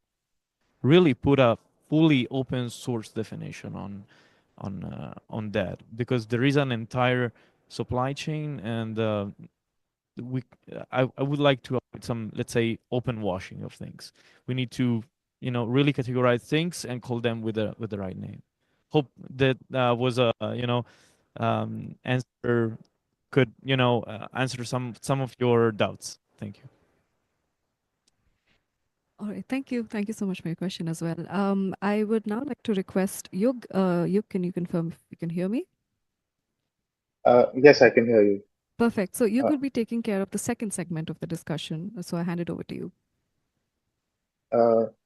really put a fully open source definition on that, because there is an entire supply chain, and we I would like to avoid some, let's say, open washing of things. We need to, really categorize things and call them with the right name. Hope that was a answer, could answer some of your doubts. Thank you. All right, thank you. Thank you so much for your question as well. I would now like to request Yug. Yug, can you confirm if you can hear me? Yes, I can hear you. Perfect. So Yug Uh, will be taking care of the second segment of the discussion. So I hand it over to you.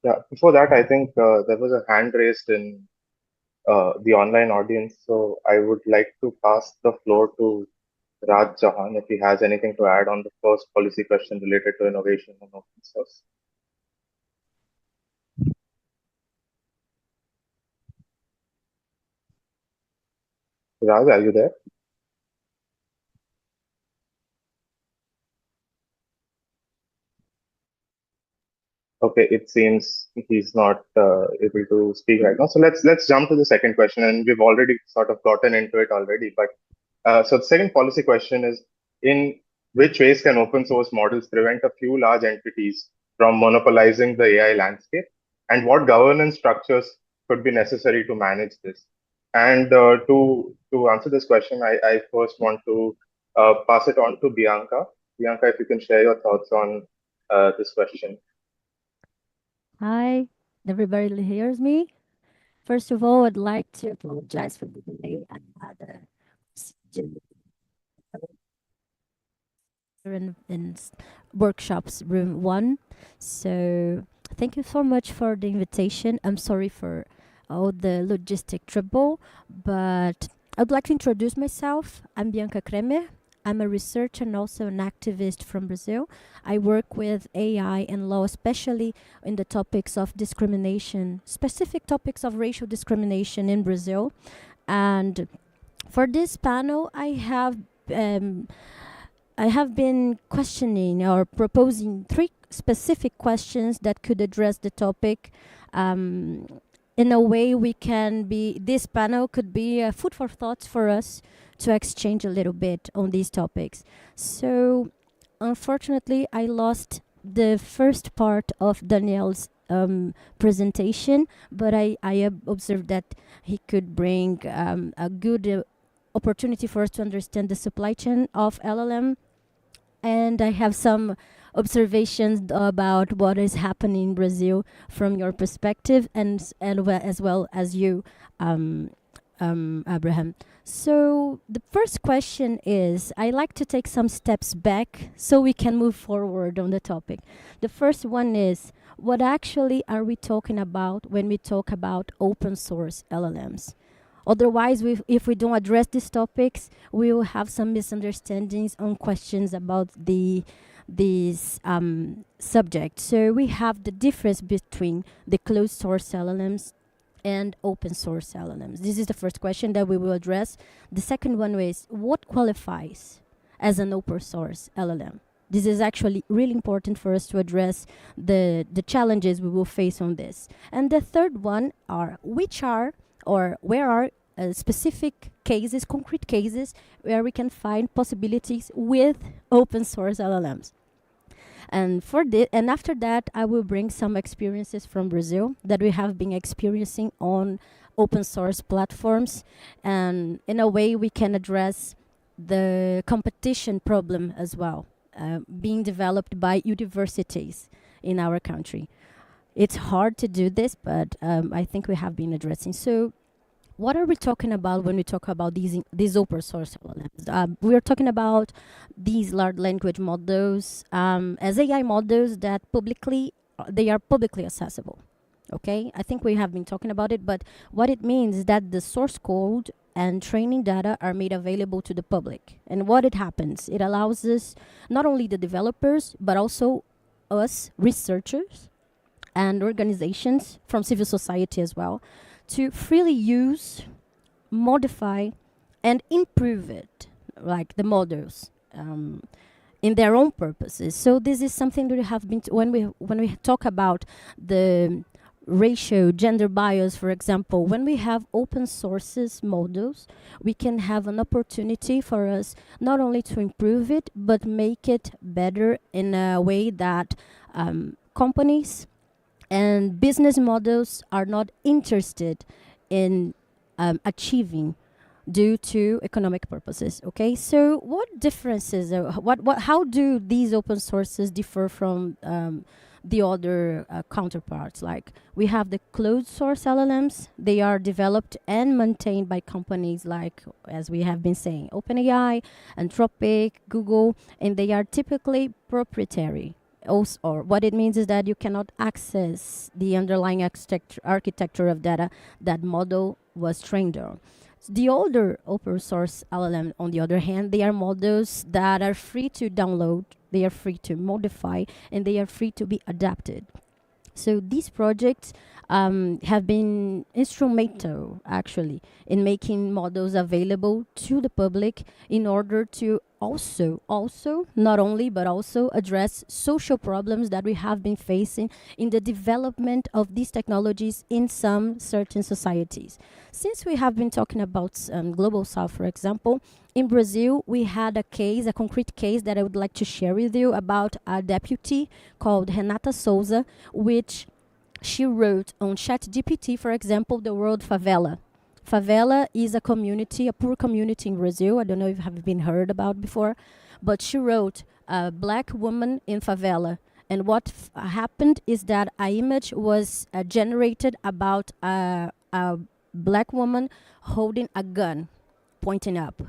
yeah, before that, I think there was a hand raised in the online audience. So I would like to pass the floor to Raj Jahan if he has anything to add on the first policy question related to innovation and open source. Raj, are you there? Okay, it seems he's not able to speak right now. So let's jump to the second question, and we've already sort of gotten into it already. But so the second policy question is: in which ways can open source models prevent a few large entities from monopolizing the AI landscape, and what governance structures could be necessary to manage this? And to answer this question, I first want to pass it on to Bianca. Bianca, if you can share your thoughts on this question. Hi, everybody hears me? First of all, I'd like to apologize for the delay. I had in workshops room 1. So thank you so much for the invitation. I'm sorry for all the logistic trouble, but I'd like to introduce myself. I'm Bianca Kremer. I'm a researcher and also an activist from Brazil. I work with AI and law, especially in the topics of discrimination, specific topics of racial discrimination in Brazil. And for this panel, I have been questioning or proposing 3 specific questions that could address the topic. In a way, this panel could be a food for thoughts for us to exchange a little bit on these topics. So, unfortunately, I lost the first part of Daniel's presentation, but I observed that he could bring a good opportunity for us to understand the supply chain of LLM. And I have some observations about what is happening in Brazil from your perspective, and as well as you, Abraham. So the first question is, I like to take some steps back so we can move forward on the topic. The first one is, what actually are we talking about when we talk about open source LLMs? Otherwise, if we don't address these topics, we will have some misunderstandings on questions about this subject. So we have the difference between the closed source LLMs and open source LLMs. This is the first question that we will address. The second one is, what qualifies as an open source LLM? This is actually really important for us to address the challenges we will face on this. And the third one are, where are specific cases, concrete cases, where we can find possibilities with open source LLMs. And after that, I will bring some experiences from Brazil that we have been experiencing on open source platforms, and in a way we can address the competition problem as well, being developed by universities in our country. It's hard to do this, but I think we have been addressing. So what are we talking about when we talk about these open source LLMs? We are talking about these large language models as AI models that they are publicly accessible. Okay, I think we have been talking about it, but what it means is that the source code and training data are made available to the public. And what it happens, it allows us, not only the developers, but also us researchers and organizations from civil society as well, to freely use, modify, and improve it, like the models, in their own purposes. So this is something that we have been when we talk about the ratio, gender bias, for example, when we have open sources models, we can have an opportunity for us not only to improve it, but make it better in a way that companies and business models are not interested in achieving due to economic purposes. Okay, so what differences, how do these open sources differ from the other counterparts? Like, we have the closed source LLMs. They are developed and maintained by companies like, as we have been saying, OpenAI, Anthropic, Google, and they are typically proprietary. Also, or what it means is that you cannot access the underlying architecture of data that model was trained on. The older open source LLM, on the other hand, they are models that are free to download, they are free to modify, and they are free to be adapted. So these projects have been instrumental, actually, in making models available to the public in order to also not only but also address social problems that we have been facing in the development of these technologies in some certain societies. Since we have been talking about Global South, for example, in Brazil, we had a concrete case that I would like to share with you about a deputy called Renata Souza, which she wrote on ChatGPT, for example, the word favela. Favela is a community, a poor community in Brazil. I don't know if you have been heard about before, but she wrote a black woman in favela. And what happened is that an image was generated about a black woman holding a gun pointing up.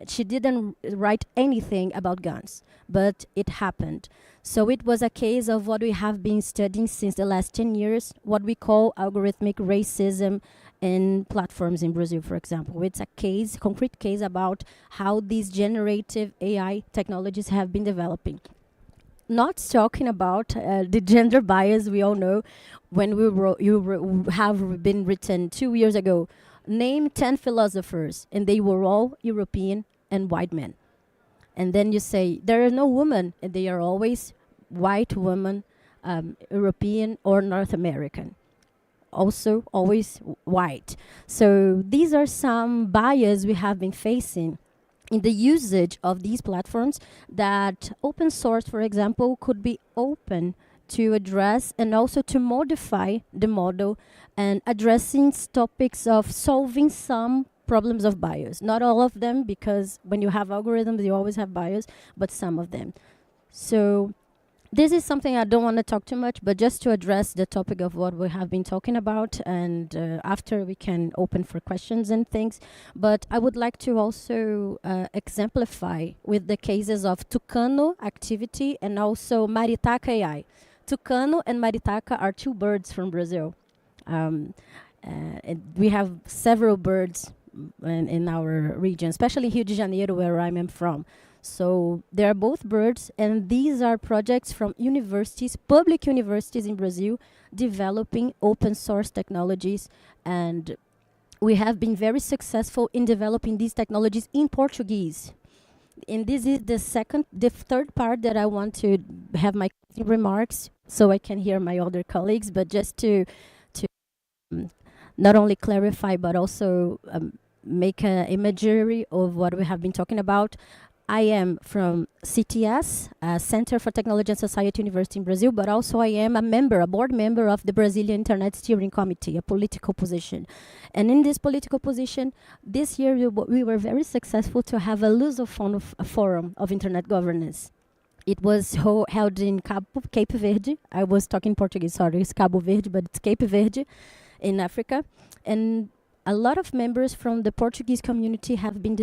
She didn't write anything about guns, but it happened. So it was a case of what we have been studying since the last 10 years, what we call algorithmic racism in platforms in Brazil, for example. It's a concrete case about how these generative AI technologies have been developing. Not talking about the gender bias we all know. When you have been written 2 years ago, name 10 philosophers, and they were all European and white men. And then you say, there are no women, and they are always white women, European or North American. Also, always white. So these are some bias we have been facing in the usage of these platforms that open source, for example, could be open to address and also to modify the model and addressing topics of solving some problems of bias. Not all of them, because when you have algorithms, you always have bias, but some of them. So this is something I don't want to talk too much, but just to address the topic of what we have been talking about, and after we can open for questions and things. But I would like to also exemplify with the cases of Tucano activity and also Maritaca AI. Tucano and Maritaca are two birds from Brazil. And we have several birds in our region, especially Rio de Janeiro, where I'm from. So they are both birds, and these are projects from universities, public universities in Brazil, developing open source technologies. And we have been very successful in developing these technologies in Portuguese. And this is the third part that I want to have my remarks so I can hear my other colleagues, but just to not only clarify, but also make an imagery of what we have been talking about. I am from CTS, Center for Technology and Society University in Brazil, but also I am a board member of the Brazilian Internet Steering Committee, a political position. And in this political position, this year we were very successful to have a Lusophone forum of internet governance. It was held in Cape Verde. I was talking Portuguese, sorry, it's Cabo Verde, but it's Cape Verde in Africa. And a lot of members from the Portuguese community have been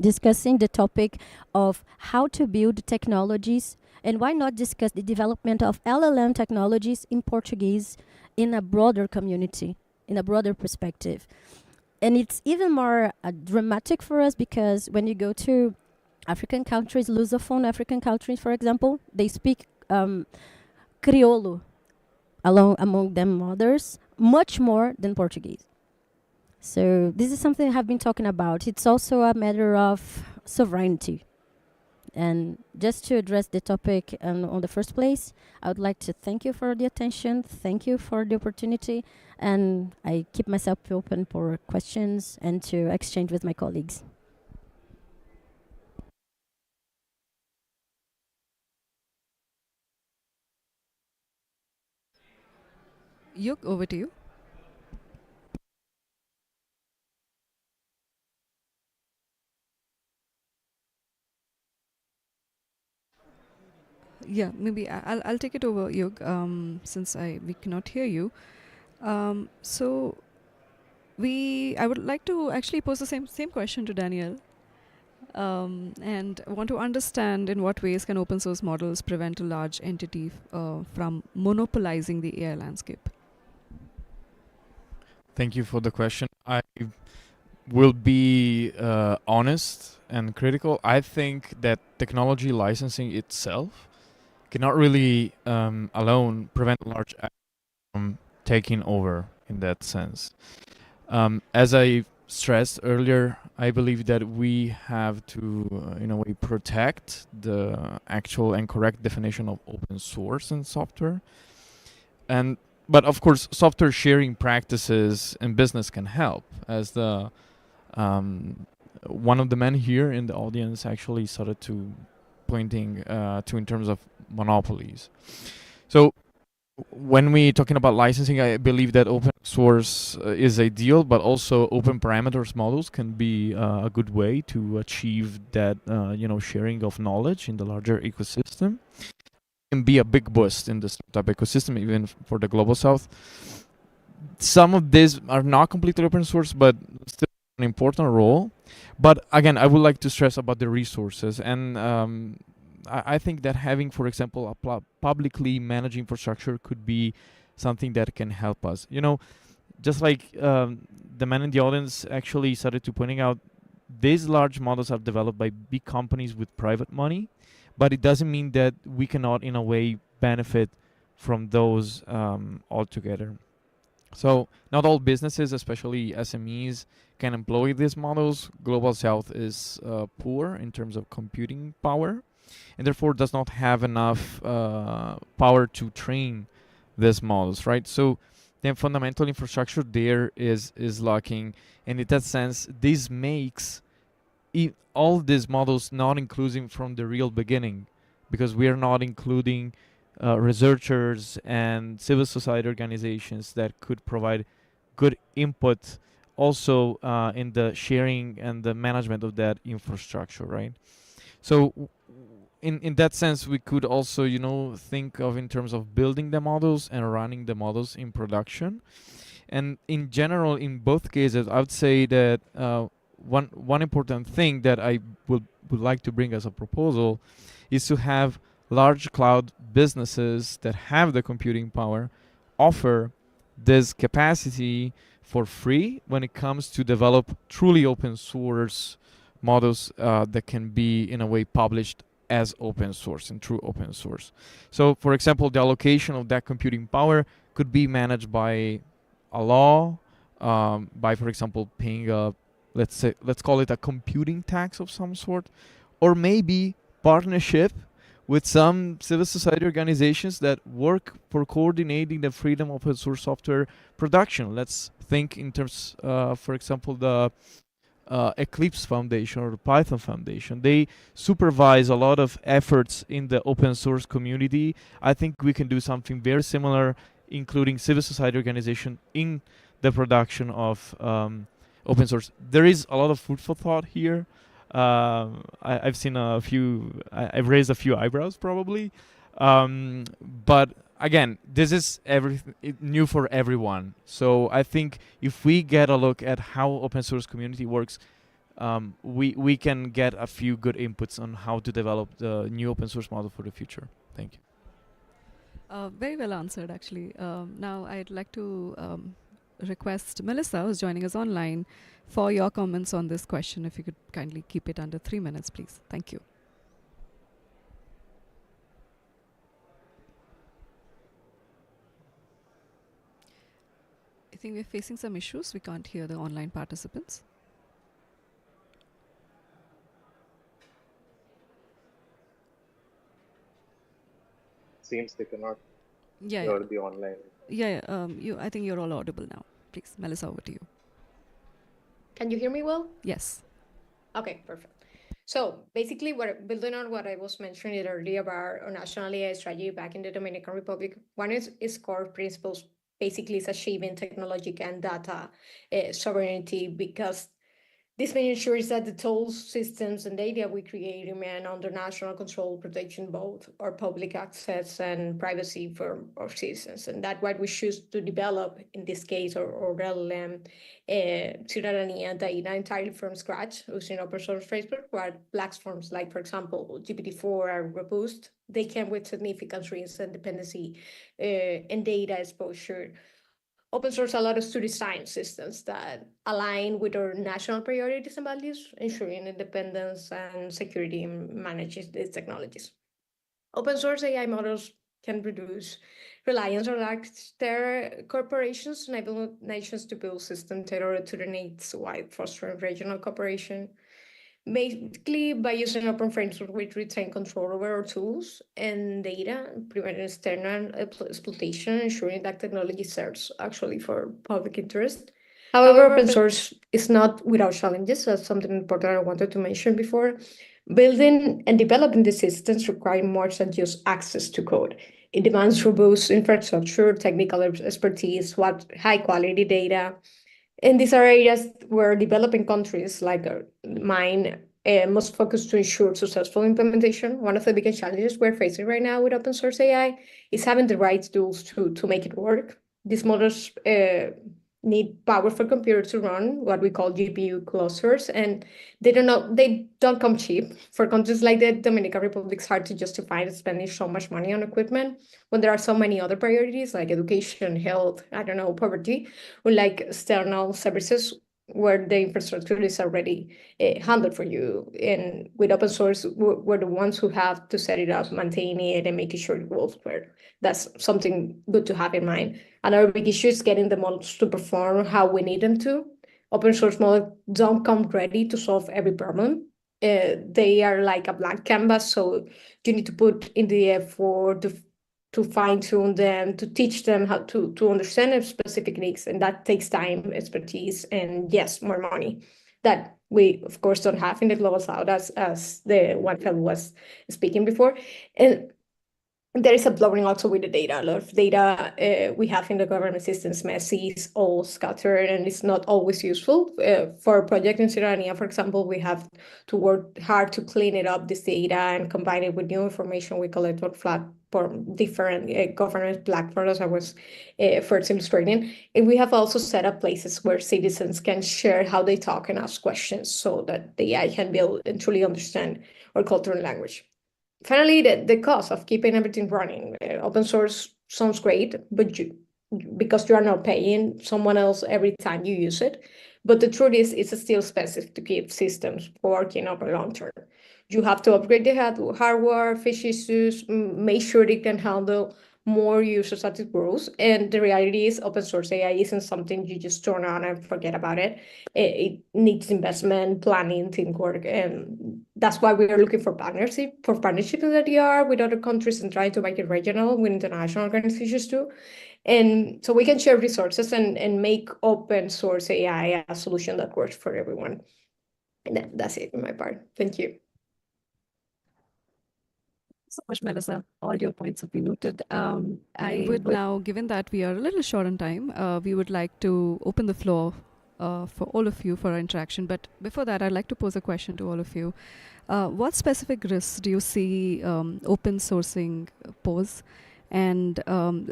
discussing the topic of how to build technologies, and why not discuss the development of LLM technologies in Portuguese in a broader community, in a broader perspective. And it's even more dramatic for us because when you go to African countries, Lusophone African countries, for example, they speak Criollo among them others, much more than Portuguese. So this is something I have been talking about. It's also a matter of sovereignty. And just to address the topic on the first place, I would like to thank you for the attention. Thank you for the opportunity. And I keep myself open for questions and to exchange with my colleagues. Yuk, over to you. Yeah, maybe I'll take it over, Yug, since we cannot hear you. So I would like to actually pose the same question to Daniel, and want to understand in what ways can open source models prevent a large entity from monopolizing the AI landscape. Thank you for the question. I will be honest and critical. I think that technology licensing itself cannot really alone prevent large actors from taking over in that sense. As I stressed earlier, I believe that we have to, in a way, protect the actual and correct definition of open source in software. But of course, software sharing practices in business can help, as the one of the men here in the audience actually started to pointing to in terms of monopolies. So when we talking about licensing, I believe that open source is ideal, but also open parameters models can be a good way to achieve that sharing of knowledge in the larger ecosystem. Can be a big boost in this type of ecosystem, even for the global south. Some of these are not completely open source, but still an important role. But again, I would like to stress about the resources, and I think that having, for example, a publicly managed infrastructure could be something that can help us. Just like the man in the audience actually started to pointing out, these large models are developed by big companies with private money, but it doesn't mean that we cannot, in a way, benefit from those altogether. So not all businesses, especially SMEs, can employ these models. Global South is poor in terms of computing power, and therefore does not have enough power to train these models, right? So then fundamental infrastructure there is lacking, and in that sense, this makes all these models not inclusive from the real beginning, because we are not including researchers and civil society organizations that could provide good input also in the sharing and the management of that infrastructure, right? So in that sense, we could also, think of in terms of building the models and running the models in production. And in general, in both cases, I would say that one important thing that I would like to bring as a proposal is to have large cloud businesses that have the computing power offer this capacity for free when it comes to develop truly open source models that can be, in a way, published as open source and true open source. So, for example, the allocation of that computing power could be managed by a law, by, for example, paying a, let's call it a computing tax of some sort, or maybe partnership with some civil society organizations that work for coordinating the freedom of open source software production. Let's think in terms, for example, the Eclipse Foundation or the Python Foundation. They supervise a lot of efforts in the open source community. I think we can do something very similar, including civil society organization in the production of open source. There is a lot of food for thought here. I've seen a few, I've raised a few eyebrows probably, but again, this is new for everyone. So I think if we get a look at how open source community works, we can get a few good inputs on how to develop the new open source model for the future. Thank you. Very well answered, actually. Now I'd like to request Melissa, who's joining us online, for your comments on this question. If you could kindly keep it under 3 minutes, please. Thank you. I think we're facing some issues. We can't hear the online participants. Seems they cannot Yeah, hear the online. Yeah, I think you're all audible now. Please, Melissa, over to you. Can you hear me well? Yes. Okay, perfect. So basically, building on what I was mentioning earlier about our national AI strategy back in the Dominican Republic, one is core principles. Basically, is achieving technological and data sovereignty, because this may ensure that the tools, systems, and data we create remain under national control, protection both our public access and privacy for our citizens. And that's what we choose to develop, in this case, or LLM, Ciudadanía data entirely from scratch using open source framework, where platforms like, for example, GPT-4 are robust. They come with significant risks and dependency and data exposure. Open source allows us to design systems that align with our national priorities and values, ensuring independence and security in managing these technologies. Open source AI models can reduce reliance on large corporations, enable nations to build systems tailored to their needs while fostering regional cooperation. Basically, by using open frameworks, we retain control over our tools and data, preventing external exploitation, ensuring that technology serves actually for public interest. However, open source is not without challenges. That's something important I wanted to mention before. Building and developing the systems require more than just access to code. It demands robust infrastructure, technical expertise, high quality data. And these are areas where developing countries like mine must focus to ensure successful implementation. One of the biggest challenges we're facing right now with open source AI is having the right tools to make it work. These models need powerful computers to run, what we call GPU clusters, and they don't come cheap. For countries like the Dominican Republic, it's hard to justify spending so much money on equipment when there are so many other priorities like education, health, poverty, or like external services where the infrastructure is already handled for you. And with open source, we're the ones who have to set it up, maintain it, and making sure it works well. That's something good to have in mind. Another big issue is getting the models to perform how we need them to. Open source models don't come ready to solve every problem. They are like a blank canvas, so you need to put in the effort to fine-tune them, to teach them how to understand their specific needs, and that takes time, expertise, and yes, more money that we, of course, don't have in the global south, as the one fellow was speaking before. And there is a blurring also with the data. A lot of data we have in the government systems messy, is all scattered, and it's not always useful. For a project in Ciudadanía, for example, we have to work hard to clean it up, this data, and combine it with new information we collect on different government platforms, as I was first illustrating. And we have also set up places where citizens can share how they talk and ask questions so that the AI can build and truly understand our cultural language. Finally, the cost of keeping everything running. Open source sounds great, but because you are not paying someone else every time you use it. But the truth is, it's still expensive to keep systems working over long term. You have to upgrade the hardware, fix issues, make sure it can handle more users as it grows. And the reality is, open source AI isn't something you just turn on and forget about it. It needs investment, planning, teamwork, and that's why we are looking for partnership in the DR with other countries and trying to make it regional with international organizations too. And so we can share resources and make open source AI a solution that works for everyone. And that's it on my part. Thank you. So much, Melissa. All your points have been noted. I would now, given that we are a little short on time, we would like to open the floor for all of you for our interaction. But before that, I'd like to pose a question to all of you. What specific risks do you see open sourcing pose? and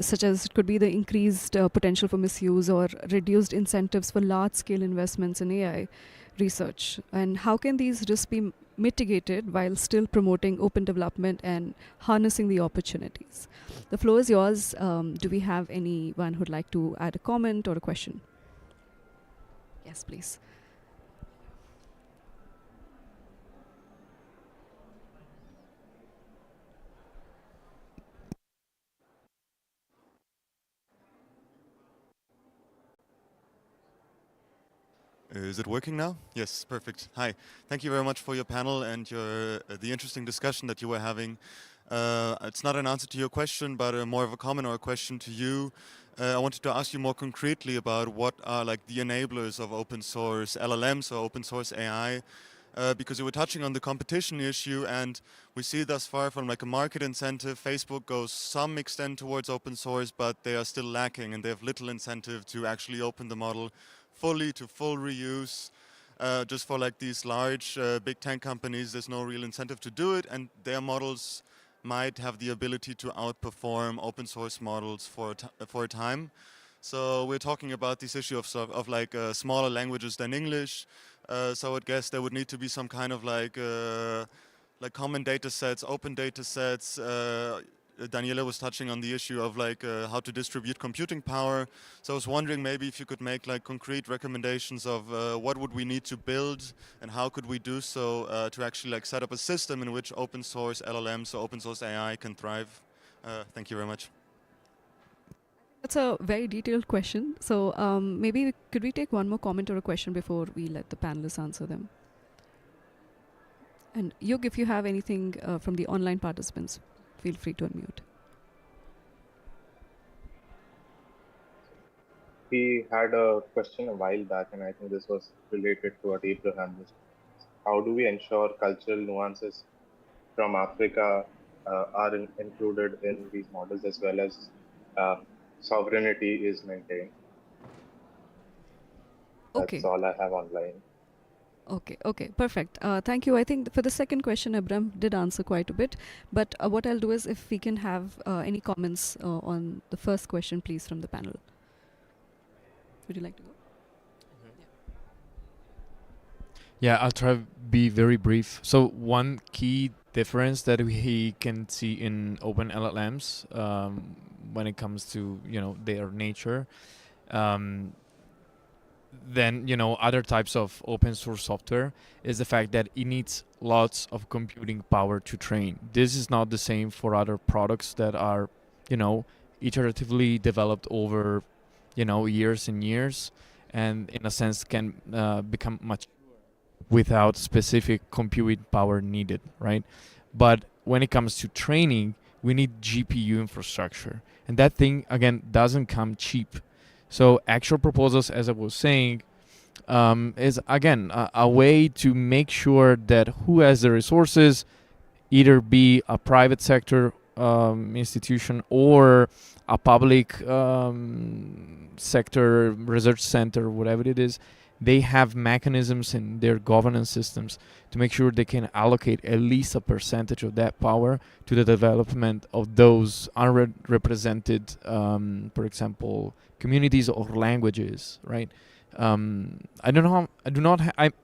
such as it could be the increased potential for misuse or reduced incentives for large-scale investments in AI research? And how can these risks be mitigated while still promoting open development and harnessing the opportunities? The floor is yours. Do we have anyone who'd like to add a comment or a question? Yes, please. Is it working now? Yes, perfect. Hi. Thank you very much for your panel and your the interesting discussion that you were having. It's not an answer to your question, but more of a comment or a question to you. I wanted to ask you more concretely about what are like the enablers of open source LLMs or open source AI, because you were touching on the competition issue, and we see thus far from like a market incentive, Facebook goes some extent towards open source, but they are still lacking and they have little incentive to actually open the model fully to full reuse. Just for like these large big tech companies, there's no real incentive to do it, and their models might have the ability to outperform open source models for a time. So we're talking about this issue of like smaller languages than English. So I guess there would need to be some kind of like common data sets, open data sets. Daniela was touching on the issue of like how to distribute computing power. So I was wondering maybe if you could make like concrete recommendations of what would we need to build and how could we do so to actually like set up a system in which open source LLMs or open source AI can thrive. Thank you very much. That's a very detailed question. So maybe could we take one more comment or a question before we let the panelists answer them? And Yug, if you have anything from the online participants, feel free to unmute. We had a question a while back, and I think this was related to what Abraham was. How do we ensure cultural nuances from Africa are included in these models, as well as sovereignty is maintained? That's all I have online. Okay, perfect. Thank you. I think for the second question, Abraham did answer quite a bit. But what I'll do is if we can have any comments on the first question, please, from the panel. Would you like to go? Yeah, I'll try to be very brief. So one key difference that we can see in open LLMs when it comes to their nature, than other types of open source software is the fact that it needs lots of computing power to train. This is not the same for other products that are iteratively developed over years and years, and in a sense can become much without specific computing power needed, right? But when it comes to training, we need GPU infrastructure, and that thing again doesn't come cheap. So actual proposals, as I was saying, is again a way to make sure that who has the resources, either be a private sector institution or a public sector research center, whatever it is, they have mechanisms in their governance systems to make sure they can allocate at least a percentage of that power to the development of those unrepresented, for example, communities or languages, right? I don't know.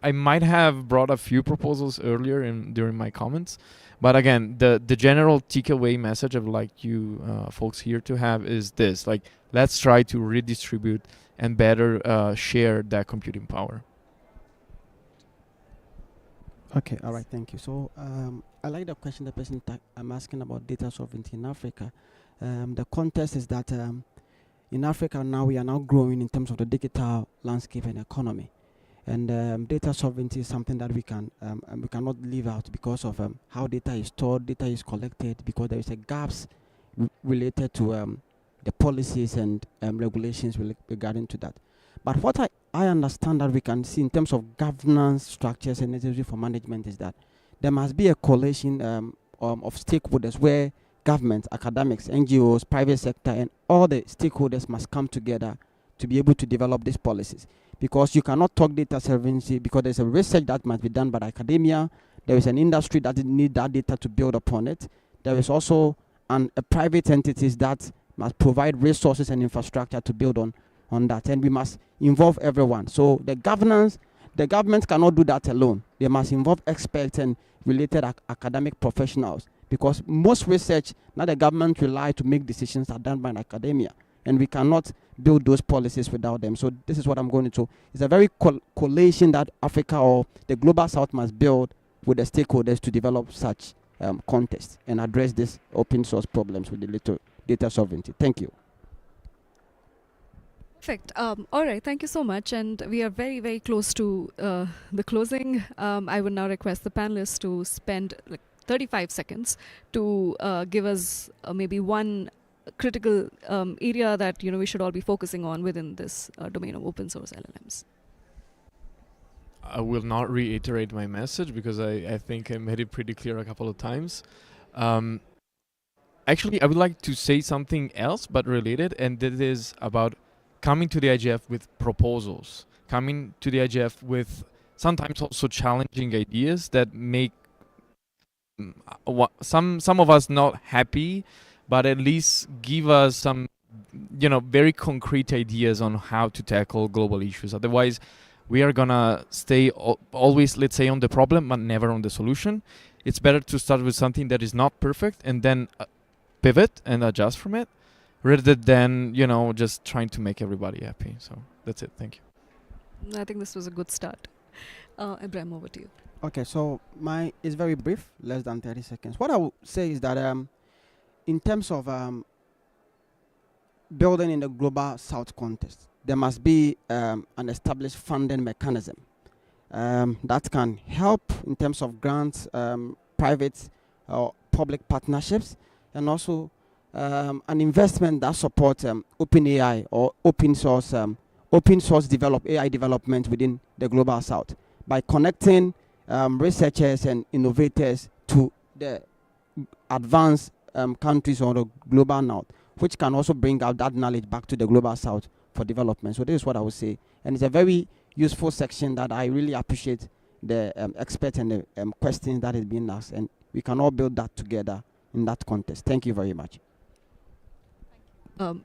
I might have brought a few proposals earlier during my comments, but again, the general takeaway message I'd like you folks here to have is this: like, let's try to redistribute and better share that computing power. Okay, all right, thank you. So I like the question the person I'm asking about data sovereignty in Africa. The context is that in Africa now we are now growing in terms of the digital landscape and economy, and data sovereignty is something that we cannot leave out because of how data is stored, data is collected, because there is a gaps related to the policies and regulations regarding to that. But what I understand that we can see in terms of governance structures and necessary for management is that there must be a coalition of stakeholders where governments, academics, NGOs, private sector, and all the stakeholders must come together to be able to develop these policies. Because you cannot talk data sovereignty because there's a research that must be done by academia. There is an industry that needs that data to build upon it. There is also and private entities that must provide resources and infrastructure to build on that. And we must involve everyone. So the government cannot do that alone. They must involve experts and related academic professionals, because most research, not the government rely to make decisions, are done by academia. And we cannot build those policies without them. So this is what I'm going into. It's a very coalition that Africa or the Global South must build with the stakeholders to develop such contests and address these open source problems with the data sovereignty. Thank you. Perfect. All right. Thank you so much. And we are very, very close to the closing. I would now request the panelists to spend like 35 seconds to give us maybe one critical area that we should all be focusing on within this domain of open source LLMs. I will not reiterate my message because I think I made it pretty clear a couple of times. Actually, I would like to say something else but related, and that is about coming to the IGF with proposals, coming to the IGF with sometimes also challenging ideas that make some of us not happy, but at least give us some very concrete ideas on how to tackle global issues. Otherwise, we are gonna stay always, let's say, on the problem but never on the solution. It's better to start with something that is not perfect and then pivot and adjust from it, rather than just trying to make everybody happy. So that's it. Thank you. I think this was a good start. Ibrahim, over to you. Okay, so mine is very brief, less than 30 seconds. What I would say is that in terms of building in the Global South context, there must be an established funding mechanism that can help in terms of grants, private or public partnerships, and also an investment that supports open AI or open source AI development within the Global South by connecting researchers and innovators to the advanced countries on the Global North, which can also bring out that knowledge back to the Global South for development. So this is what I would say. And it's a very useful section that I really appreciate the experts and the questions that is being asked. And we can all build that together in that context. Thank you very much.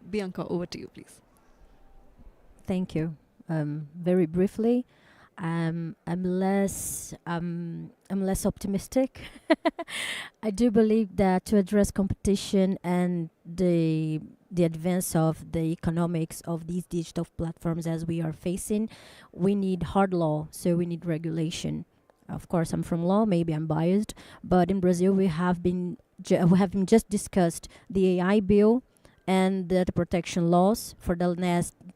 Bianca, over to you, please. Thank you. Very briefly, I'm less optimistic. I do believe that to address competition and the advance of the economics of these digital platforms as we are facing, we need hard law. So we need regulation. Of course, I'm from law. Maybe I'm biased, but in Brazil we have just discussed the AI bill and the protection laws for the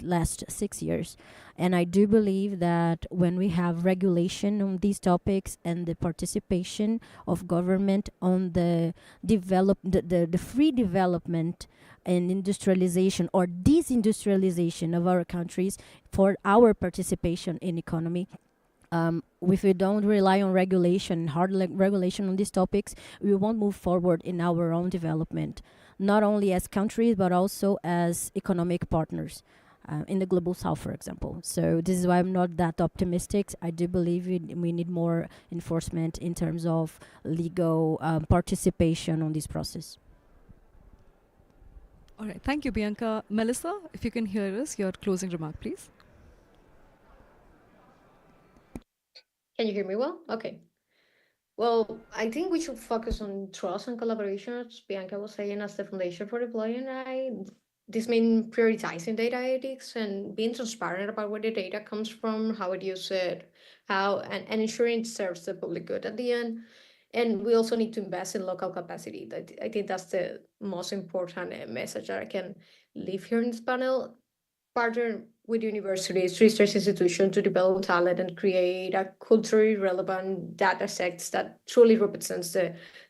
last 6 years. And I do believe that when we have regulation on these topics and the participation of government on the free development and industrialization or disindustrialization of our countries for our participation in economy, if we don't rely on regulation, hard regulation on these topics, we won't move forward in our own development, not only as countries, but also as economic partners in the Global South, for example. So this is why I'm not that optimistic. I do believe we need more enforcement in terms of legal participation on this process. All right. Thank you, Bianca. Melissa, if you can hear us, your closing remark, please. Can you hear me well? Okay. Well, I think we should focus on trust and collaboration, as Bianca was saying, as the foundation for deploying AI. This means prioritizing data ethics and being transparent about where the data comes from, how it used, and ensuring it serves the public good at the end. And we also need to invest in local capacity. I think that's the most important message that I can leave here in this panel. Partner with universities, research institutions to develop talent and create a culturally relevant data sets that truly represents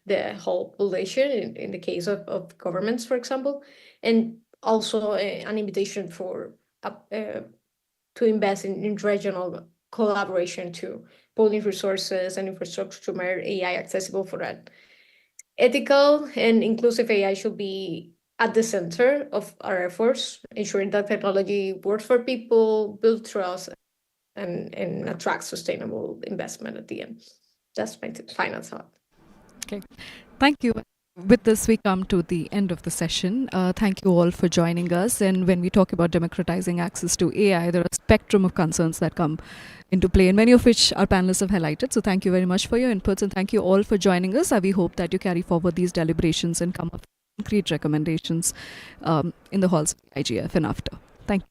the whole population in the case of governments, for example. And also an invitation for to invest in regional collaboration to pooling resources and infrastructure to make AI accessible for that. Ethical and inclusive AI should be at the center of our efforts, ensuring that technology works for people, build trust, and attract sustainable investment at the end. That's my final thought. Okay. Thank you. with this, we come to the end of the session. Thank you all for joining us. And when we talk about democratizing access to AI, there are a spectrum of concerns that come into play, and many of which our panelists have highlighted. So thank you very much for your inputs, and thank you all for joining us. We hope that you carry forward these deliberations and come up with concrete recommendations in the halls of the IGF and after. Thank you.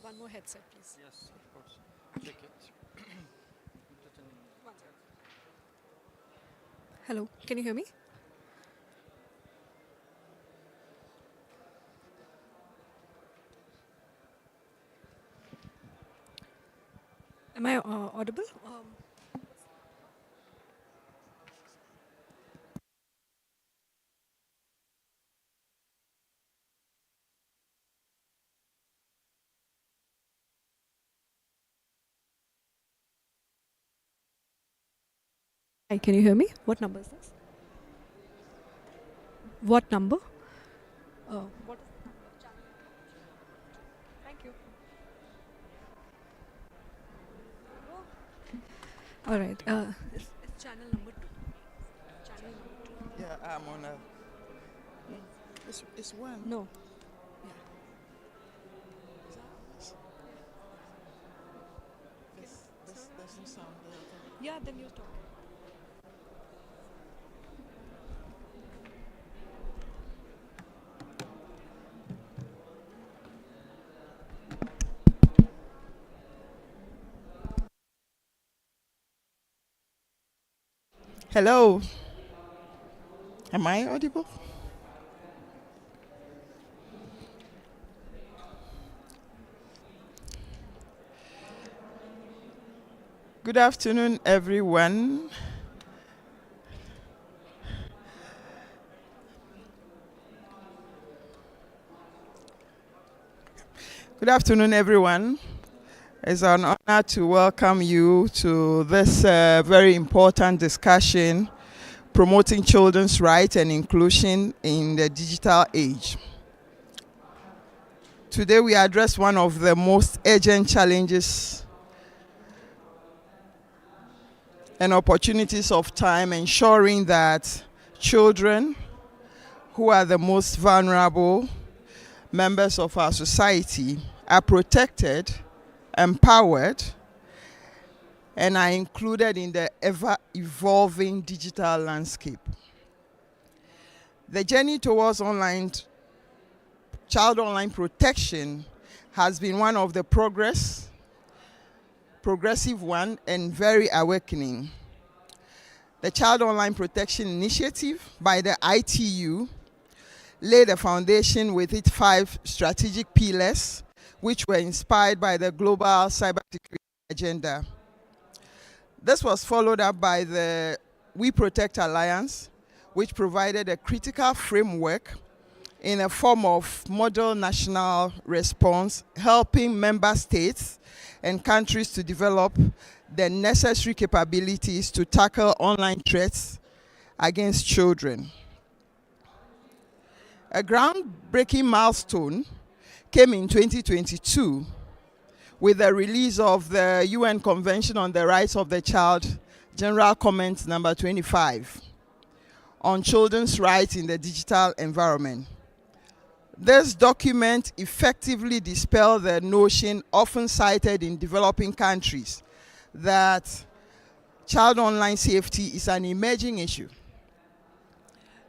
One more headset, please. Yes, of course. Check it. Hello, can you hear me? Am I audible? Hi, can you hear me? What number is this? What number? What is the number? Channel number? Thank you. All right. It's channel number 2. Channel number 2. Yeah, I'm on a. It's one. No. This doesn't sound good. Yeah, then you talk. Hello. Am I audible? Good afternoon, everyone. Good afternoon, everyone. It's an honor to welcome you to this very important discussion, promoting children's rights and inclusion in the digital age. Today we address one of the most urgent challenges and opportunities of time, ensuring that children, who are the most vulnerable members of our society, are protected, empowered, and are included in the ever-evolving digital landscape. The journey towards child online protection has been one of the progressive one and very awakening. The Child Online Protection Initiative by the ITU laid a foundation with its 5 strategic pillars, which were inspired by the global cybersecurity agenda. This was followed up by the We Protect Alliance, which provided a critical framework in a form of model national response, helping member states and countries to develop the necessary capabilities to tackle online threats against children. A groundbreaking milestone came in 2022 with the release of the UN Convention on the Rights of the Child, General Comment number 25, on children's rights in the digital environment. This document effectively dispelled the notion often cited in developing countries that child online safety is an emerging issue.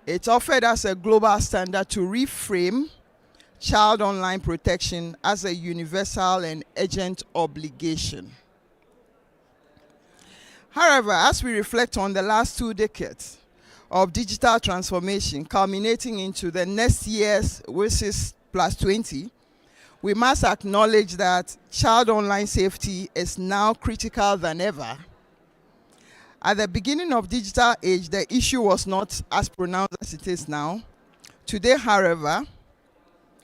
It offered us a global standard to reframe child online protection as a universal and urgent obligation. However, as we reflect on the last 2 decades of digital transformation culminating into the next year's WSIS plus 20, we must acknowledge that child online safety is now critical than ever. At the beginning of digital age, the issue was not as pronounced as it is now. Today, however,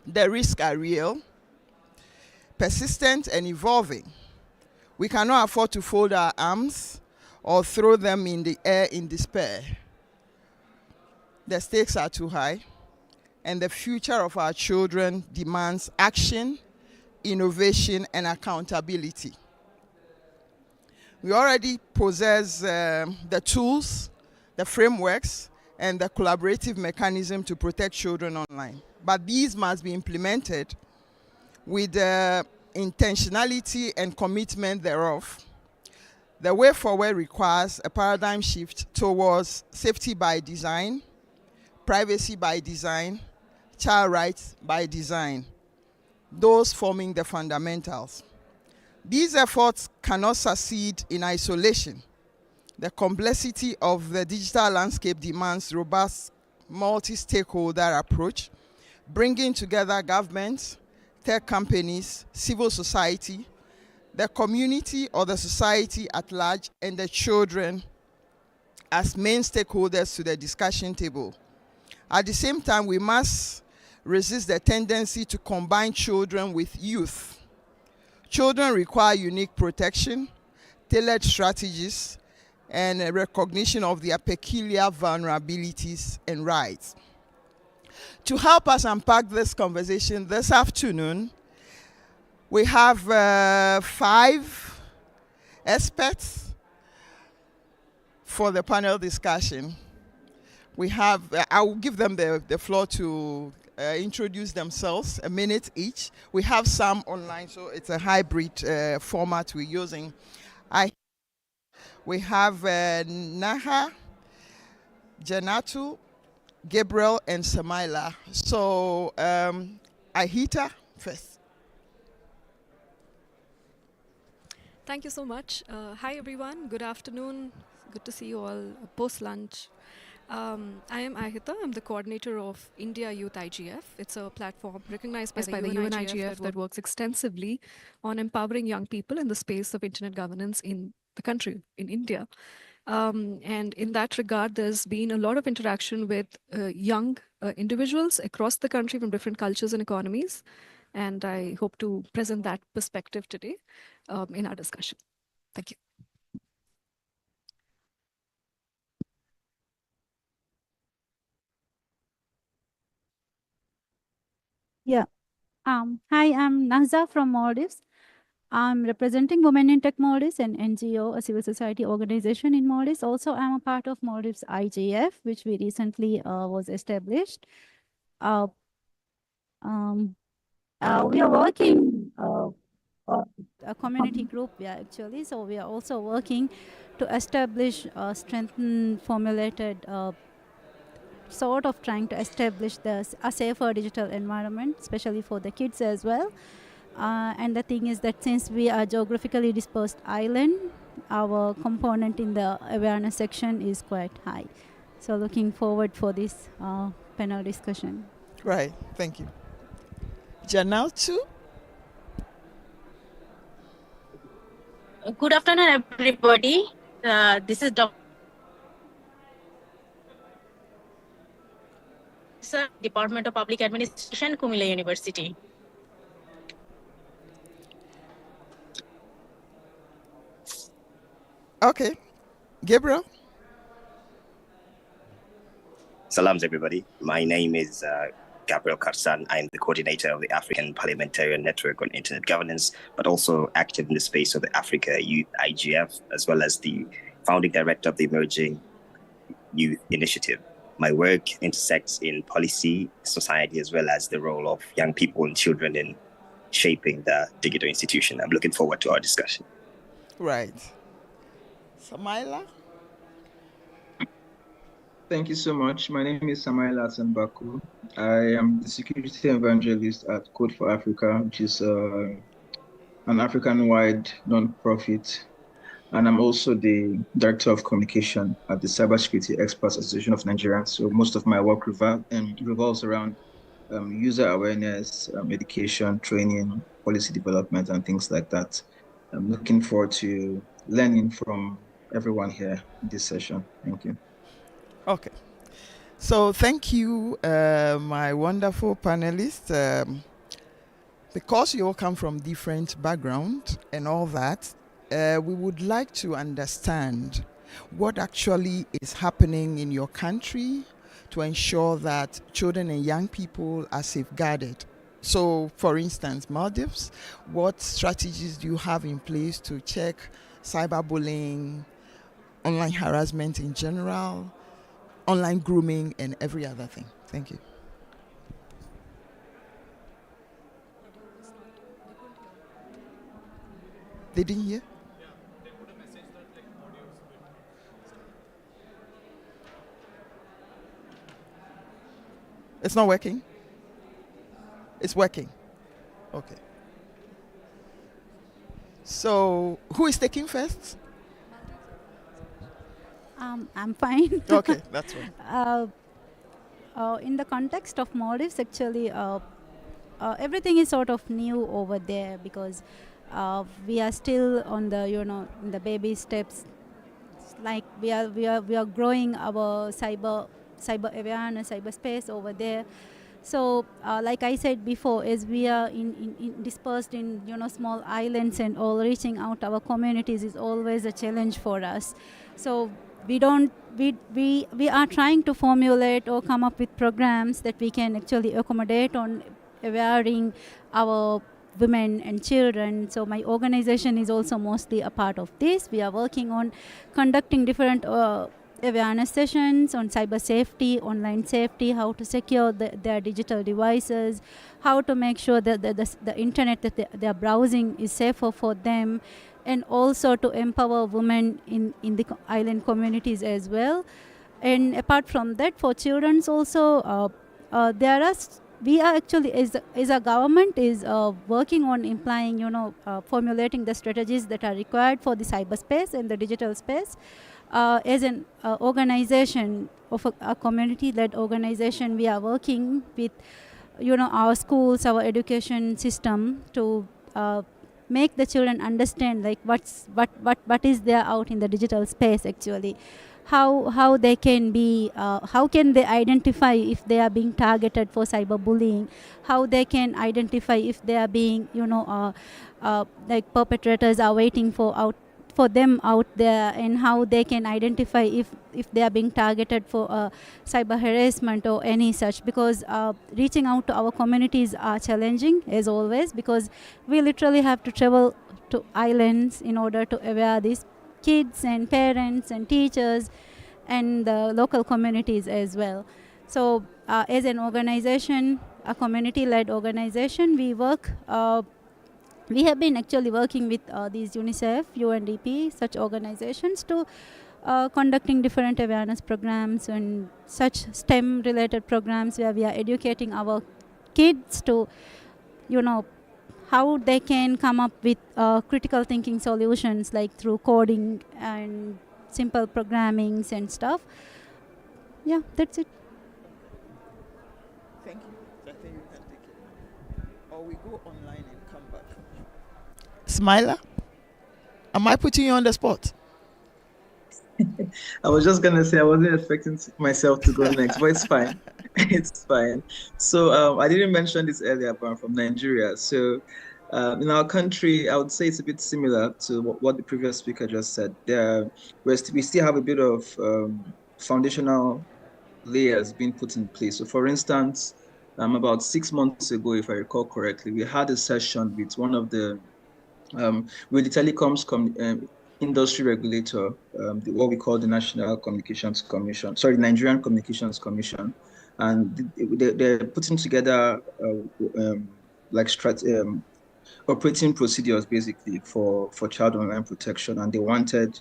the risks are real, persistent, and evolving. We cannot afford to fold our arms or throw them in the air in despair. The stakes are too high, and the future of our children demands action, innovation, and accountability. We already possess the tools, the frameworks, and the collaborative mechanism to protect children online. But these must be implemented with the intentionality and commitment thereof. The way forward requires a paradigm shift towards safety by design, privacy by design, child rights by design. those forming the fundamentals. These efforts cannot succeed in isolation. The complexity of the digital landscape demands robust multi-stakeholder approach, bringing together governments, tech companies, civil society, the community or the society at large, and the children as main stakeholders to the discussion table. At the same time, we must resist the tendency to combine children with youth. Children require unique protection, tailored strategies, and a recognition of their peculiar vulnerabilities and rights. To help us unpack this conversation this afternoon, we have 5 experts for the panel discussion. We have, I will give them the floor to introduce themselves, a minute each. We have some online, so it's a hybrid format we're using. We have Naha, Janatu, Gabriel, and Samaila. So Ahita first. Thank you so much. Hi, everyone. Good afternoon. Good to see you all post-lunch. I am Ahita. I'm the coordinator of India Youth IGF. It's a platform recognized by the UN IGF that works extensively on empowering young people in the space of internet governance in the country, in India. And in that regard, there's been a lot of interaction with young individuals across the country from different cultures and economies. And I hope to present that perspective today in our discussion. Thank you. Yeah. Hi, I'm Nahza from Maldives. I'm representing Women in Tech Maldives, an NGO, a civil society organization in Maldives. Also, I'm a part of Maldives IGF, which we recently was established. We are working a community group, yeah, actually. So we are also working to establish, strengthen, formulated, sort of trying to establish a safer digital environment, especially for the kids as well. And the thing is that since we are geographically dispersed island, our component in the awareness section is quite high. So looking forward for this panel discussion. Right, thank you. Janatu? Good afternoon, everybody. This is Dr. Department of Public Administration, Kumila University. Okay, Gabriel? Salams, everybody. My name is Gabriel Karsan. I'm the coordinator of the African Parliamentarian Network on Internet Governance, but also active in the space of the Africa Youth IGF, as well as the founding director of the Emerging Youth Initiative. My work intersects in policy, society, as well as the role of young people and children in shaping the digital institution. I'm looking forward to our discussion. Right. Samaila? Thank you so much. My name is Samaila Hassan Baku. I am the security evangelist at Code for Africa, which is an African-wide non-profit. And I'm also the director of communication at the Cybersecurity Experts Association of Nigeria. So most of my work revolves around user awareness, education, training, policy development, and things like that. I'm looking forward to learning from everyone here in this session. Thank you. Okay. So thank you, my wonderful panelists. Because you all come from different backgrounds and all that, we would like to understand what actually is happening in your country to ensure that children and young people are safeguarded. So, for instance, Maldives, what strategies do you have in place to check cyberbullying, online harassment in general, online grooming, and every other thing? Thank you. They didn't hear? It's not working? It's working. Okay. So who is taking first? I'm fine. Okay, that's fine. In the context of Maldives, actually, everything is sort of new over there because we are still on the in the baby steps. Like we are growing our cyber awareness, cyberspace over there. So like I said before, as we are in dispersed in small islands and all, reaching out our communities is always a challenge for us. So we don't we are trying to formulate or come up with programs that we can actually accommodate on awareing our women and children. So my organization is also mostly a part of this. We are working on conducting different awareness sessions on cyber safety, online safety, how to secure their digital devices, how to make sure that the internet that they are browsing is safer for them, and also to empower women in the island communities as well. And apart from that, for children also, we are actually, as a government, is working on implying, formulating the strategies that are required for the cyberspace and the digital space. As an organization of a community-led organization, we are working with, our schools, our education system to make the children understand like what is there out in the digital space actually. How they can be how can they identify if they are being targeted for cyberbullying, how they can identify if they are being like perpetrators are waiting for them out there, and how they can identify if they are being targeted for cyber harassment or any such, because reaching out to our communities are challenging as always, because we literally have to travel to islands in order to aware these kids and parents and teachers and the local communities as well. So as an organization, a community-led organization, we have been actually working with these UNICEF, UNDP, such organizations to conducting different awareness programs and such STEM-related programs where we are educating our kids to, how they can come up with critical thinking solutions, like through coding and simple programmings and stuff. Yeah, that's it. Thank you. I think you can take it. Or we go online and come back. Smiler, am I putting you on the spot? I was just gonna say I wasn't expecting myself to go next, but it's fine. It's fine. So I didn't mention this earlier, but I'm from Nigeria. So in our country, I would say it's a bit similar to what the previous speaker just said. We still have a bit of foundational layers being put in place. So for instance, about 6 months ago, if I recall correctly, we had a session with one of the with the telecoms industry regulator, what we call the National Communications Commission, sorry, Nigerian Communications Commission, and they're putting together operating procedures basically for child online protection, and they wanted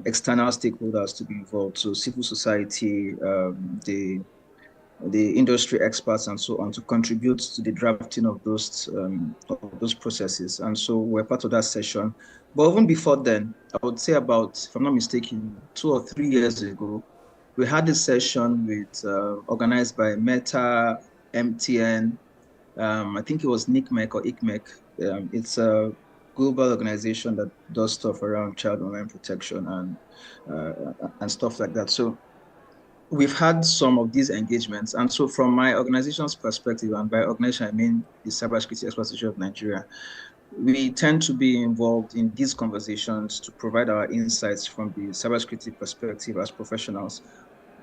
external stakeholders to be involved, so civil society, the industry experts and so on, to contribute to the drafting of those processes. And so we're part of that session. But even before then, I would say about, if I'm not mistaken, 2 or 3 years ago, we had a session with organized by Meta, MTN, I think it was NICMEC or ICMEC. It's a global organization that does stuff around child online protection and stuff like that. So we've had some of these engagements. And so from my organization's perspective, and by organization, I mean the Cybersecurity Experts Association of Nigeria, we tend to be involved in these conversations to provide our insights from the cybersecurity perspective as professionals.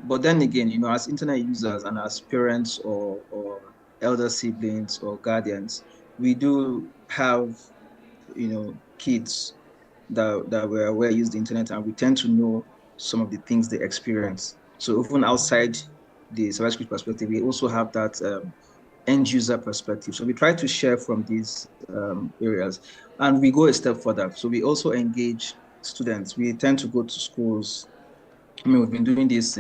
But then again, as internet users and as parents or elder siblings or guardians, we do have, kids that were aware use the internet, and we tend to know some of the things they experience. So even outside the cybersecurity perspective, we also have that end user perspective. So we try to share from these areas, and we go a step further. So we also engage students. We tend to go to schools. I mean, we've been doing this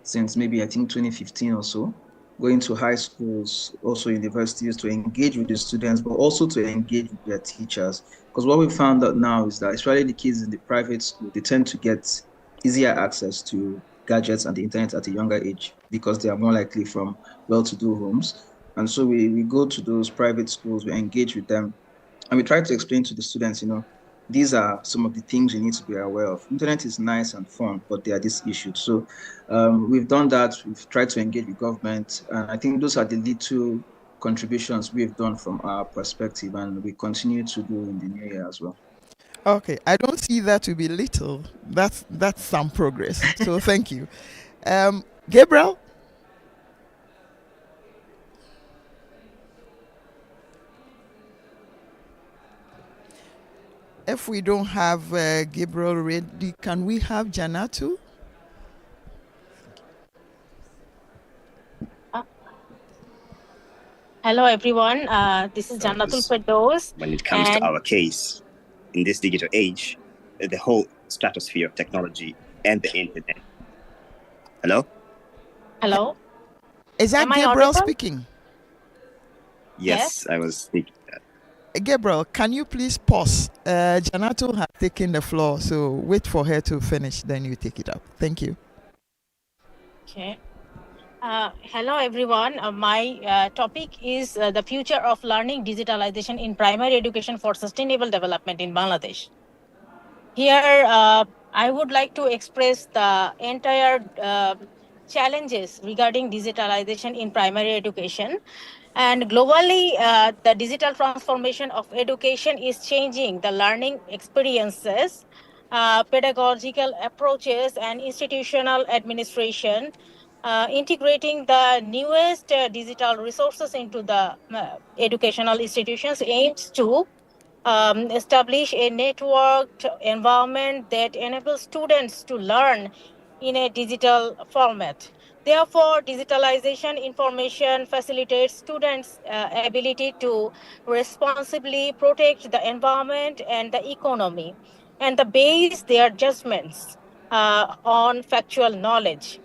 since maybe I think 2015 or so. going to high schools, also universities, to engage with the students, but also to engage with their teachers. Because what we found out now is that especially the kids in the private school, they tend to get easier access to gadgets and the internet at a younger age because they are more likely from well-to-do homes. And so we go to those private schools, we engage with them, and we try to explain to the students, these are some of the things you need to be aware of. Internet is nice and fun, but there are these issues. So we've done that. We've tried to engage with government. And I think those are the little contributions we've done from our perspective, and we continue to do in the new year as well. Okay, I don't see that to be little. That's some progress. So thank you. Gabriel? If we don't have Gabriel ready, can we have Janatu? Hello, everyone. This is Jannatul Firdaus. When it comes to our case, in this digital age, the whole stratosphere of technology and the internet. Hello? Hello? Is that Am I Gabriel audible? speaking? Yes, I was speaking. Gabriel, can you please pause? Janatu has taken the floor, so wait for her to finish, then you take it up. Thank you. Okay. Hello, everyone. My topic is the future of learning digitalization in primary education for sustainable development in Bangladesh. Here, I would like to express the entire challenges regarding digitalization in primary education. And globally, the digital transformation of education is changing the learning experiences, pedagogical approaches, and institutional administration, integrating the newest digital resources into the educational institutions aims to establish a networked environment that enables students to learn in a digital format. Therefore, digitalization information facilitates students' ability to responsibly protect the environment and the economy, and the base their judgments on factual knowledge.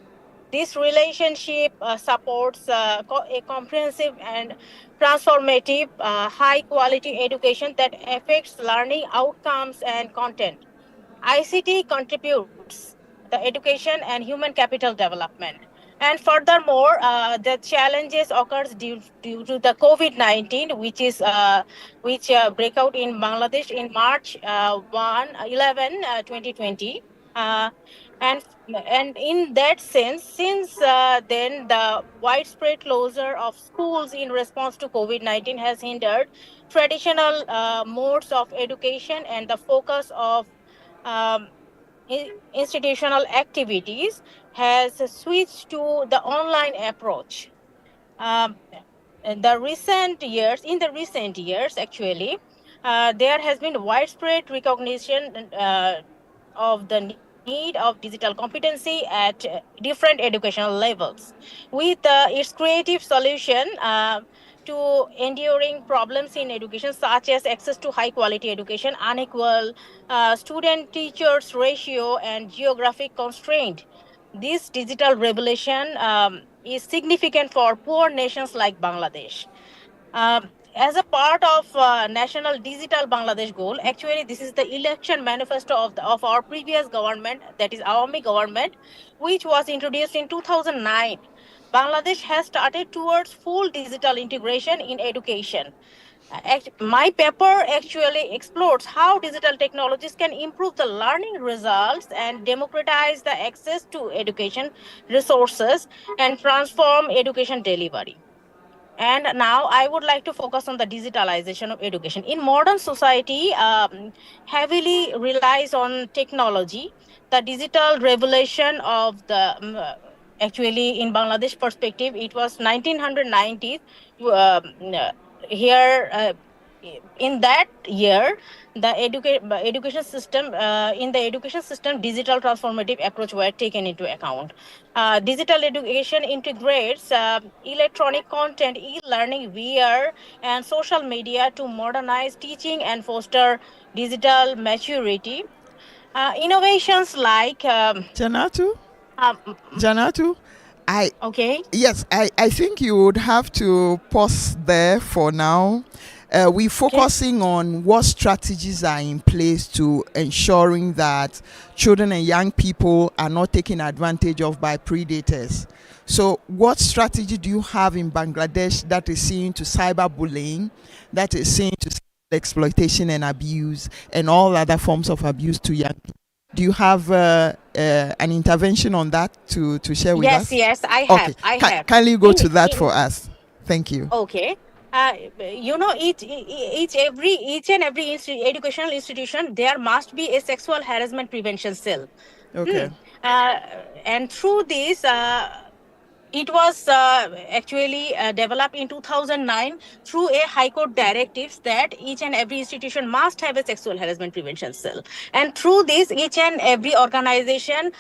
This relationship supports a comprehensive and transformative, high-quality education that affects learning outcomes and content. ICT contributes the education and human capital development. And furthermore, the challenges occurs due to the COVID-19, which break out in Bangladesh in March 2020. And in that sense, since then the widespread closure of schools in response to COVID-19 has hindered traditional modes of education, and the focus of um, institutional activities has switched to the online approach. In the recent years, actually, there has been widespread recognition of the need of digital competency at different educational levels. With its creative solution to enduring problems in education, such as access to high quality education, unequal student-teachers ratio, and geographic constraint. This digital revolution is significant for poor nations like Bangladesh. As a part of National Digital Bangladesh Goal, actually, this is the election manifesto of our previous government, that is Awami government, which was introduced in 2009. Bangladesh has started towards full digital integration in education. My paper actually explores how digital technologies can improve the learning results and democratize the access to education resources and transform education delivery. And now I would like to focus on the digitalization of education. In modern society, heavily relies on technology. The digital revolution of actually in Bangladesh perspective, it was 1990s. Here, in that year, the education system digital transformative approach were taken into account. Digital education integrates electronic content, e-learning, VR, and social media to modernize teaching and foster digital maturity. Innovations like Janatu? Janatu, Yes, I think you would have to pause there for now. We're focusing on what strategies are in place to ensuring that children and young people are not taken advantage of by predators. So what strategy do you have in Bangladesh that is seeing to cyberbullying, that is seeing to exploitation and abuse, and all other forms of abuse to young people? Do you have an intervention on that to share with us? Yes, I Okay, have. kindly go to that for us. Thank you. Okay. Each and every educational institution, there must be a sexual harassment prevention cell. Okay. And through this, it was actually developed in 2009 through a High Court directives that each and every institution must have a sexual harassment prevention cell. And through this, each and every organization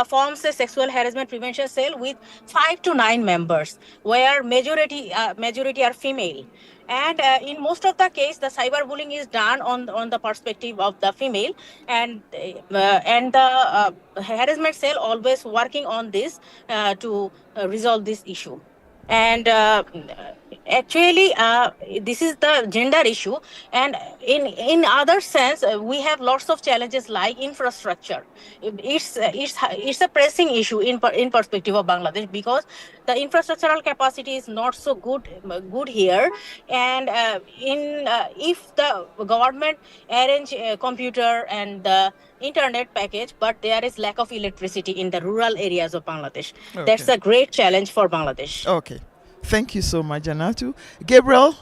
forms a sexual harassment prevention cell with 5 to 9 members, where majority are female. And in most of the case, the cyberbullying is done on the perspective of the female, and the harassment cell always working on this to resolve this issue. And actually, this is the gender issue. And in other sense, we have lots of challenges like infrastructure. It's a pressing issue in perspective of Bangladesh, because the infrastructural capacity is not so good here. And if the government arrange a computer and the internet package, but there is lack of electricity in the rural areas of Bangladesh. That's a great challenge for Bangladesh. Okay. Thank you so much, Janatu. Gabriel?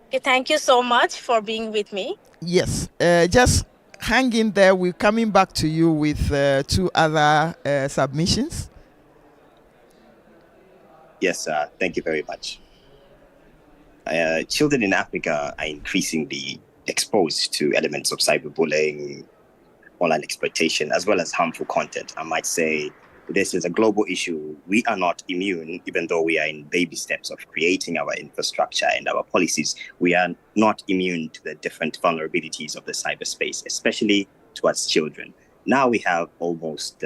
Okay, thank you so much for being with me. Yes. Just hang in there. We're coming back to you with 2 other submissions. Yes, thank you very much. Children in Africa are increasingly exposed to elements of cyberbullying, online exploitation, as well as harmful content. I might say this is a global issue. We are not immune, even though we are in baby steps of creating our infrastructure and our policies. We are not immune to the different vulnerabilities of the cyberspace, especially towards children. Now we have almost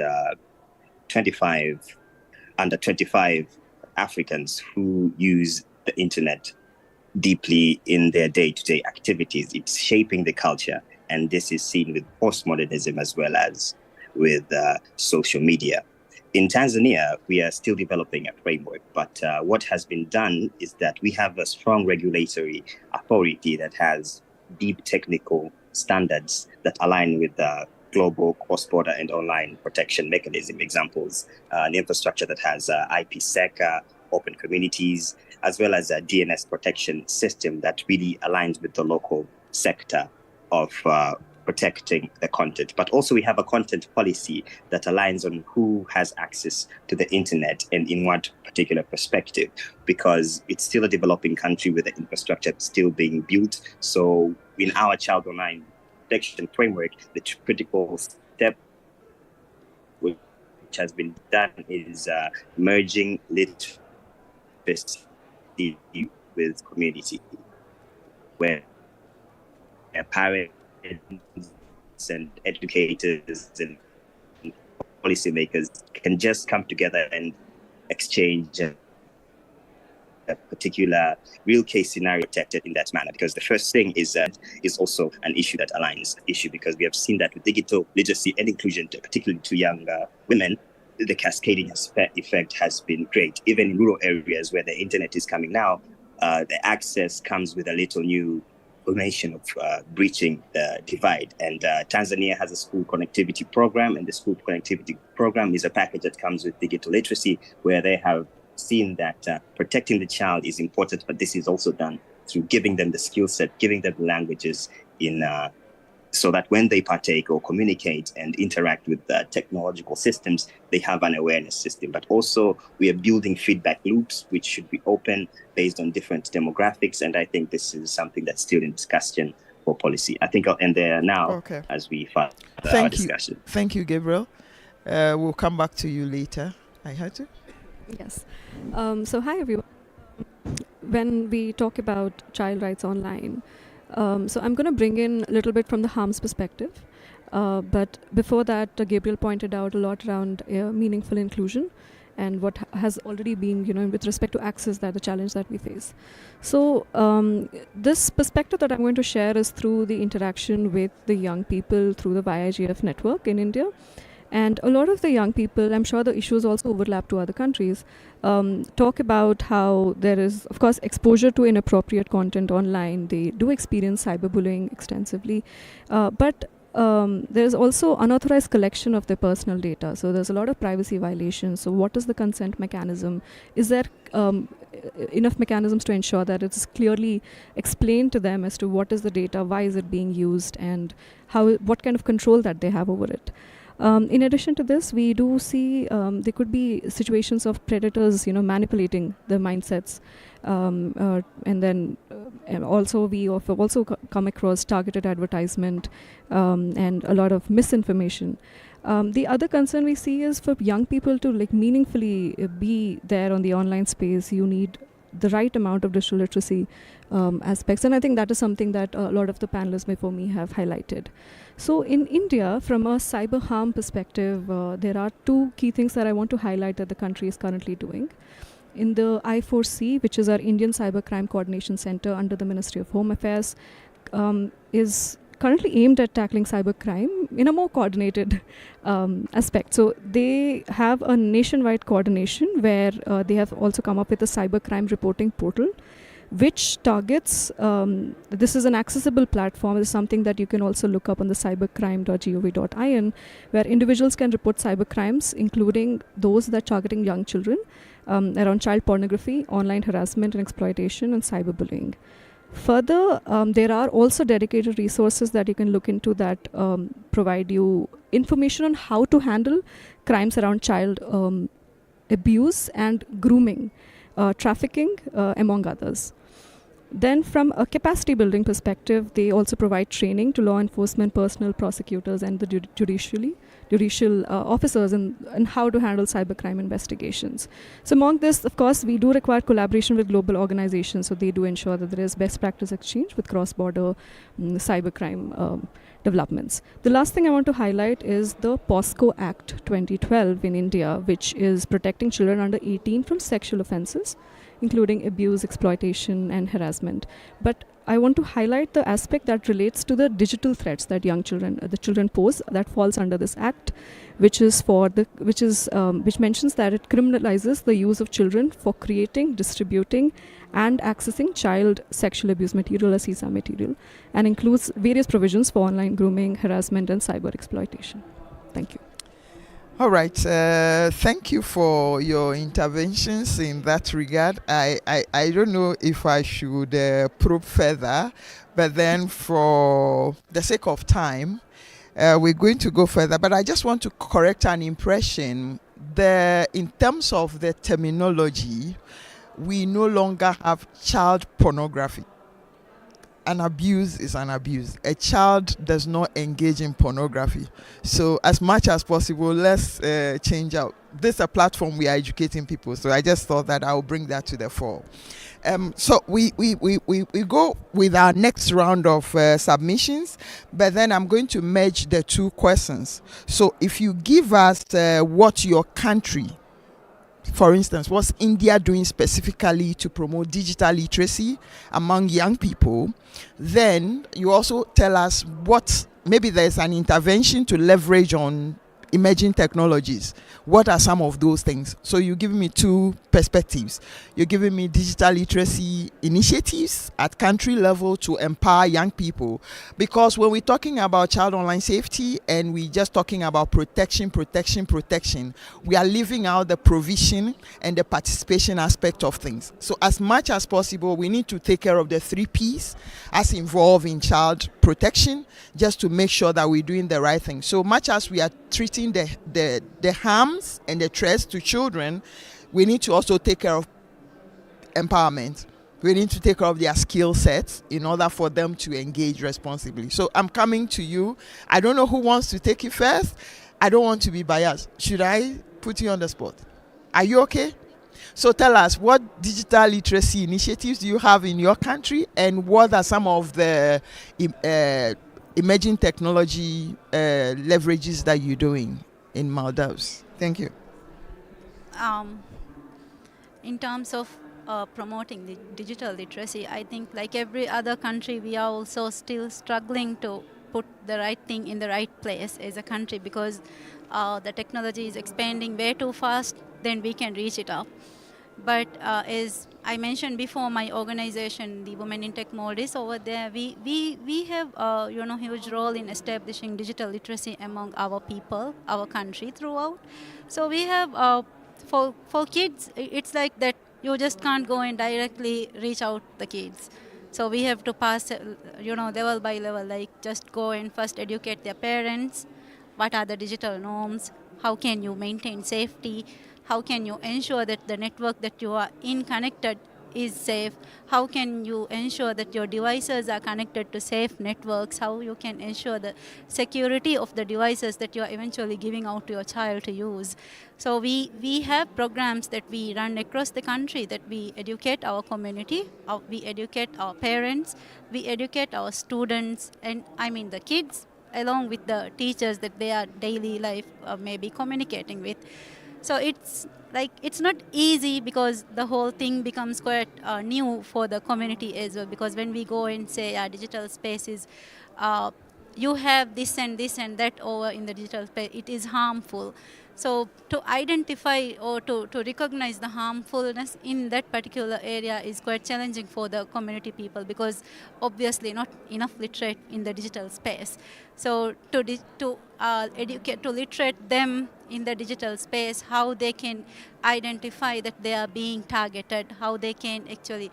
under 25 Africans who use the internet deeply in their day-to-day activities. It's shaping the culture, and this is seen with postmodernism as well as with social media. In Tanzania, we are still developing a framework, but what has been done is that we have a strong regulatory authority that has deep technical standards that align with the global cross-border and online protection mechanism. Examples, an infrastructure that has IPsec, open communities, as well as a DNS protection system that really aligns with the local sector of protecting the content. But also we have a content policy that aligns on who has access to the internet and in what particular perspective, because it's still a developing country with the infrastructure still being built. So in our child online protection framework, the critical step which has been done is merging literacy with community, where parents and educators and policymakers can just come together and exchange a particular real case scenario protected in that manner. Because the first thing is also an issue that aligns issue, because we have seen that with digital literacy and inclusion, particularly to young women, the cascading effect has been great. Even in rural areas where the internet is coming now, the access comes with a little new information of breaching the divide. And Tanzania has a school connectivity program, and the school connectivity program is a package that comes with digital literacy, where they have seen that protecting the child is important, but this is also done through giving them the skill set, giving them languages in so that when they partake or communicate and interact with technological systems, they have an awareness system. But also we are building feedback loops, which should be open based on different demographics. And I think this is something that's still in discussion for policy. I think I'll end there now as we further our discussion. Thank you, Gabriel. We'll come back to you later. I had to. Yes. So hi, everyone. When we talk about child rights online, So I'm going to bring in a little bit from the harms perspective. But before that, Gabriel pointed out a lot around meaningful inclusion and what has already been, with respect to access, that the challenge that we face. So this perspective that I'm going to share is through the interaction with the young people through the IGF network in India. And a lot of the young people, I'm sure the issues also overlap to other countries, talk about how there is, of course, exposure to inappropriate content online. They do experience cyberbullying extensively, but there's also unauthorized collection of their personal data. So there's a lot of privacy violations. So what is the consent mechanism? Is there enough mechanisms to ensure that it's clearly explained to them as to what is the data, why is it being used, and what kind of control that they have over it? In addition to this, we do see there could be situations of predators, manipulating the mindsets, and then also we have also come across targeted advertisement and a lot of misinformation. The other concern we see is for young people to meaningfully be there on the online space. You need the right amount of digital literacy aspects, and I think that is something that a lot of the panelists before me have highlighted. So in India, from a cyber harm perspective, there are two key things that I want to highlight that the country is currently doing. In the I4C, which is our Indian Cybercrime Coordination Center under the Ministry of Home Affairs, is currently aimed at tackling cybercrime in a more coordinated aspect. So they have a nationwide coordination where they have also come up with a cybercrime reporting portal, which targets, this is an accessible platform. It's something that you can also look up on the cybercrime.gov.in, where individuals can report cybercrimes, including those that are targeting young children, around child pornography, online harassment and exploitation, and cyberbullying. Further, there are also dedicated resources that you can look into that provide you information on how to handle crimes around child abuse and grooming, trafficking, among others. Then from a capacity building perspective, they also provide training to law enforcement personnel, prosecutors, and the judicial officers in how to handle cybercrime investigations. So among this, of course, we do require collaboration with global organizations, so they do ensure that there is best practice exchange with cross-border cybercrime developments. The last thing I want to highlight is the POSCO Act 2012 in India, which is protecting children under 18 from sexual offenses, including abuse, exploitation, and harassment. But I want to highlight the aspect that relates to the digital threats that the children pose. That falls under this act, which mentions that it criminalizes the use of children for creating, distributing, and accessing child sexual abuse material or CSA material, and includes various provisions for online grooming, harassment, and cyber exploitation. Thank you. All right. Thank you for your interventions in that regard. I don't know if I should probe further, but then for the sake of time, we're going to go further. But I just want to correct an impression. In terms of the terminology, we no longer have child pornography. An abuse is an abuse. A child does not engage in pornography. So as much as possible, let's change out. This is a platform we are educating people. So I just thought that I'll bring that to the fore. So we go with our next round of submissions, but then I'm going to merge the two questions. So if you give us what your country, for instance, what's India doing specifically to promote digital literacy among young people? Then you also tell us what, maybe there's an intervention to leverage on emerging technologies. What are some of those things? So you're giving me two perspectives. You're giving me digital literacy initiatives at country level to empower young people. Because when we're talking about child online safety and we're just talking about protection, we are leaving out the provision and the participation aspect of things. So as much as possible, we need to take care of the 3 Ps as involved in child protection, just to make sure that we're doing the right thing. So much as we are treating the harms and the threats to children, we need to also take care of empowerment. We need to take care of their skill sets in order for them to engage responsibly. So I'm coming to you. I don't know who wants to take it first. I don't want to be biased. Should I put you on the spot? Are you okay? So tell us, what digital literacy initiatives do you have in your country, and what are some of the emerging technology leverages that you're doing in Maldives? Thank you. In terms of promoting the digital literacy, I think like every other country, we are also still struggling to put the right thing in the right place as a country, because the technology is expanding way too fast, then we can reach it up. But as I mentioned before, my organization, the Women in Tech Maldives, over there, we have huge role in establishing digital literacy among our people, our country throughout. So we have for kids, it's like that you just can't go and directly reach out the kids. So we have to pass, level by level, like just go and first educate their parents. What are the digital norms? How can you maintain safety? How can you ensure that the network that you are in connected is safe? How can you ensure that your devices are connected to safe networks? How you can ensure the security of the devices that you are eventually giving out to your child to use? So we have programs that we run across the country, that we educate our community, we educate our parents, we educate our students, and I mean the kids, along with the teachers that they are daily life maybe communicating with. So it's not easy, because the whole thing becomes quite new for the community as well, because when we go and say digital spaces, you have this and this and that over in the digital space, it is harmful. So to identify or to recognize the harmfulness in that particular area is quite challenging for the community people, because obviously not enough literate in the digital space. So to educate, to literate them in the digital space, how they can identify that they are being targeted, how they can actually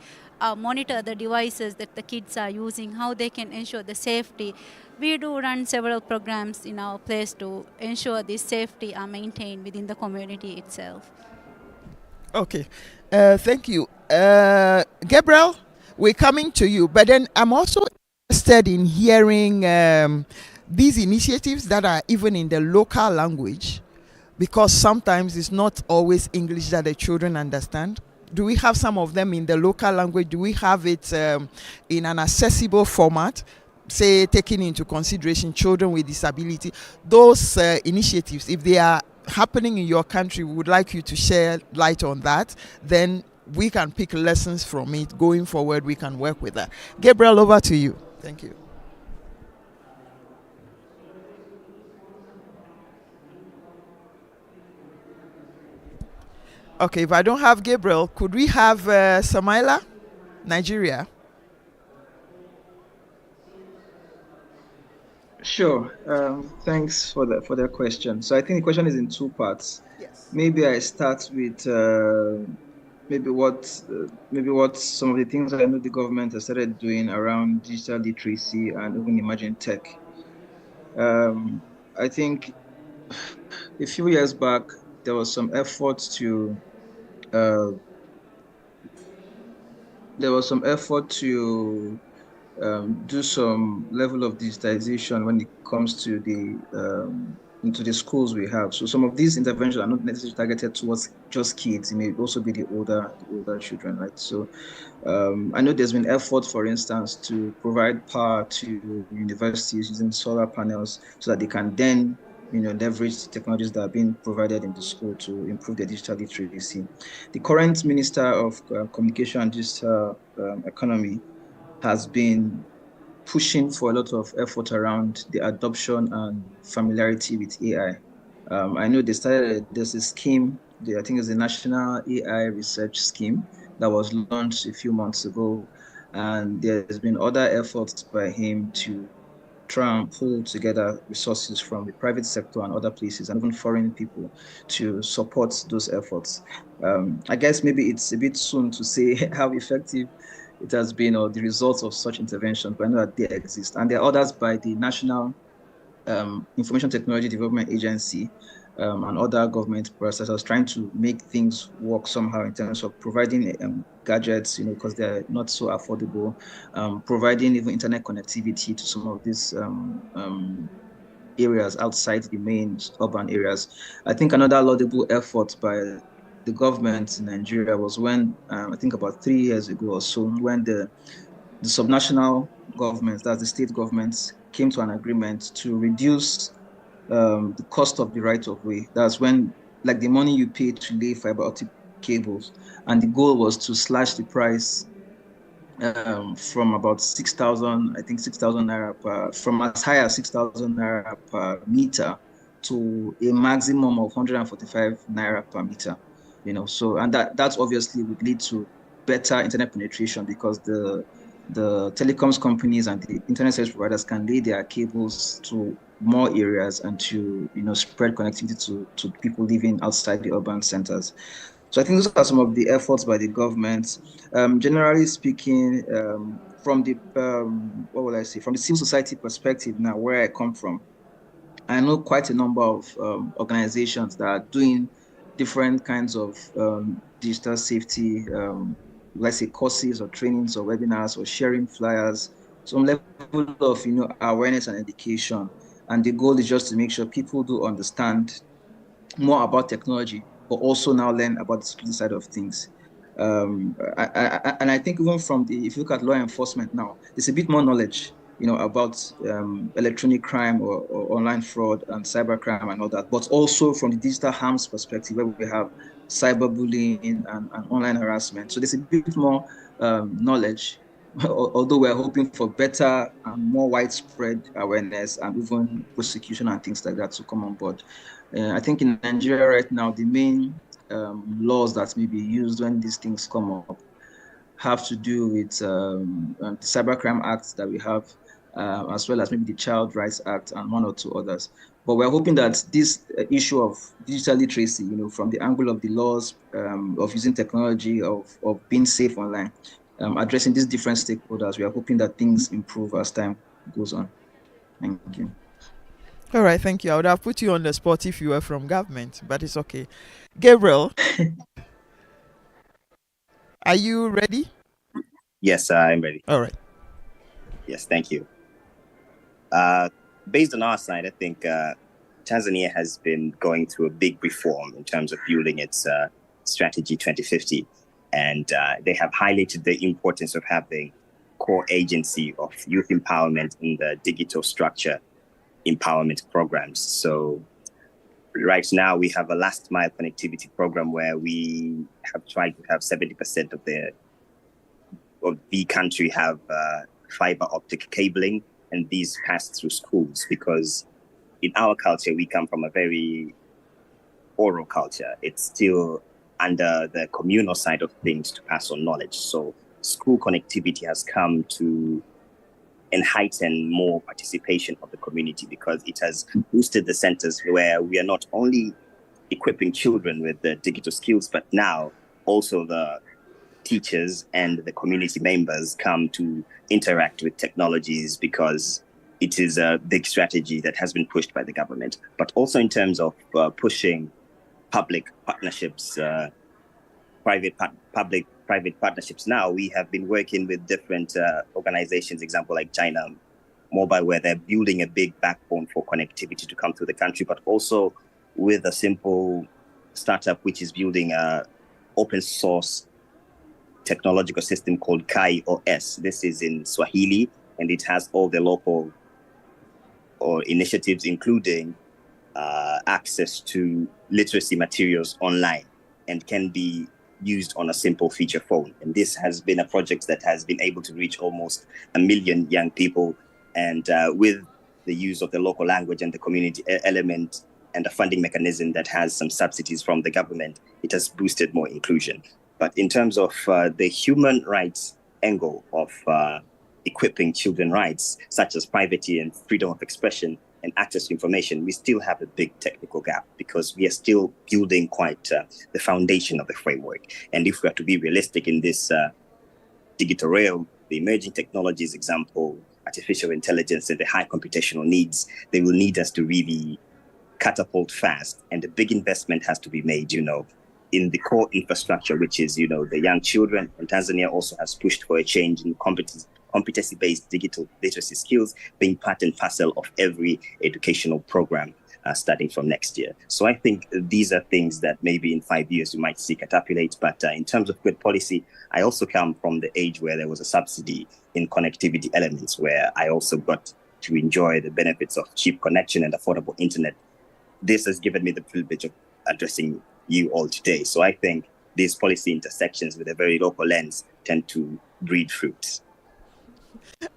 monitor the devices that the kids are using, how they can ensure the safety. We do run several programs in our place to ensure this safety are maintained within the community itself. Okay, thank you. Gabriel, we're coming to you, but then I'm also interested in hearing these initiatives that are even in the local language, because sometimes it's not always English that the children understand. Do we have some of them in the local language? Do we have it in an accessible format? Say, taking into consideration children with disability, those initiatives, if they are happening in your country, we would like you to share light on that. Then we can pick lessons from it. Going forward, we can work with that. Gabriel, over to you. Thank you. Okay, if I don't have Gabriel, could we have Samaila, Nigeria? Sure. Thanks for that question. So I think the question is in two parts. Yes. Maybe I start with maybe what some of the things that I know the government has started doing around digital literacy and even emerging tech. I think a few years back there was some effort to do some level of digitization when it comes to into the schools we have. So some of these interventions are not necessarily targeted towards just kids. It may also be the older children, right? So I know there's been effort, for instance, to provide power to universities using solar panels so that they can then leverage the technologies that are being provided in the school to improve their digital literacy. The current Minister of Communication and Digital Economy has been pushing for a lot of effort around the adoption and familiarity with AI. I know there's a scheme, I think it's the National AI Research Scheme that was launched a few months ago. And there's been other efforts by him to try and pull together resources from the private sector and other places, and even foreign people, to support those efforts. I guess maybe it's a bit soon to say how effective it has been or the results of such interventions, but I know that they exist. And there are others by the National Information Technology Development Agency and other government processors trying to make things work somehow in terms of providing gadgets, because they're not so affordable, providing even internet connectivity to some of these areas outside the main urban areas. I think another laudable effort by the government in Nigeria was when, I think about 3 years ago or so, when the subnational governments, that's the state governments, came to an agreement to reduce the cost of the right-of-way. That's when, like, the money you pay to lay fiber optic cables, and the goal was to slash the price from about 6,000, I think 6,000 naira per, from as high as 6,000 naira per meter to a maximum of 145 naira per meter. So, and that's obviously would lead to better internet penetration, because the telecoms companies and the internet service providers can lay their cables to more areas and to spread connectivity to people living outside the urban centers. So I think those are some of the efforts by the government. Generally speaking, from the what will I say, from the civil society perspective, now where I come from, I know quite a number of organizations that are doing different kinds of digital safety, let's say courses or trainings or webinars or sharing flyers, some level of awareness and education. And the goal is just to make sure people do understand more about technology, but also now learn about the security side of things. And I think even from if you look at law enforcement now, there's a bit more knowledge, about electronic crime or online fraud and cybercrime and all that, but also from the digital harms perspective, where we have cyberbullying and online harassment. So there's a bit more knowledge, although we're hoping for better and more widespread awareness and even prosecution and things like that to come on board. I think in Nigeria right now, the main laws that may be used when these things come up have to do with the Cybercrime Act that we have, as well as maybe the Child Rights Act and one or two others. But we're hoping that this issue of digital literacy, from the angle of the laws, of using technology, of being safe online, addressing these different stakeholders, we are hoping that things improve as time goes on. Thank you. All right, thank you. I would have put you on the spot if you were from government, but it's okay. Gabriel, are you ready? Yes, I'm ready. All right. Yes, thank you. Based on our side, I think Tanzania has been going through a big reform in terms of building its strategy 2050. And they have highlighted the importance of having core agency of youth empowerment in the digital structure empowerment programs. So right now we have a last mile connectivity program where we have tried to have 70% of the country have fiber optic cabling, and these pass through schools, because in our culture, we come from a very oral culture. It's still under the communal side of things to pass on knowledge. So school connectivity has come to heighten more participation of the community, because it has boosted the centers where we are not only equipping children with the digital skills, but now also the teachers and the community members come to interact with technologies, because it is a big strategy that has been pushed by the government. But also in terms of pushing public partnerships, private partnerships. Now we have been working with different organizations, example like China Mobile, where they're building a big backbone for connectivity to come to the country, but also with a simple startup which is building a open source technological system called Kai OS. This is in Swahili, and it has all the local initiatives, including access to literacy materials online, and can be used on a simple feature phone. And this has been a project that has been able to reach almost 1 million young people. And with the use of the local language and the community element and a funding mechanism that has some subsidies from the government, it has boosted more inclusion. But in terms of the human rights angle of equipping children's rights, such as privacy and freedom of expression and access to information, we still have a big technical gap, because we are still building quite the foundation of the framework. And if we are to be realistic in this digital realm, the emerging technologies, example, artificial intelligence and the high computational needs, they will need us to really catapult fast. And a big investment has to be made, in the core infrastructure, which is, the young children. And Tanzania also has pushed for a change in competency-based digital literacy skills being part and parcel of every educational program. starting from next year. So I think these are things that maybe in 5 years we might see catapulate. But in terms of good policy, I also come from the age where there was a subsidy in connectivity elements, where I also got to enjoy the benefits of cheap connection and affordable internet. This has given me the privilege of addressing you all today. So I think these policy intersections with a very local lens tend to breed fruits.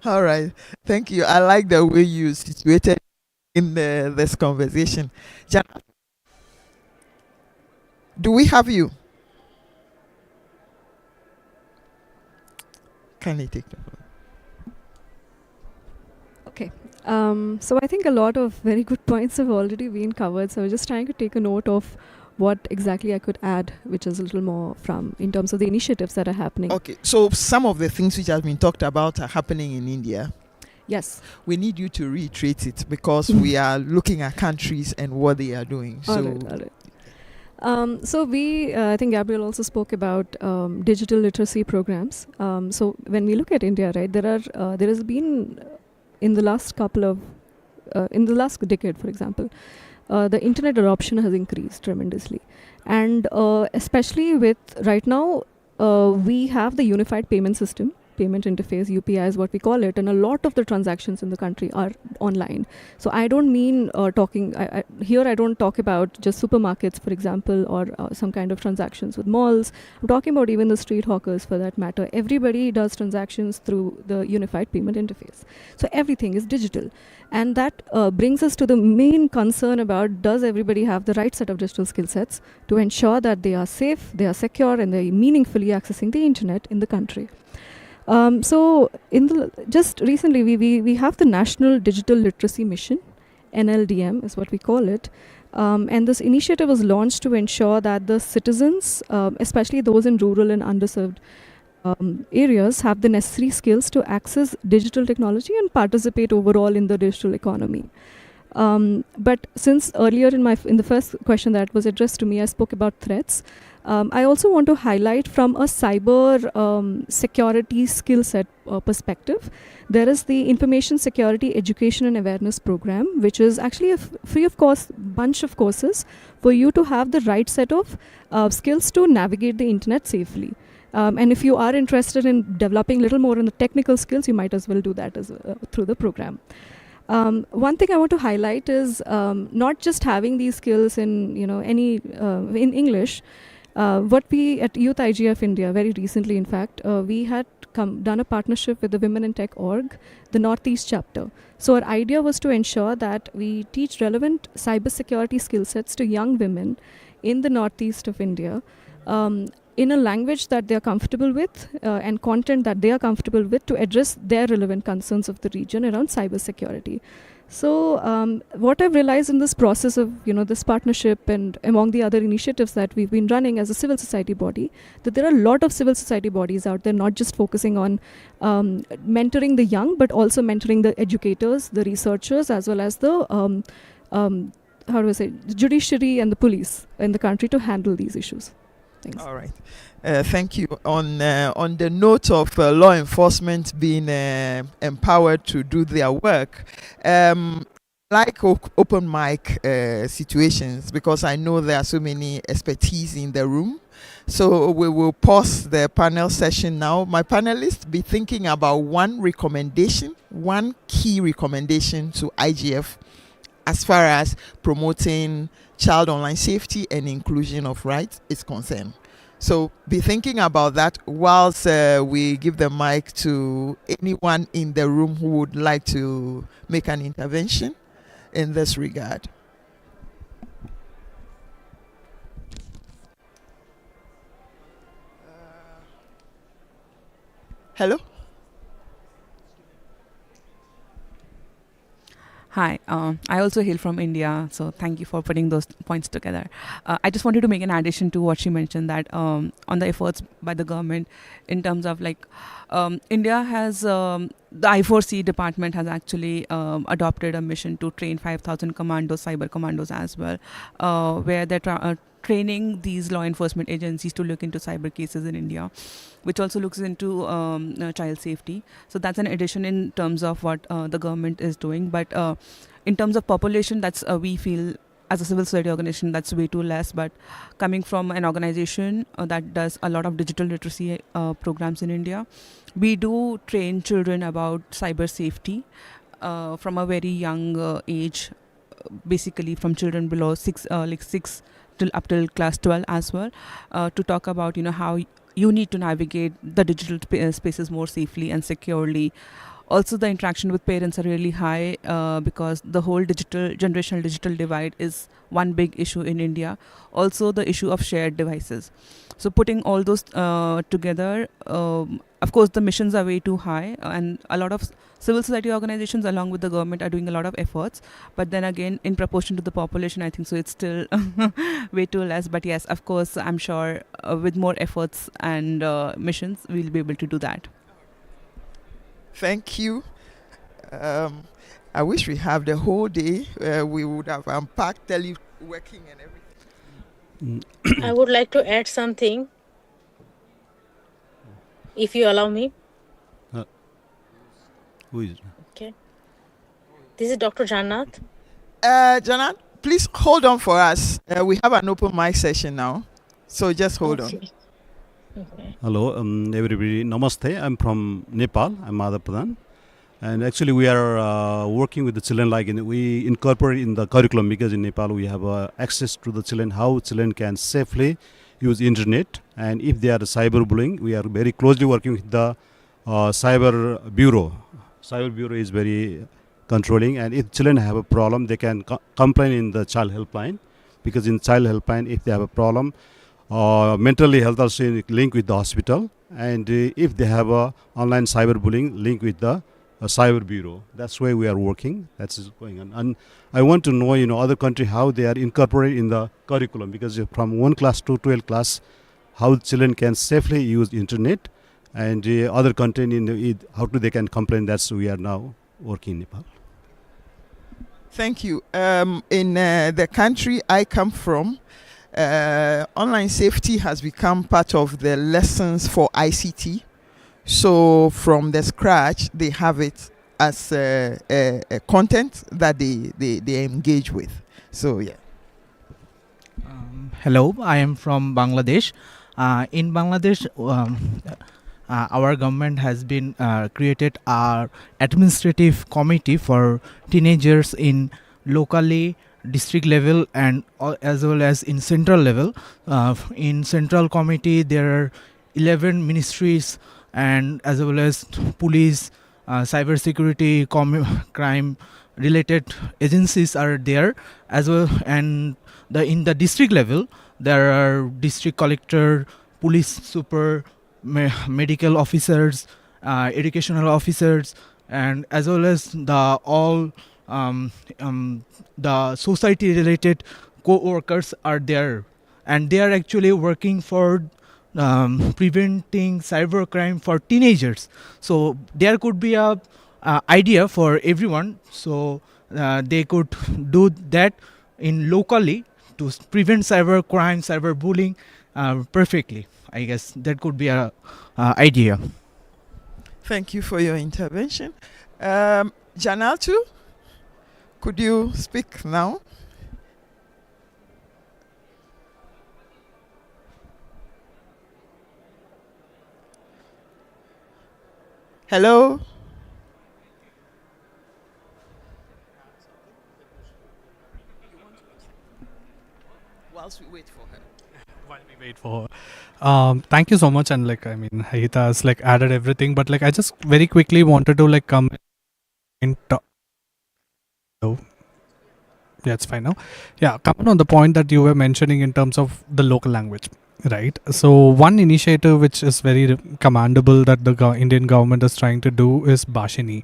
All right. Thank you. I like the way you situated in this conversation. Jan, do we have you? Can you take the floor? Okay. So I think a lot of very good points have already been covered. So I was just trying to take a note of what exactly I could add, which is a little more from in terms of the initiatives that are happening. Okay. So some of the things which have been talked about are happening in India. Yes. We need you to reiterate it because we are looking at countries and what they are doing. All right. So I think Gabriel also spoke about digital literacy programs. So when we look at India, right, there has been in the last decade, for example, the internet adoption has increased tremendously, and especially with right now, we have the unified payment system. Payment interface, UPI is what we call it, and a lot of the transactions in the country are online. So I don't mean I don't talk about just supermarkets, for example, or some kind of transactions with malls. I'm talking about even the street hawkers, for that matter. Everybody does transactions through the unified payment interface. So everything is digital. And that brings us to the main concern about, does everybody have the right set of digital skill sets to ensure that they are safe, they are secure, and they're meaningfully accessing the internet in the country. So just recently, we have the National Digital Literacy Mission, NLDM is what we call it. And this initiative was launched to ensure that the citizens, especially those in rural and underserved areas, have the necessary skills to access digital technology and participate overall in the digital economy. But since earlier in the first question that was addressed to me, I spoke about threats. I also want to highlight from a cyber security skill set perspective. There is the Information Security Education and Awareness Program, which is actually a free of cost bunch of courses for you to have the right set of skills to navigate the internet safely. And if you are interested in developing a little more on the technical skills, you might as well do that through the program. One thing I want to highlight is not just having these skills in in English. What we at Youth IGF India, very recently in fact, we had done a partnership with the Women in Tech org, the Northeast chapter. So our idea was to ensure that we teach relevant cybersecurity skill sets to young women in the Northeast of India in a language that they are comfortable with and content that they are comfortable with to address their relevant concerns of the region around cybersecurity. So what I've realized in this process of this partnership and among the other initiatives that we've been running as a civil society body, that there are a lot of civil society bodies out there not just focusing on mentoring the young, but also mentoring the educators, the researchers, as well as the judiciary and the police in the country to handle these issues. Thanks. All right. Thank you. On the note of law enforcement being empowered to do their work, like open mic situations, because I know there are so many expertise in the room. So we will pause the panel session now. My panelists be thinking about one key recommendation to IGF as far as promoting child online safety and inclusion of rights is concerned. So be thinking about that whilst we give the mic to anyone in the room who would like to make an intervention in this regard. Hello? Hi, I also hail from India, so thank you for putting those points together. I just wanted to make an addition to what she mentioned, that on the efforts by the government in terms of India has, the I4C department has actually adopted a mission to train 5,000 commandos, cyber commandos as well, where they're training these law enforcement agencies to look into cyber cases in India, which also looks into child safety. So that's an addition in terms of what the government is doing. But in terms of population, that's we feel as a civil society organization that's way too less. But coming from an organization that does a lot of digital literacy programs in India, we do train children about cyber safety from a very young age, basically from children below 6 till up till class 12 as well, to talk about how you need to navigate the digital spaces more safely and securely. Also, the interaction with parents are really high because the whole generational digital divide is one big issue in India. Also, the issue of shared devices. So putting all those together, of course, the missions are way too high, and a lot of civil society organizations along with the government are doing a lot of efforts. But then again, in proportion to the population, I think so it's still way too less. But yes, of course, I'm sure with more efforts and missions, we'll be able to do that. Thank you. I wish we have the whole day. We would have unpacked teleworking and everything. I would like to add something, if you allow me. Who is? Okay. This is Dr. Jannat. Jannat, please hold on for us. We have an open mic session now, so just hold on. Okay. Hello, everybody. Namaste. I'm from Nepal. I'm Madhav Pradhan. And actually, we are working with the children. We incorporate in the curriculum because in Nepal we have access to the children, how children can safely use internet. And if they are cyberbullying, we are very closely working with the cyber bureau. Cyber bureau is very controlling. And if children have a problem, they can complain in the child helpline. Because in child helpline, if they have a problem, mentally health also link with the hospital, and if they have a online cyberbullying, link with the cyber bureau. That's why we are working. That's going on. And I want to know, other country how they are incorporated in the curriculum, because from 1 class to 12 class, how children can safely use internet, and other content how do they can complain. That's we are now working in Nepal. Thank you. In the country I come from, online safety has become part of the lessons for ICT. So from the scratch, they have it as a content that they engage with. So yeah. Hello, I am from Bangladesh. In Bangladesh, our government has been created our administrative committee for teenagers in locally, district level, and as well as in central level. In central committee, there are 11 ministries, and as well as police, cyber security, crime related agencies are there as well. And in the district level, there are district collector, police super, medical officers, educational officers, and as well as the society related co-workers are there, and they are actually working for preventing cybercrime for teenagers. So there could be a idea for everyone, so they could do that in locally to prevent cybercrime, cyberbullying perfectly. I guess that could be a idea. Thank you for your intervention. Janatu, could you speak now? Hello? Whilst we wait for her. While we wait for her. Thank you so much. And Hita has added everything, but I just very quickly wanted to come in. Oh, yeah, it's fine now. Yeah, coming on the point that you were mentioning in terms of the local language. Right. So one initiative which is very commendable that the Indian government is trying to do is Bhashini.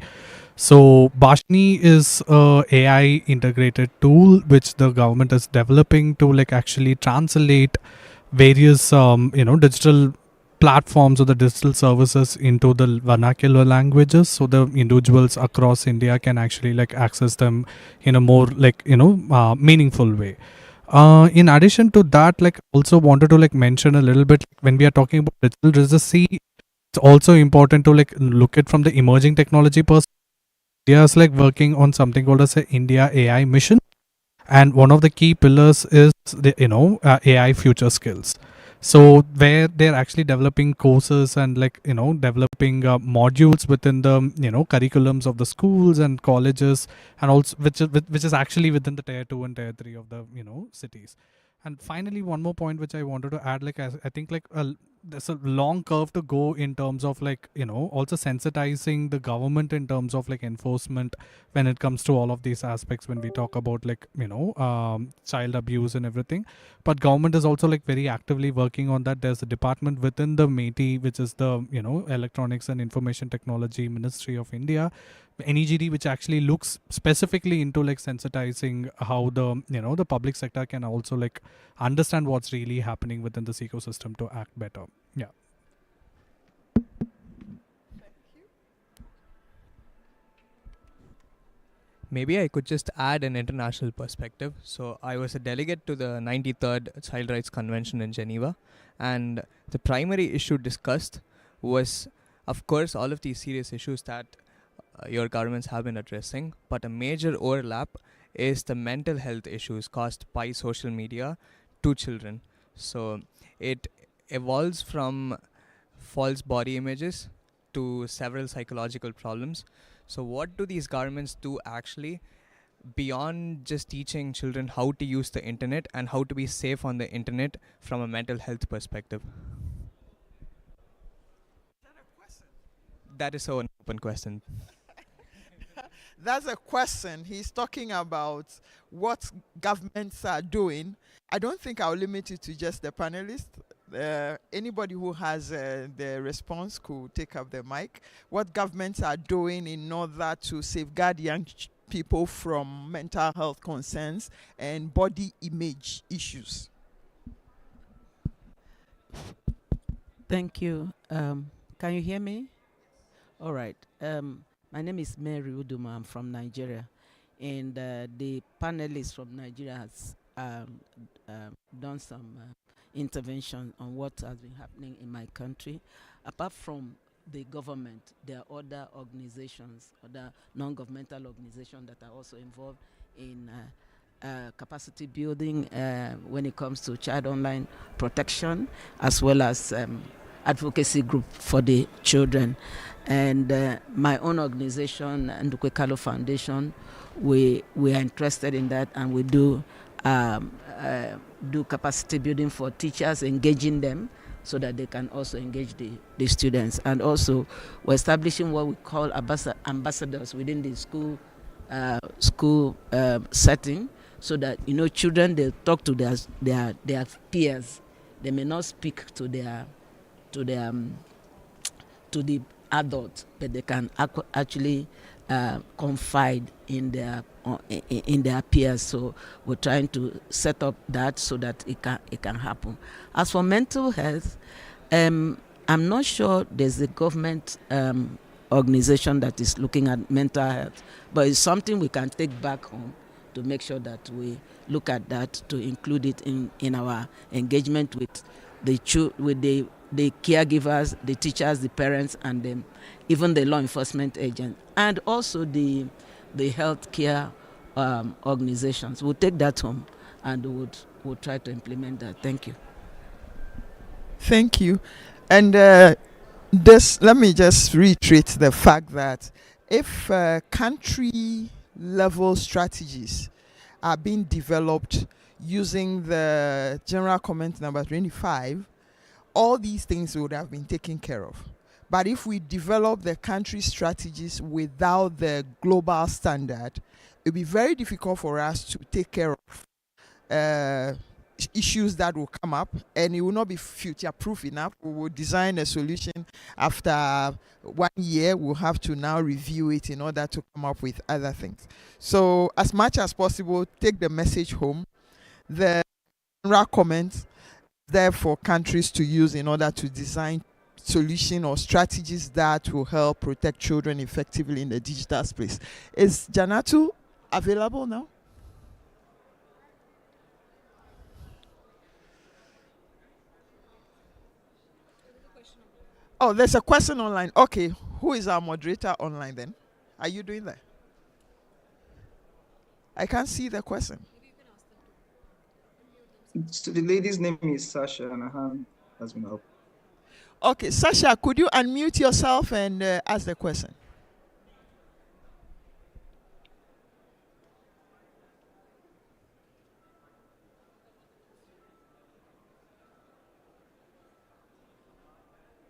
So Bhashini is a AI integrated tool which the government is developing to actually translate various digital platforms or the digital services into the vernacular languages, so the individuals across India can actually access them in a more meaningful way. In addition to that, also wanted to mention a little bit when we are talking about digital literacy, it's also important to look at from the emerging technology perspective. India is like working on something called as a India AI mission, and one of the key pillars is the AI future skills. So where they're actually developing courses and like developing modules within the curriculums of the schools and colleges, and also which is actually within the tier 2 and tier 3 of the cities. And finally, one more point which I wanted to add, like I think like there's a long curve to go in terms of like also sensitizing the government in terms of like enforcement when it comes to all of these aspects when we talk about like child abuse and everything. But government is also like very actively working on that. There's a department within the METI, which is the Electronics and Information Technology Ministry of India, NEGD, which actually looks specifically into like sensitizing how the the public sector can also like understand what's really happening within this ecosystem to act better. Yeah. Maybe I could just add an international perspective. So I was a delegate to the 93rd Child Rights Convention in Geneva, and the primary issue discussed was, of course, all of these serious issues that your governments have been addressing, but a major overlap is the mental health issues caused by social media to children. So it evolves from false body images to several psychological problems. So what do these governments do actually beyond just teaching children how to use the internet and how to be safe on the internet from a mental health perspective? That is so an open question. That's a question. He's talking about what governments are doing. I don't think I'll limit it to just the panelists. Anybody who has the response could take up the mic. What governments are doing in order to safeguard young people from mental health concerns and body image issues. Thank you. Can you hear me? All right. My name is Mary Uduma. I'm from Nigeria, and the panelists from Nigeria has done some intervention on what has been happening in my country. Apart from the government, there are other organizations, other non-governmental organizations that are also involved in capacity building when it comes to child online protection, as well as advocacy group for the children. And my own organization, Ndukwe Kalo Foundation, we are interested in that, and we do capacity building for teachers, engaging them so that they can also engage the students. And also we're establishing what we call ambassadors within the school setting, so that children, they talk to their peers. They may not speak to the adults, but they can actually confide in their peers. So we're trying to set up that so that it can happen. As for mental health, I'm not sure there's a government organization that is looking at mental health, but it's something we can take back home to make sure that we look at that, to include it in our engagement with the caregivers, the teachers, the parents, and even the law enforcement agents, and also the healthcare organizations. We'll take that home and we'll try to implement that. Thank you. Thank you. And let me just reiterate the fact that if country level strategies are being developed using the general comment number 25, all these things would have been taken care of. But if we develop the country strategies without the global standard, it will be very difficult for us to take care of issues that will come up, and it will not be future proof enough. We will design a solution after 1 year. We'll have to now review it in order to come up with other things. So as much as possible, take the message home. The general comments there for countries to use in order to design solution or strategies that will help protect children effectively in the digital space. Is Janatu available now? Oh, there's a question online. Okay, who is our moderator online then? Are you doing that? I can't see the question. So the lady's name is Sasha, and her hand has been up. Okay, Sasha, could you unmute yourself and ask the question?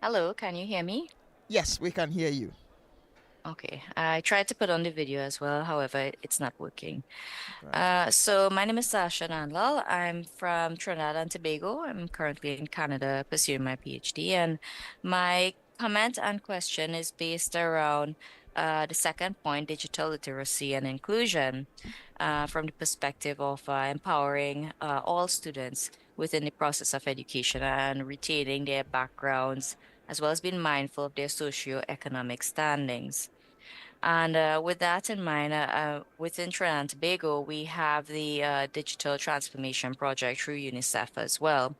Hello, can you hear me? Yes, we can hear you. Okay, I tried to put on the video as well, however, it's not working. Right. So my name is Sasha Nandlal. I'm from Trinidad and Tobago. I'm currently in Canada pursuing my PhD, and my comment and question is based around the second point, digital literacy and inclusion, from the perspective of empowering all students within the process of education and retaining their backgrounds, as well as being mindful of their socioeconomic standings. And with that in mind, within Trinidad and Tobago, we have the Digital Transformation Project through UNICEF as well.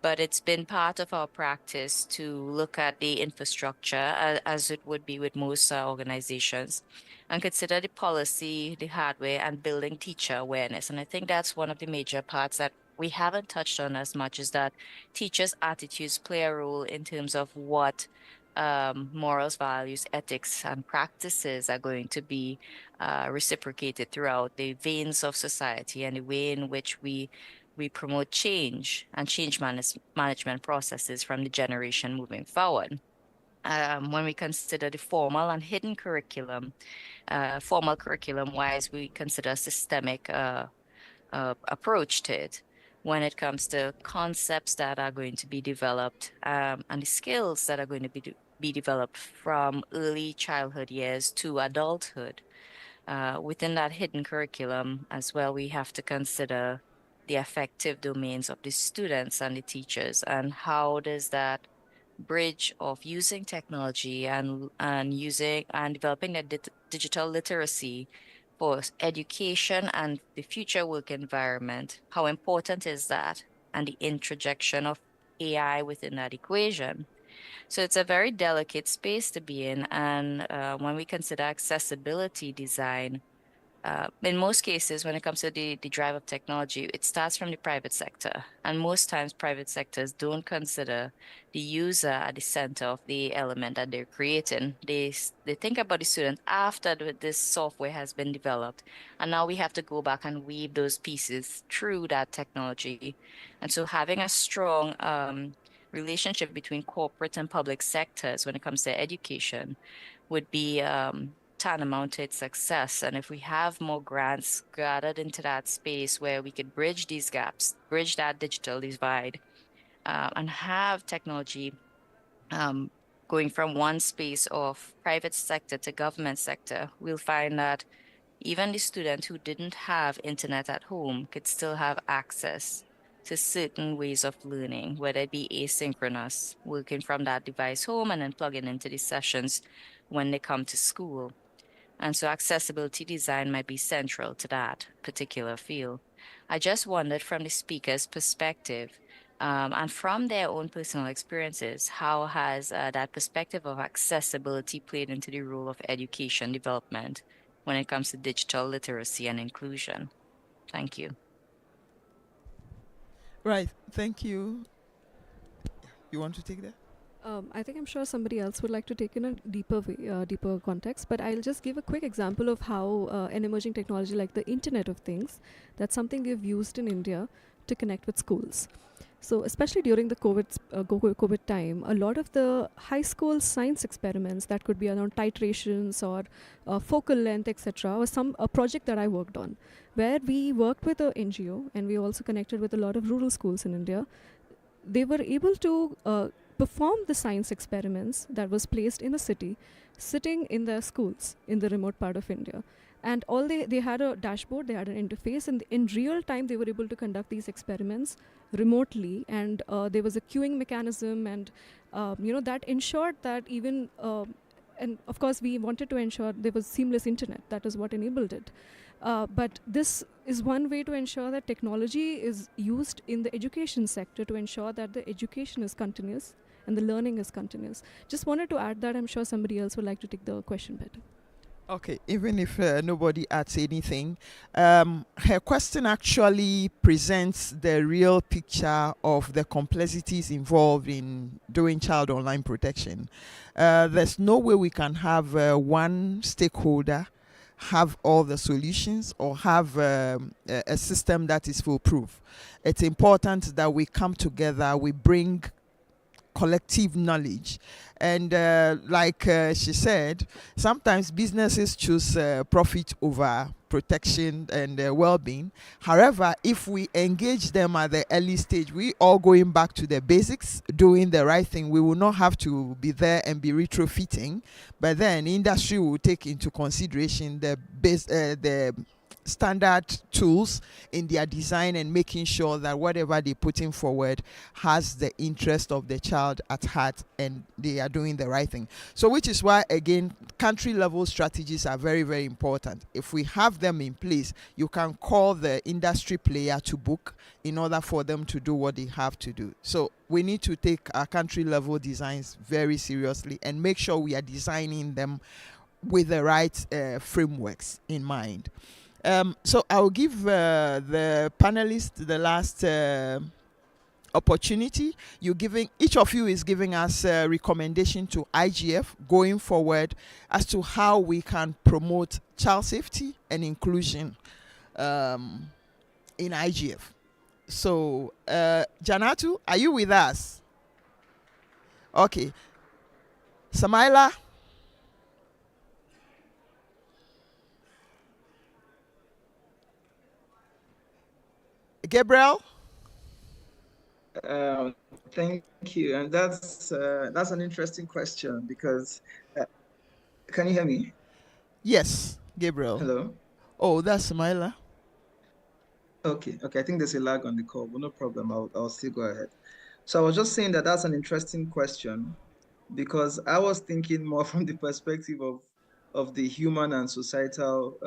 But it's been part of our practice to look at the infrastructure, as it would be with most organizations, and consider the policy, the hardware, and building teacher awareness. And I think that's one of the major parts that we haven't touched on as much, is that teachers' attitudes play a role in terms of what morals, values, ethics, and practices are going to be reciprocated throughout the veins of society and the way in which we promote change and change management processes from the generation moving forward. When we consider the formal and hidden curriculum, formal curriculum wise, we consider a systemic approach to it when it comes to concepts that are going to be developed, and the skills that are going to be developed from early childhood years to adulthood. Within that hidden curriculum as well, we have to consider the affective domains of the students and the teachers, and how does that bridge of using technology and using and developing the digital literacy for education and the future work environment. How important is that? And the interjection of AI within that equation. So it's a very delicate space to be in. And when we consider accessibility design, in most cases, when it comes to the drive of technology, it starts from the private sector. And most times, private sectors don't consider the user at the center of the element that they're creating. They think about the student after this software has been developed. And now we have to go back and weave those pieces through that technology. And so having a strong relationship between corporate and public sectors when it comes to education would be tantamount to its success. And if we have more grants gathered into that space where we could bridge these gaps, bridge that digital divide, and have technology going from one space of private sector to government sector, we'll find that even the student who didn't have internet at home could still have access to certain ways of learning, whether it be asynchronous, working from that device home and then plugging into the sessions when they come to school. And so accessibility design might be central to that particular field. I just wondered from the speaker's perspective, and from their own personal experiences, how has that perspective of accessibility played into the role of education development when it comes to digital literacy and inclusion? Thank you. Right, thank you. You want to take that? I think I'm sure somebody else would like to take in a deeper way, deeper context, but I'll just give a quick example of how an emerging technology like the Internet of Things, that's something we've used in India to connect with schools. So especially during the COVID time, a lot of the high school science experiments that could be around titrations or focal length, etc., was a project that I worked on, where we worked with a NGO and we also connected with a lot of rural schools in India. They were able to perform the science experiments that was placed in a city, sitting in their schools in the remote part of India. And all they had a dashboard, they had an interface, and in real time they were able to conduct these experiments remotely. And there was a queuing mechanism, and that ensured that even and of course we wanted to ensure there was seamless internet. That is what enabled it. But this is one way to ensure that technology is used in the education sector to ensure that the education is continuous and the learning is continuous. Just wanted to add that. I'm sure somebody else would like to take the question better. Okay, even if nobody adds anything, her question actually presents the real picture of the complexities involved in doing child online protection. There's no way we can have one stakeholder have all the solutions or have a system that is foolproof. It's important that we come together, we bring collective knowledge, and like she said, sometimes businesses choose profit over protection and well-being. However, if we engage them at the early stage, we all going back to the basics, doing the right thing, we will not have to be there and be retrofitting, but then industry will take into consideration the standard tools in their design and making sure that whatever they're putting forward has the interest of the child at heart and they are doing the right thing. So which is why, again, country level strategies are very, very important. If we have them in place, you can call the industry player to book in order for them to do what they have to do. So we need to take our country level designs very seriously and make sure we are designing them with the right frameworks in mind. So I'll give the panelists the last opportunity. Each of you is giving us a recommendation to IGF going forward as to how we can promote child safety and inclusion in IGF. So, Janatu, are you with us? Okay. Samaila? Gabriel? Thank you, and that's an interesting question because can you hear me? Yes, Gabriel. Hello. Oh, that's Samaila. Okay. I think there's a lag on the call, but no problem. I'll still go ahead. So I was just saying that that's an interesting question because I was thinking more from the perspective of the human and societal,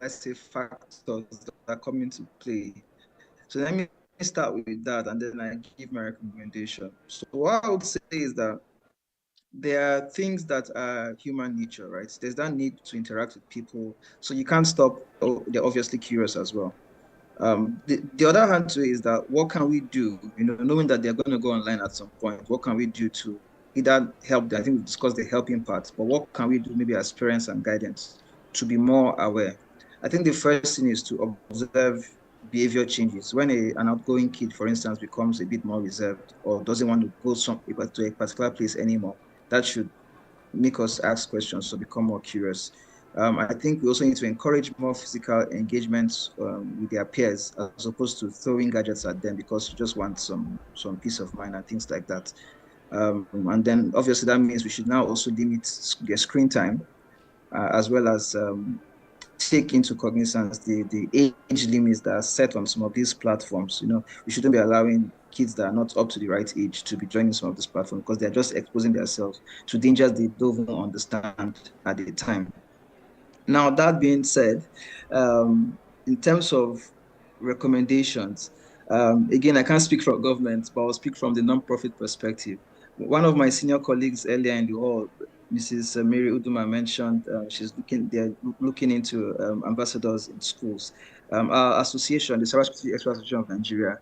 let's say, factors that come into play. So let me start with that, and then I give my recommendation. So what I would say is that there are things that are human nature, right? There's that need to interact with people, so you can't stop. Oh, they're obviously curious as well. The other hand to it is that what can we do, knowing that they're going to go online at some point, what can we do to either help them? I think we discussed the helping part, but what can we do maybe as parents and guidance to be more aware? I think the first thing is to observe behavior changes. When an outgoing kid, for instance, becomes a bit more reserved or doesn't want to go to a particular place anymore, that should make us ask questions, so become more curious. I think we also need to encourage more physical engagements with their peers as opposed to throwing gadgets at them because you just want some peace of mind and things like that. And then obviously that means we should now also limit their screen time as well as take into cognizance the age limits that are set on some of these platforms. We shouldn't be allowing kids that are not up to the right age to be joining some of these platforms because they're just exposing themselves to dangers they don't even understand at the time. Now, that being said, in terms of recommendations, again, I can't speak for government, but I'll speak from the nonprofit perspective. One of my senior colleagues earlier in the hall, Mrs. Mary Uduma, mentioned they're looking into ambassadors in schools. Our association, the Cybersecurity Expert Association of Nigeria,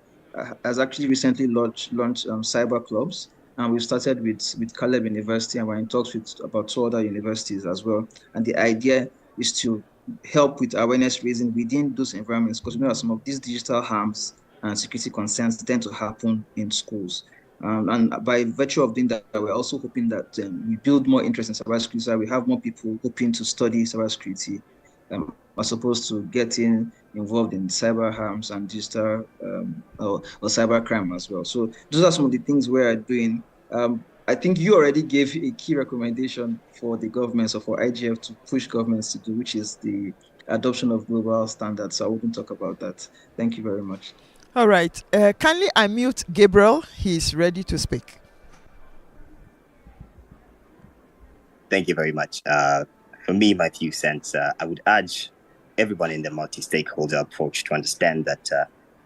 has actually recently launched cyber clubs. And we've started with Caleb University, and we're in talks with about 2 other universities as well. And the idea is to help with awareness raising within those environments, because we know that some of these digital harms and security concerns tend to happen in schools. And by virtue of doing that, we're also hoping that we build more interest in cybersecurity, so we have more people hoping to study cybersecurity as opposed to getting involved in cyber harms and digital or cyber crime as well. So those are some of the things we're doing. I think you already gave a key recommendation for the governments or for IGF to push governments to do, which is the adoption of global standards. So I wouldn't talk about that. Thank you very much. All right. Kindly unmute Gabriel. He's ready to speak. Thank you very much. For me, my few cents, I would urge everyone in the multi-stakeholder approach to understand that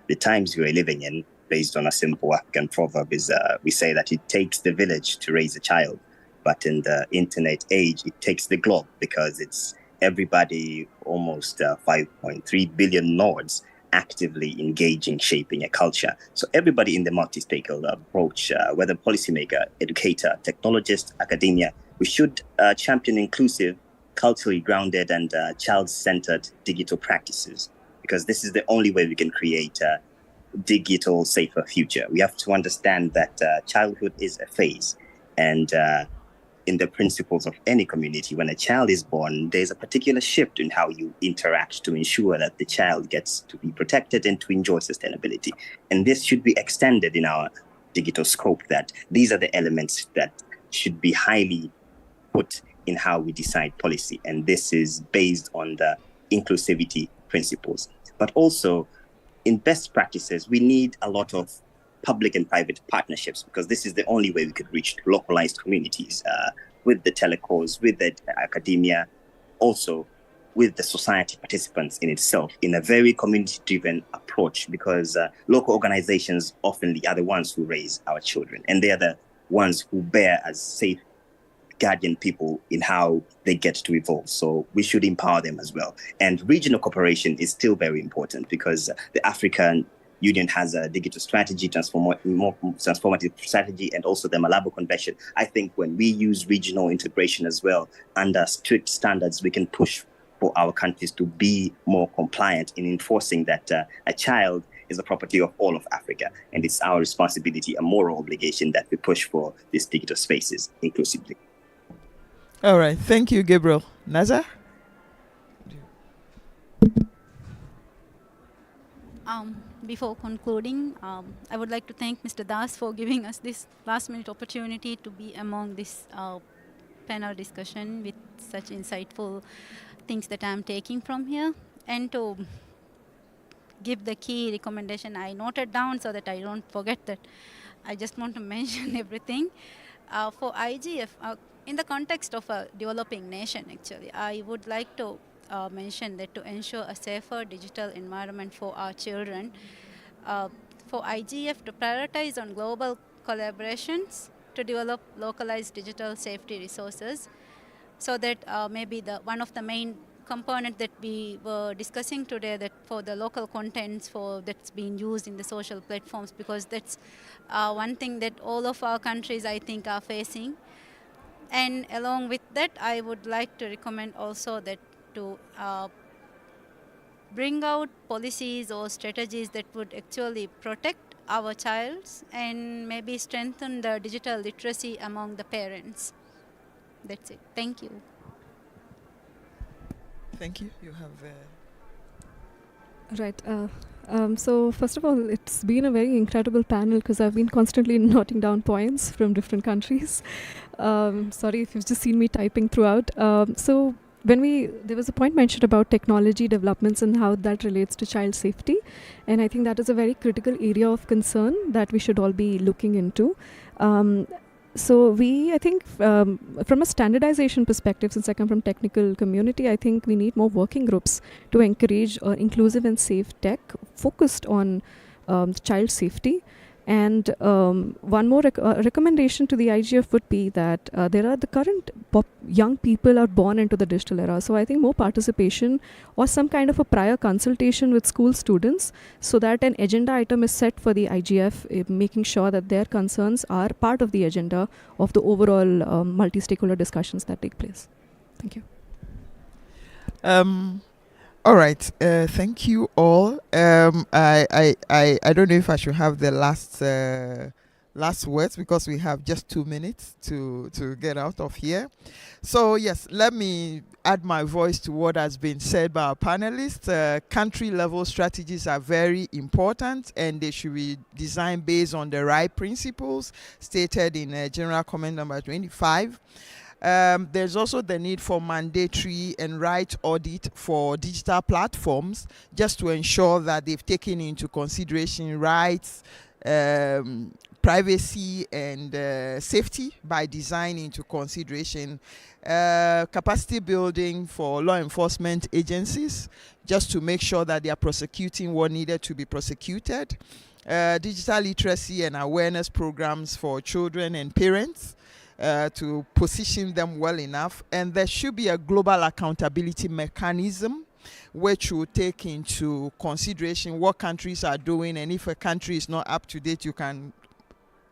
the times we are living in, based on a simple African proverb, is we say that it takes the village to raise a child. But in the internet age, it takes the globe because it's everybody, almost 5.3 billion nodes actively engaging, shaping a culture. So everybody in the multi-stakeholder approach, whether policymaker, educator, technologist, academia, we should champion inclusive, culturally grounded and child-centered digital practices, because this is the only way we can create a digital safer future. We have to understand that childhood is a phase, and in the principles of any community, when a child is born, there's a particular shift in how you interact to ensure that the child gets to be protected and to enjoy sustainability. And this should be extended in our digital scope, that these are the elements that should be highly put in how we decide policy. And this is based on the inclusivity principles. But also, in best practices, we need a lot of public and private partnerships, because this is the only way we could reach localized communities with the telecos, with the academia, also with the society participants in itself, in a very community-driven approach, because local organizations often are the ones who raise our children, and they are the ones who bear as safe guardian people in how they get to evolve. So we should empower them as well. And regional cooperation is still very important, because the African Union has a digital strategy, more transformative strategy, and also the Malabo Convention. I think when we use regional integration as well, under strict standards, we can push for our countries to be more compliant in enforcing that a child is the property of all of Africa. And it's our responsibility, a moral obligation, that we push for these digital spaces inclusively. All right. Thank you, Gabriel. Nazar? Before concluding, I would like to thank Mr. Das for giving us this last-minute opportunity to be among this panel discussion with such insightful things that I'm taking from here, and to give the key recommendation I noted down so that I don't forget that. I just want to mention everything. For IGF, in the context of a developing nation, actually, I would like to mention that to ensure a safer digital environment for our children, for IGF to prioritize on global collaborations to develop localized digital safety resources, so that maybe one of the main component that we were discussing today, that for the local contents that's being used in the social platforms, because that's one thing that all of our countries, I think, are facing. And along with that, I would like to recommend also that to bring out policies or strategies that would actually protect our childs and maybe strengthen the digital literacy among the parents. That's it. Thank you. Thank you. You have... Right. So first of all, it's been a very incredible panel, because I've been constantly noting down points from different countries. Sorry if you've just seen me typing throughout. So there was a point mentioned about technology developments and how that relates to child safety. And I think that is a very critical area of concern that we should all be looking into. So I think from a standardization perspective, since I come from technical community, I think we need more working groups to encourage inclusive and safe tech focused on child safety. And one more recommendation to the IGF would be that the current young people are born into the digital era. So I think more participation or some kind of a prior consultation with school students, so that an agenda item is set for the IGF, making sure that their concerns are part of the agenda of the overall multi-stakeholder discussions that take place. Thank you. All right. Thank you all. I don't know if I should have the last words, because we have just 2 minutes to get out of here. So yes, let me add my voice to what has been said by our panelists. Country level strategies are very important, and they should be designed based on the right principles stated in General Comment number 25. There's also the need for mandatory and right audit for digital platforms, just to ensure that they've taken into consideration rights, privacy, and safety by design into consideration. Capacity building for law enforcement agencies, just to make sure that they are prosecuting what needed to be prosecuted. Digital literacy and awareness programs for children and parents. to position them well enough. And there should be a global accountability mechanism which will take into consideration what countries are doing, and if a country is not up to date, you can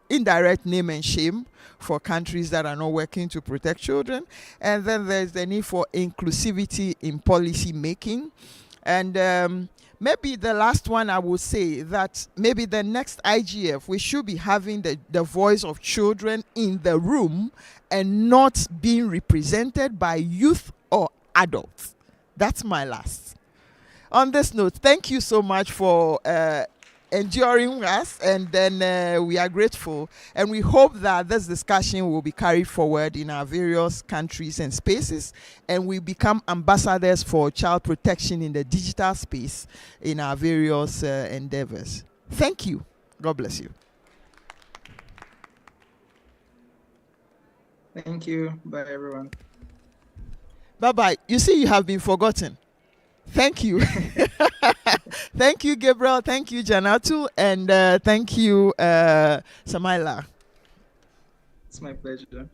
indirect name and shame for countries that are not working to protect children. And then there's the need for inclusivity in policy making. And maybe the last one, I would say that maybe the next IGF, we should be having the voice of children in the room and not being represented by youth or adults. That's my last. On this note, thank you so much for enduring us, and then we are grateful, and we hope that this discussion will be carried forward in our various countries and spaces, and we become ambassadors for child protection in the digital space in our various endeavors. Thank you. God bless you. Thank you. Bye, everyone. Bye-bye. You see, you have been forgotten. Thank you. Thank you, Gabriel. Thank you, Janatu. And thank you, Samaila. It's my pleasure.